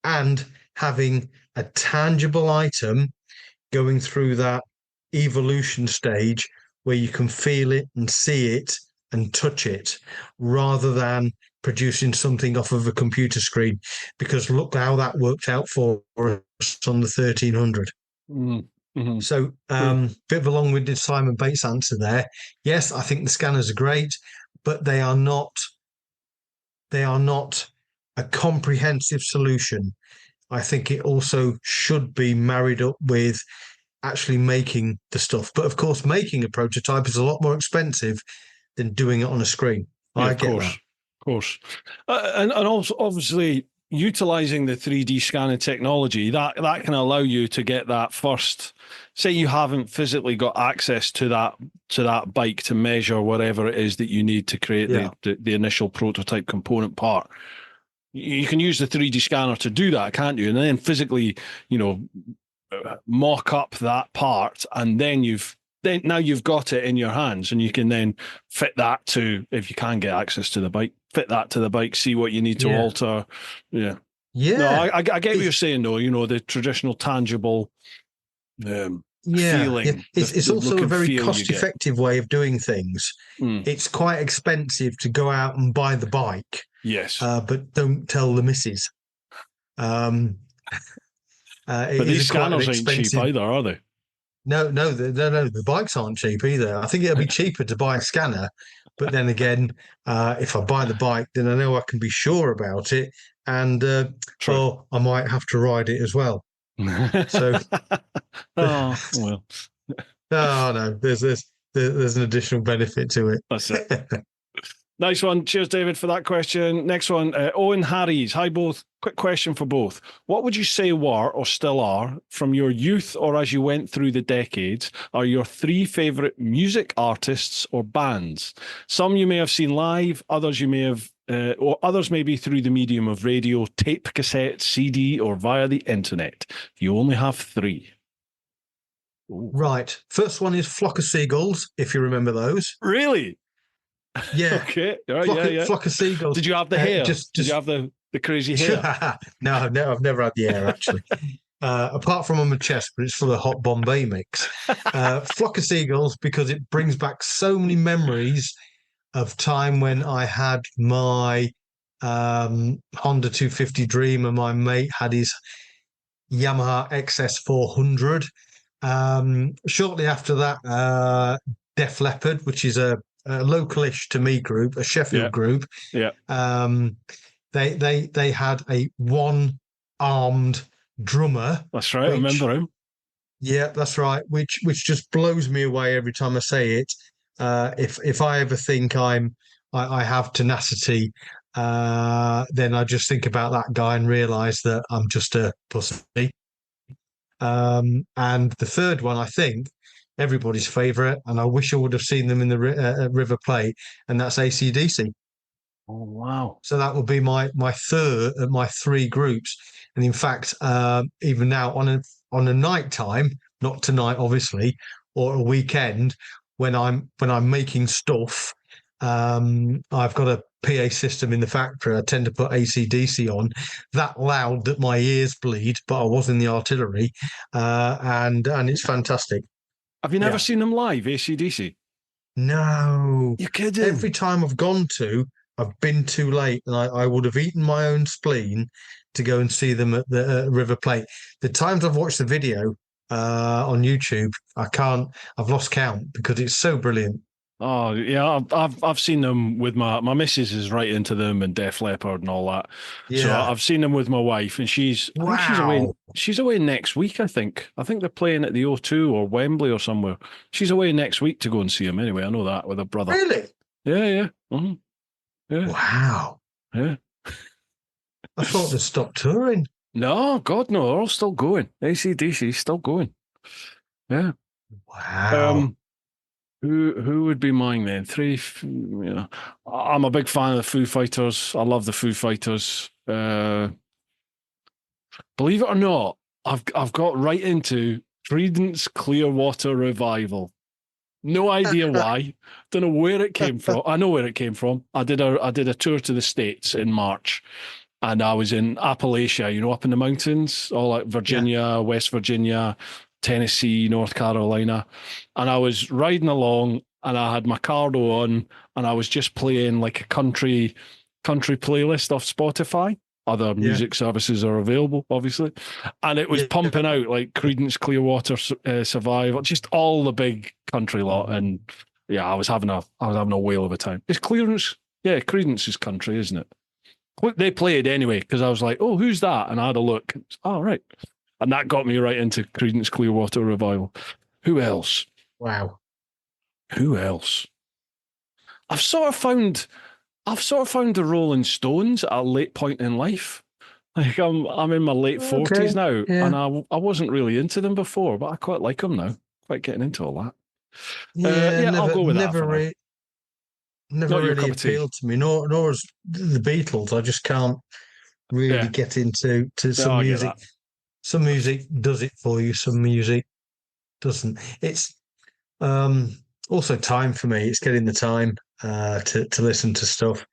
and having a tangible item going through that evolution stage where you can feel it and see it and touch it, rather than producing something off of a computer screen. Because look how that worked out for us on the 1300. Mm-hmm. So bit of a long-winded Simon Bates answer there. Yes, I think the scanners are great, but they are not a comprehensive solution. I think it also should be married up with actually making the stuff. But of course, making a prototype is a lot more expensive than doing it on a screen. I get that. Of course. And also, obviously, utilizing the 3D scanning technology, that can allow you to get that first, say you haven't physically got access to that bike to measure whatever it is that you need to create the initial prototype component part. You can use the 3D scanner to do that, can't you? And then physically, mock up that part, and then now you've got it in your hands, and you can then fit that to, if you can get access to the bike, fit that to the bike, see what you need to alter. Yeah. No, I get what you're saying, though. The traditional tangible feeling. It's also a very cost-effective way of doing things. It's quite expensive to go out and buy the bike. Yes. But don't tell the missus. But these scanners ain't cheap either, are they? no. The bikes aren't cheap either. I think it'll be cheaper to buy a scanner, but then again, if I buy the bike, then I know I can be sure about it, and True. I might have to ride it as well. So, Oh, well, oh no, there's an additional benefit to that's it. it. Nice one. Cheers, David, for that question. Next one, Owen Harries. Hi, both. Quick question for both. What would you say were, or still are, from your youth or as you went through the decades, are your three favourite music artists or bands? Some you may have seen live, others you may have, or others maybe through the medium of radio, tape, cassette, CD, or via the internet. You only have three. Ooh. Right. First one is Flock of Seagulls, if you remember those. Really? Yeah. Okay. All right, yeah. Flock of Seagulls. Did you have the hair? Just Did you have the crazy hair? No, I've never had the hair actually. Apart from on my chest, but it's for the hot Bombay mix. Flock of Seagulls, because it brings back so many memories of time when I had my Honda 250 Dream and my mate had his Yamaha XS 400. Shortly after that, Def Leppard, which is a localish to me group, a Sheffield group. Yeah. They had a one-armed drummer. That's right. I remember him. Yeah, that's right. Which just blows me away every time I say it. If I ever think I have tenacity, then I just think about that guy and realise that I'm just a pussy. And the third one, I think, everybody's favourite, and I wish I would have seen them in the River Plate, and that's AC/DC. Oh wow! So that would be my three groups. And in fact, even now on a night time, not tonight obviously, or a weekend when I'm making stuff, I've got a PA system in the factory. I tend to put AC/DC on that loud that my ears bleed, but I was in the artillery, and it's fantastic. Have you never seen them live, AC/DC? No. You're kidding. Every time I've gone to, I've been too late, and I would have eaten my own spleen to go and see them at the River Plate. The times I've watched the video on YouTube, I've lost count because it's so brilliant. Oh yeah, I've seen them with my missus is right into them and Def Leppard and all that. Yeah. So I've seen them with my wife, and I think she's away. She's away next week. I think they're playing at the O2 or Wembley or somewhere. She's away next week to go and see them. Anyway, I know that with her brother. Really? Yeah. Mm-hmm. Yeah. Wow. Yeah. I thought they stopped touring. No, God, no, they're all still going. AC/DC still going. Yeah. Wow. Who would be mine then? Three. I'm a big fan of the Foo Fighters. I love the Foo Fighters. Believe it or not, I've got right into Creedence Clearwater Revival. No idea why. Don't know where it came from. I know where it came from. I did a tour to the States in March, and I was in Appalachia, up in the mountains, all like Virginia, West Virginia, Tennessee, North Carolina. And I was riding along and I had my cardo on and I was just playing like a country playlist off Spotify. Other music services are available, obviously. And it was pumping out like Creedence Clearwater Survival, just all the big country lot. And yeah, I was having a whale of a time. It's Creedence. Yeah, Creedence is country, isn't it? They played anyway, because I was like, oh, who's that? And I had a look. Oh, right. And that got me right into Creedence Clearwater Revival. Who else? Wow. Who else? I've sort of found the Rolling Stones at a late point in life. Like I'm in my late 40s now, and I wasn't really into them before, but I quite like them now. Quite getting into all that. I'll go with that. Never really appealed to me, nor as the Beatles. I just can't really get into some music. Some music does it for you, some music doesn't. It's also time for me. It's getting the time to listen to stuff.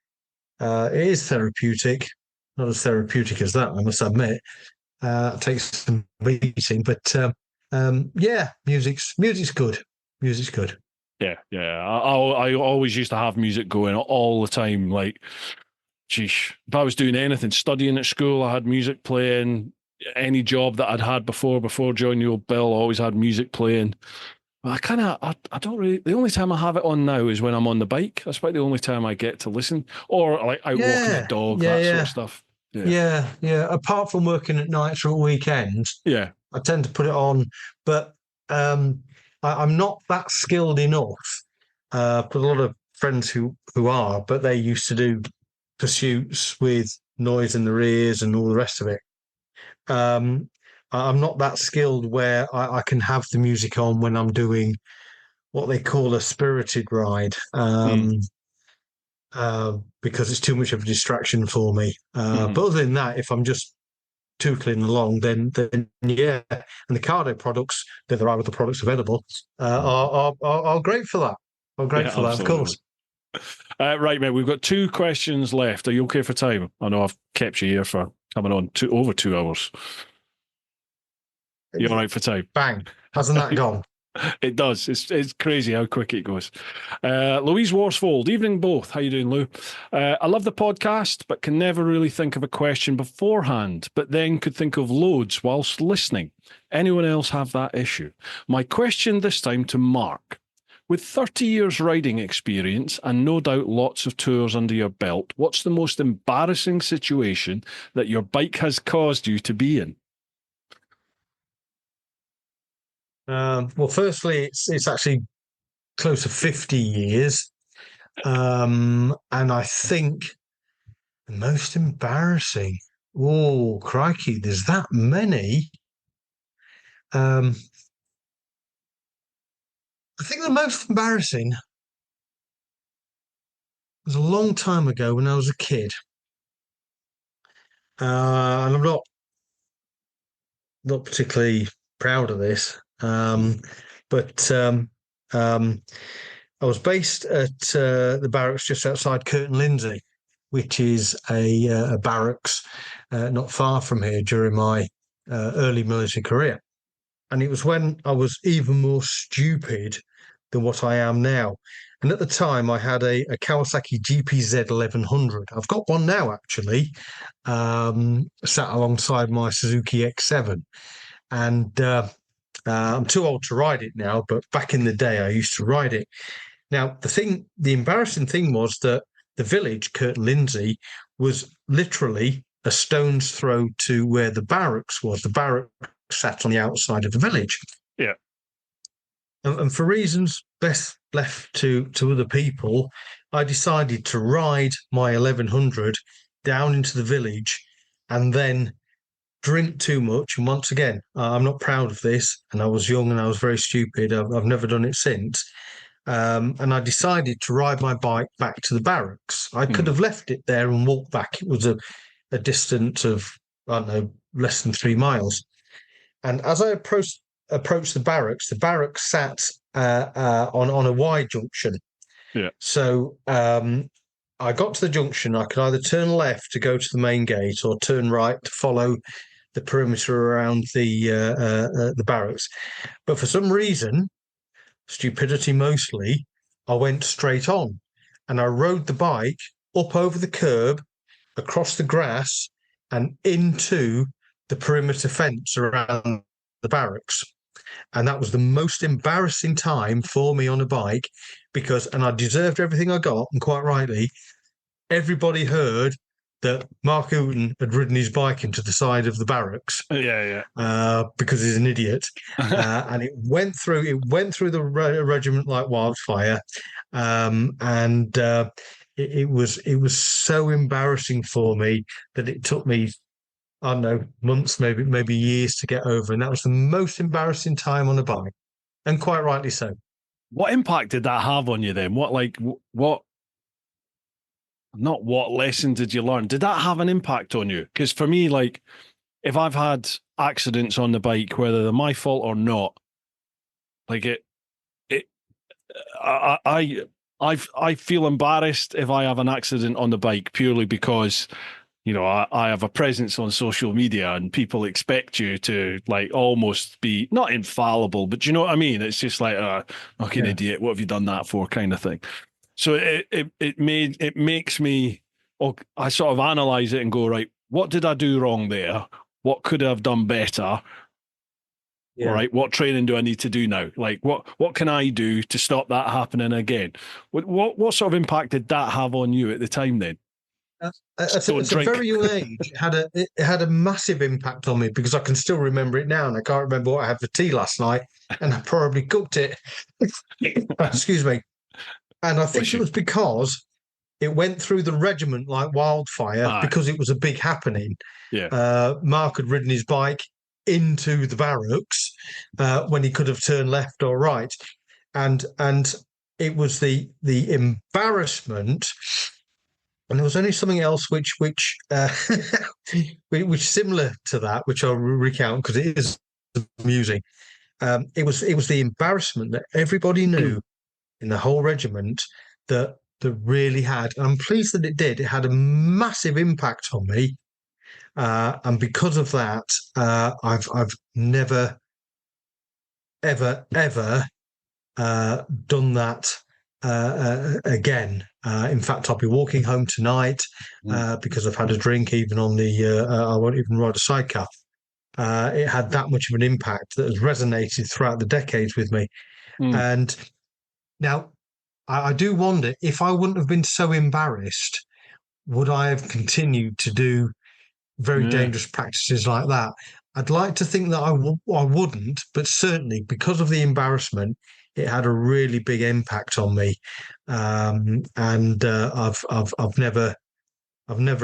It is therapeutic, not as therapeutic as that, I must admit. It takes some beating, but music's good. Music's good. Yeah. I always used to have music going all the time. Like, geesh, if I was doing anything, studying at school, I had music playing. any job that I'd had before joining the old Bill, always had music playing. I don't really, the only time I have it on now is when I'm on the bike. That's about the only time I get to listen, or like out walking the Yeah, dog, yeah, that sort of yeah, stuff. Yeah. yeah. Apart from working at nights or weekends, Yeah. I tend to put it on, but um, I'm not that skilled enough. I've got a lot of friends who are, but they used to do pursuits with noise in their ears and all the rest of it. Um, I'm not that skilled where I can have the music on when I'm doing what they call a spirited ride, Mm. because it's too much of a distraction for me. Hmm. But other than that, if I'm just tootling along, then yeah. And the cardio products, there are other products available, are great for that. Are great Yeah, for that, of absolutely. course. Right, mate. We've got 2 questions left. Are you okay for time? I know I've kept you here for coming on over 2 hours. You all right for time? Bang! Hasn't that gone? It does. It's crazy how quick it goes. Louise Worsfold, evening both. How you doing, Lou? I love the podcast, but can never really think of a question beforehand, but then could think of loads whilst listening. Anyone else have that issue? My question this time to Mark. With 30 years riding experience and no doubt lots of tours under your belt, what's the most embarrassing situation that your bike has caused you to be in? Well, firstly, it's actually close to 50 years, and I think the most embarrassing. Oh, crikey! There's that many. Um, I think the most embarrassing was a long time ago when I was a kid, and I'm not particularly proud of this, but I was based at the barracks just outside Curtin Lindsey, which is a barracks not far from here during my early military career. And it was when I was even more stupid than what I am now. And at the time, I had a Kawasaki GPZ 1100. I've got one now, actually, sat alongside my Suzuki X7. And I'm too old to ride it now, but back in the day, I used to ride it. Now, the embarrassing thing was that the village, Curtin Lindsey, was literally a stone's throw to where the barracks was. The barracks sat on the outside of the village. Yeah. And for reasons best left to other people, I decided to ride my 1100 down into the village and then drink too much. And once again, I'm not proud of this. And I was young and I was very stupid. I've never done it since. And I decided to ride my bike back to the barracks. I could have left it there and walked back. It was a distance of, I don't know, less than 3 miles. And as I approached the barracks sat on a wide junction. Yeah. So I got to the junction. I could either turn left to go to the main gate or turn right to follow the perimeter around the barracks. But for some reason, stupidity mostly, I went straight on and I rode the bike up over the curb, across the grass, and into the perimeter fence around the barracks. And that was the most embarrassing time for me on a bike because, and I deserved everything I got, and quite rightly, everybody heard that Mark Hooton had ridden his bike into the side of the barracks. Yeah. Because he's an idiot, and it went through the regiment like wildfire, and it was so embarrassing for me that it took me, I don't know, months, maybe years to get over, and that was the most embarrassing time on a bike, and quite rightly so. What impact did that have on you then? What, not what lesson did you learn? Did that have an impact on you? Because for me, like, if I've had accidents on the bike, whether they're my fault or not, like I feel embarrassed if I have an accident on the bike purely because, I have a presence on social media and people expect you to like almost be not infallible, but you know what I mean? It's just like, fucking idiot, what have you done that for, kind of thing. So it makes me, I sort of analyze it and go, right, what did I do wrong there? what could I have done better? Yeah. All right, what training do I need to do now? Like, what can I do to stop that happening again? What sort of impact did that have on you at the time then? At Don't a drink. very young age, it had a massive impact on me because I can still remember it now, and I can't remember what I had for tea last night, and I probably cooked it. Excuse me. And I think it was because it went through the regiment like wildfire Aye. because it was a big happening. Yeah. Mark had ridden his bike into the barracks when he could have turned left or right, and it was the embarrassment. And there was only something else which which similar to that, which I'll recount because it is amusing. It was the embarrassment that everybody knew in the whole regiment that really had, and I'm pleased that it did. It had a massive impact on me, and because of that, I've never, ever done that again. In fact, I'll be walking home tonight because I've had a drink, even on the. I won't even ride a sidecar. It had that much of an impact that has resonated throughout the decades with me. And now I do wonder if I wouldn't have been so embarrassed, would I have continued to do very dangerous practices like that? I'd like to think that I wouldn't, but certainly because of the embarrassment, it had a really big impact on me. And I've never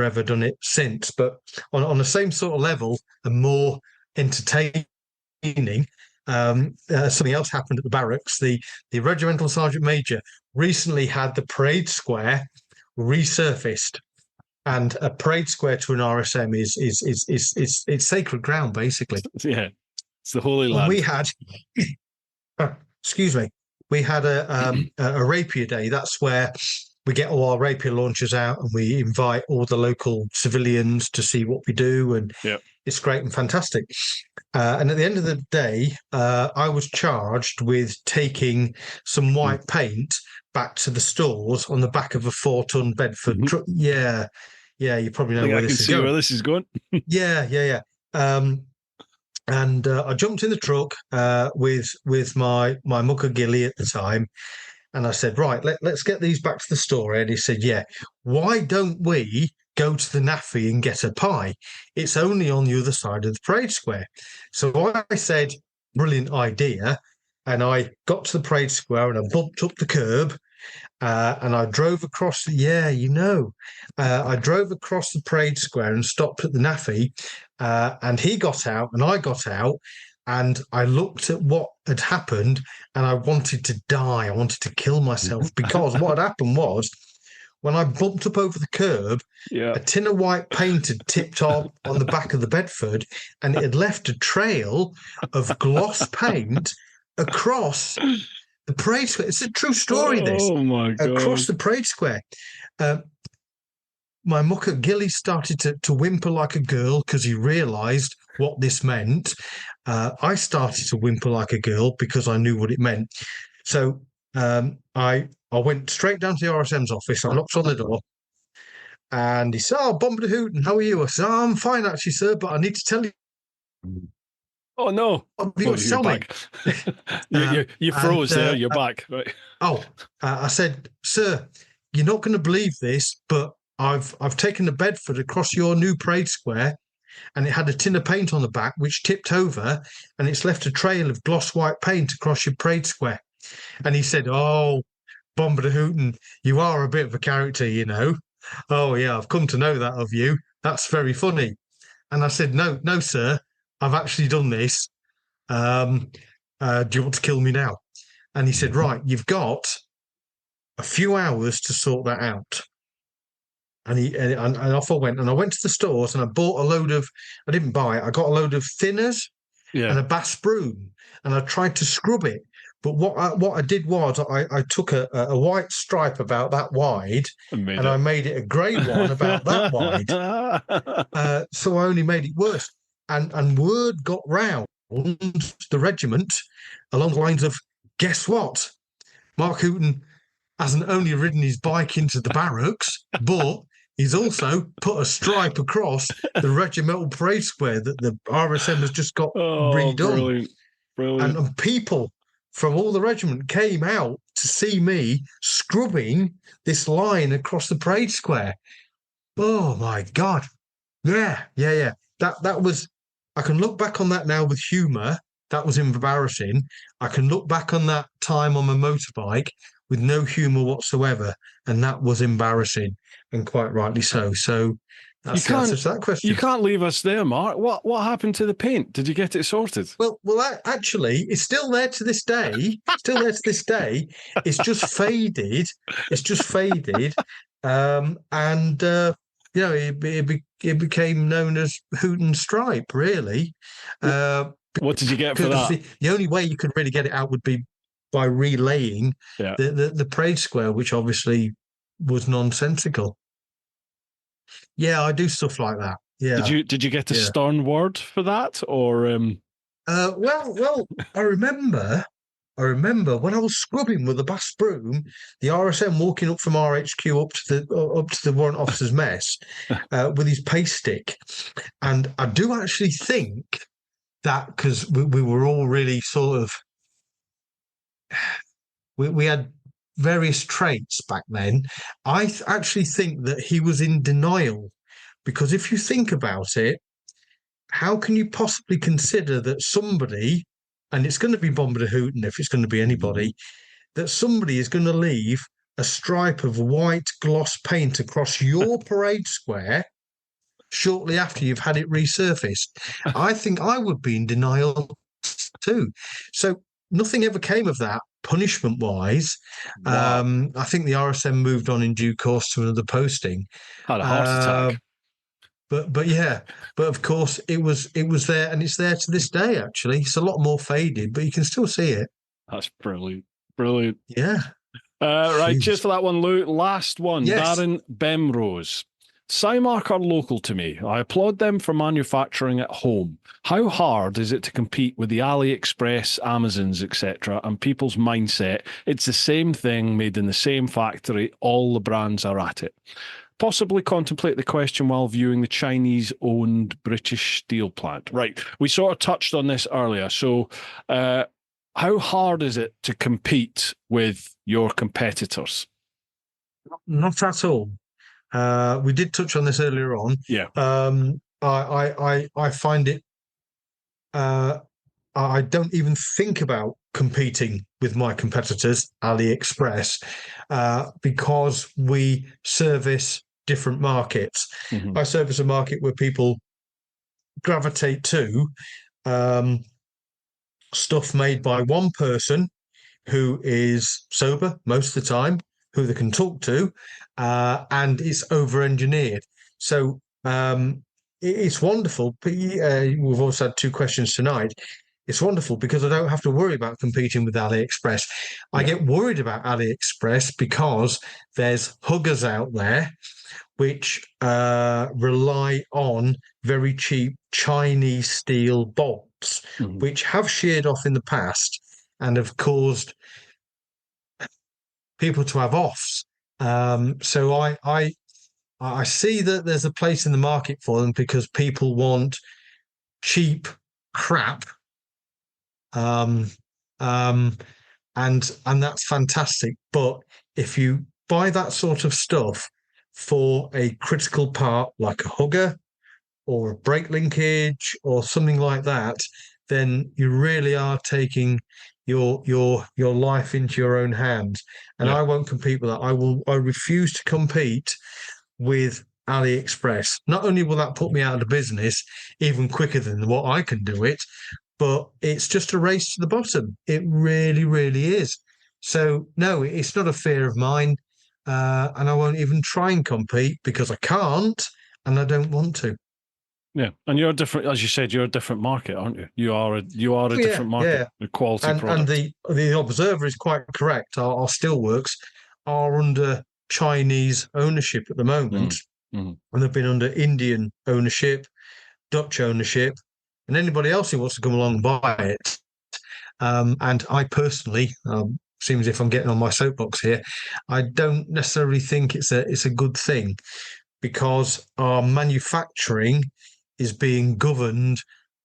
ever done it since. But on the same sort of level and more entertaining, something else happened at the barracks. The regimental sergeant major recently had the parade square resurfaced, and a parade square to an RSM is it's sacred ground, basically. Yeah, it's the Holy Land. And we had, excuse me, we had a rapier day. That's where we get all our rapier launchers out and we invite all the local civilians to see what we do, and it's great and fantastic. And at the end of the day, I was charged with taking some white paint back to the stores on the back of a 4-ton Bedford truck. Yeah, you probably know where this is going. I can see where this is going. Yeah. And I jumped in the truck with my mucker Gilly at the time, and I said, right, let's get these back to the store. And he said, yeah, why don't we go to the NAFI and get a pie? It's only on the other side of the parade square. So I said, brilliant idea. And I got to the parade square and I bumped up the curb. And I drove across. I drove across the parade square and stopped at the NAFI. And he got out and I got out. And I looked at what had happened and I wanted to die. I wanted to kill myself because what had happened was when I bumped up over the curb, a tin of white paint had tipped on the back of the Bedford and it had left a trail of gloss paint across the parade square. It's a true story, this. Oh, my God. Across the parade square. My mucker Gilly started to whimper like a girl because he realised what this meant. I started to whimper like a girl because I knew what it meant. So I went straight down to the RSM's office. I knocked on the door and he said, "Oh, Bomber Hooton, how are you?" I said, "Oh, I'm fine actually, sir, but I need to tell you." Oh, no. You're back. you froze there. You're back. Right. I said, "Sir, you're not going to believe this, but I've taken the Bedford across your new parade square and it had a tin of paint on the back which tipped over and it's left a trail of gloss white paint across your parade square." And he said, "Oh, Bomber Hooton, you are a bit of a character, you know." "Oh, yeah, I've come to know that of you. That's very funny." And I said, no, sir, I've actually done this. Do you want to kill me now?" And he said, "Right, you've got a few hours to sort that out." And off I went. And I went to the stores and I bought a load of, I didn't buy it, I got a load of thinners and a bass broom. And I tried to scrub it. But what I did was I took a white stripe about that wide and I made it a grey one about that wide. So I only made it worse. And word got round the regiment along the lines of, guess what? Mark Hooton hasn't only ridden his bike into the barracks, but he's also put a stripe across the regimental parade square that the RSM has just got Oh, redone. brilliant. Brilliant. And people from all the regiment came out to see me scrubbing this line across the parade square. Oh my God. Yeah. That was, I can look back on that now with humour. That was embarrassing. I can look back on that time on my motorbike with no humour whatsoever. And that was embarrassing, and quite rightly so. So that's the answer to that question. You can't leave us there, Mark. What happened to the paint? Did you get it sorted? Well, actually, it's still there to this day. Still there to this day. It's just faded. It's just faded. And it became known as Hooton stripe, really. What did you get for that? The only way you could really get it out would be by relaying the parade square, which obviously was nonsensical. Yeah, I do stuff like that. Yeah. Did you get a stern word for that, or? Well, I remember when I was scrubbing with the bass broom, the RSM walking up from RHQ up to the warrant officer's mess with his paste stick, and I do actually think that because we were all really sort of we had various traits back then. I actually think that he was in denial, because if you think about it, how can you possibly consider that somebody, and it's going to be Bomber Hooton if it's going to be anybody, that somebody is going to leave a stripe of white gloss paint across your parade square shortly after you've had it resurfaced? I think I would be in denial too. So nothing ever came of that, punishment-wise. Wow. I think the RSM moved on in due course to another posting. Had a heart attack. But of course it was there, and it's there to this day. Actually, it's a lot more faded, but you can still see it. That's brilliant. Yeah. Right, cheers for that one, Lou. Last one, yes. Darren Bemrose. Cymarc are local to me. I applaud them for manufacturing at home. How hard is it to compete with the AliExpress, Amazons, etc., and people's mindset? It's the same thing made in the same factory. All the brands are at it. Possibly contemplate the question while viewing the Chinese-owned British steel plant. Right, we sort of touched on this earlier. So how hard is it to compete with your competitors? Not at all. We did touch on this earlier on. Yeah. I find it. I don't even think about competing with my competitors, AliExpress, because we service different markets. Mm-hmm. I service a market where people gravitate to stuff made by one person who is sober most of the time, who they can talk to, and it's over-engineered. So it's wonderful. We've also had 2 questions tonight. It's wonderful because I don't have to worry about competing with AliExpress. I get worried about AliExpress because there's huggers out there which rely on very cheap Chinese steel bolts, mm-hmm. which have sheared off in the past and have caused people to have offs. So I see that there's a place in the market for them because people want cheap crap. And that's fantastic. But if you buy that sort of stuff for a critical part like a hugger or a brake linkage or something like that, then you really are taking your life into your own hands. And I won't compete with that. I refuse to compete with AliExpress. Not only will that put me out of the business even quicker than what I can do it, but it's just a race to the bottom. It really, really is. So, no, it's not a fear of mine. And I won't even try and compete because I can't and I don't want to. Yeah. And you're different, as you said, you're a different market, aren't you? You are a different market, a quality product. And the Observer is quite correct. Our steelworks are under Chinese ownership at the moment. Mm-hmm. And they've been under Indian ownership, Dutch ownership, and anybody else who wants to come along and buy it. And I personally, seems if I'm getting on my soapbox here, I don't necessarily think it's a good thing because our manufacturing is being governed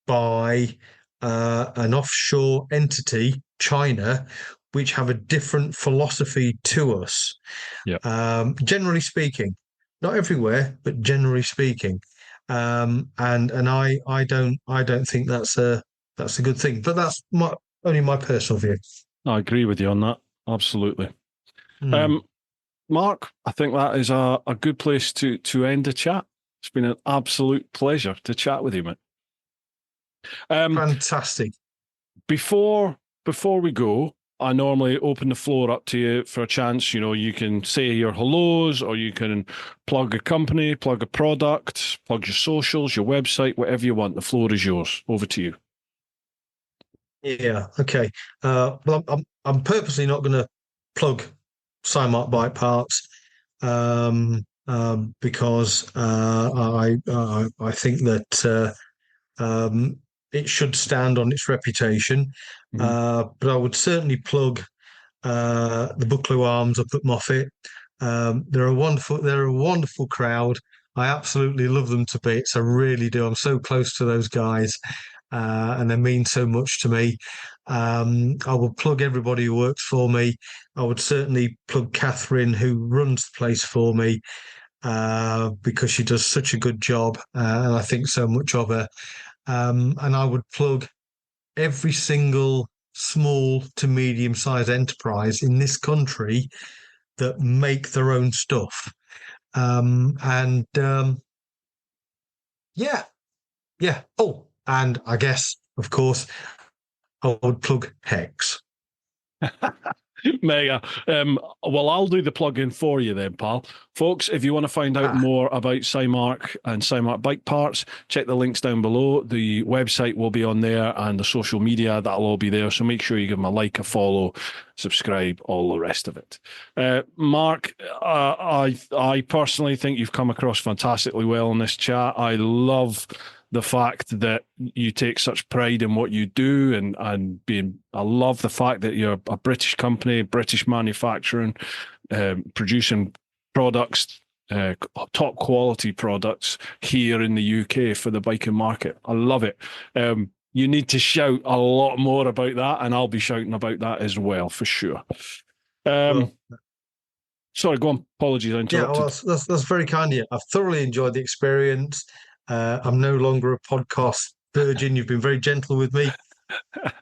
by an offshore entity, China, which have a different philosophy to us. Yeah. Generally speaking, not everywhere, but generally speaking. And I don't think that's a good thing. But that's only my personal view. I agree with you on that. Absolutely. Hmm. Mark, I think that is a good place to end the chat. It's been an absolute pleasure to chat with you, mate. Fantastic. Before we go, I normally open the floor up to you for a chance. You know, you can say your hellos, or you can plug a company, plug a product, plug your socials, your website, whatever you want. The floor is yours. Over to you. Yeah. Okay. Well, I'm purposely not going to plug Cymarc Bike Parts, because I think that it should stand on its reputation. Mhm. But I would certainly plug the Buccleuch Arms up at Moffat. They're a wonderful crowd. I absolutely love them to bits. I really do. I'm so close to those guys, and they mean so much to me. I will plug everybody who works for me. I would certainly plug Catherine, who runs the place for me, because she does such a good job, and I think so much of her. And I would plug every single small to medium sized enterprise in this country that make their own stuff. And yeah, yeah. Oh, and I guess, of course, I would plug Hex. Mega. Well, I'll do the plug-in for you then, pal. Folks, if you want to find out more about Cymarc and Cymarc Bike Parts, check the links down below. The website will be on there, and the social media, that'll all be there. So make sure you give them a like, a follow, subscribe, all the rest of it. Mark, I personally think you've come across fantastically well in this chat. I love the fact that you take such pride in what you do, and I love the fact that you're a British company, British manufacturing, producing products, top quality products here in the UK for the biking market. I love it. You need to shout a lot more about that, and I'll be shouting about that as well, for sure. Well, sorry, go on. Apologies, I interrupted. Yeah, well, that's very kind of you. I've thoroughly enjoyed the experience. I'm no longer a podcast virgin. You've been very gentle with me.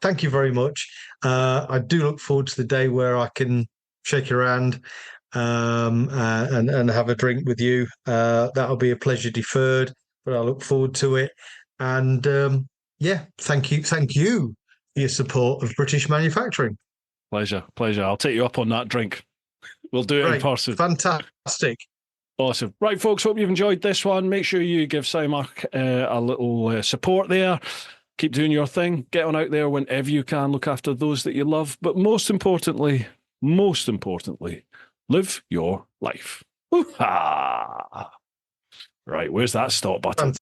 Thank you very much. I do look forward to the day where I can shake your hand, and have a drink with you. That'll be a pleasure deferred, but I look forward to it. And yeah, thank you for your support of British manufacturing. Pleasure. I'll take you up on that drink. We'll do it in person. Fantastic. Awesome. Right, folks, hope you've enjoyed this one. Make sure you give Cymarc a little support there. Keep doing your thing. Get on out there whenever you can. Look after those that you love. But most importantly, live your life. Right, where's that stop button?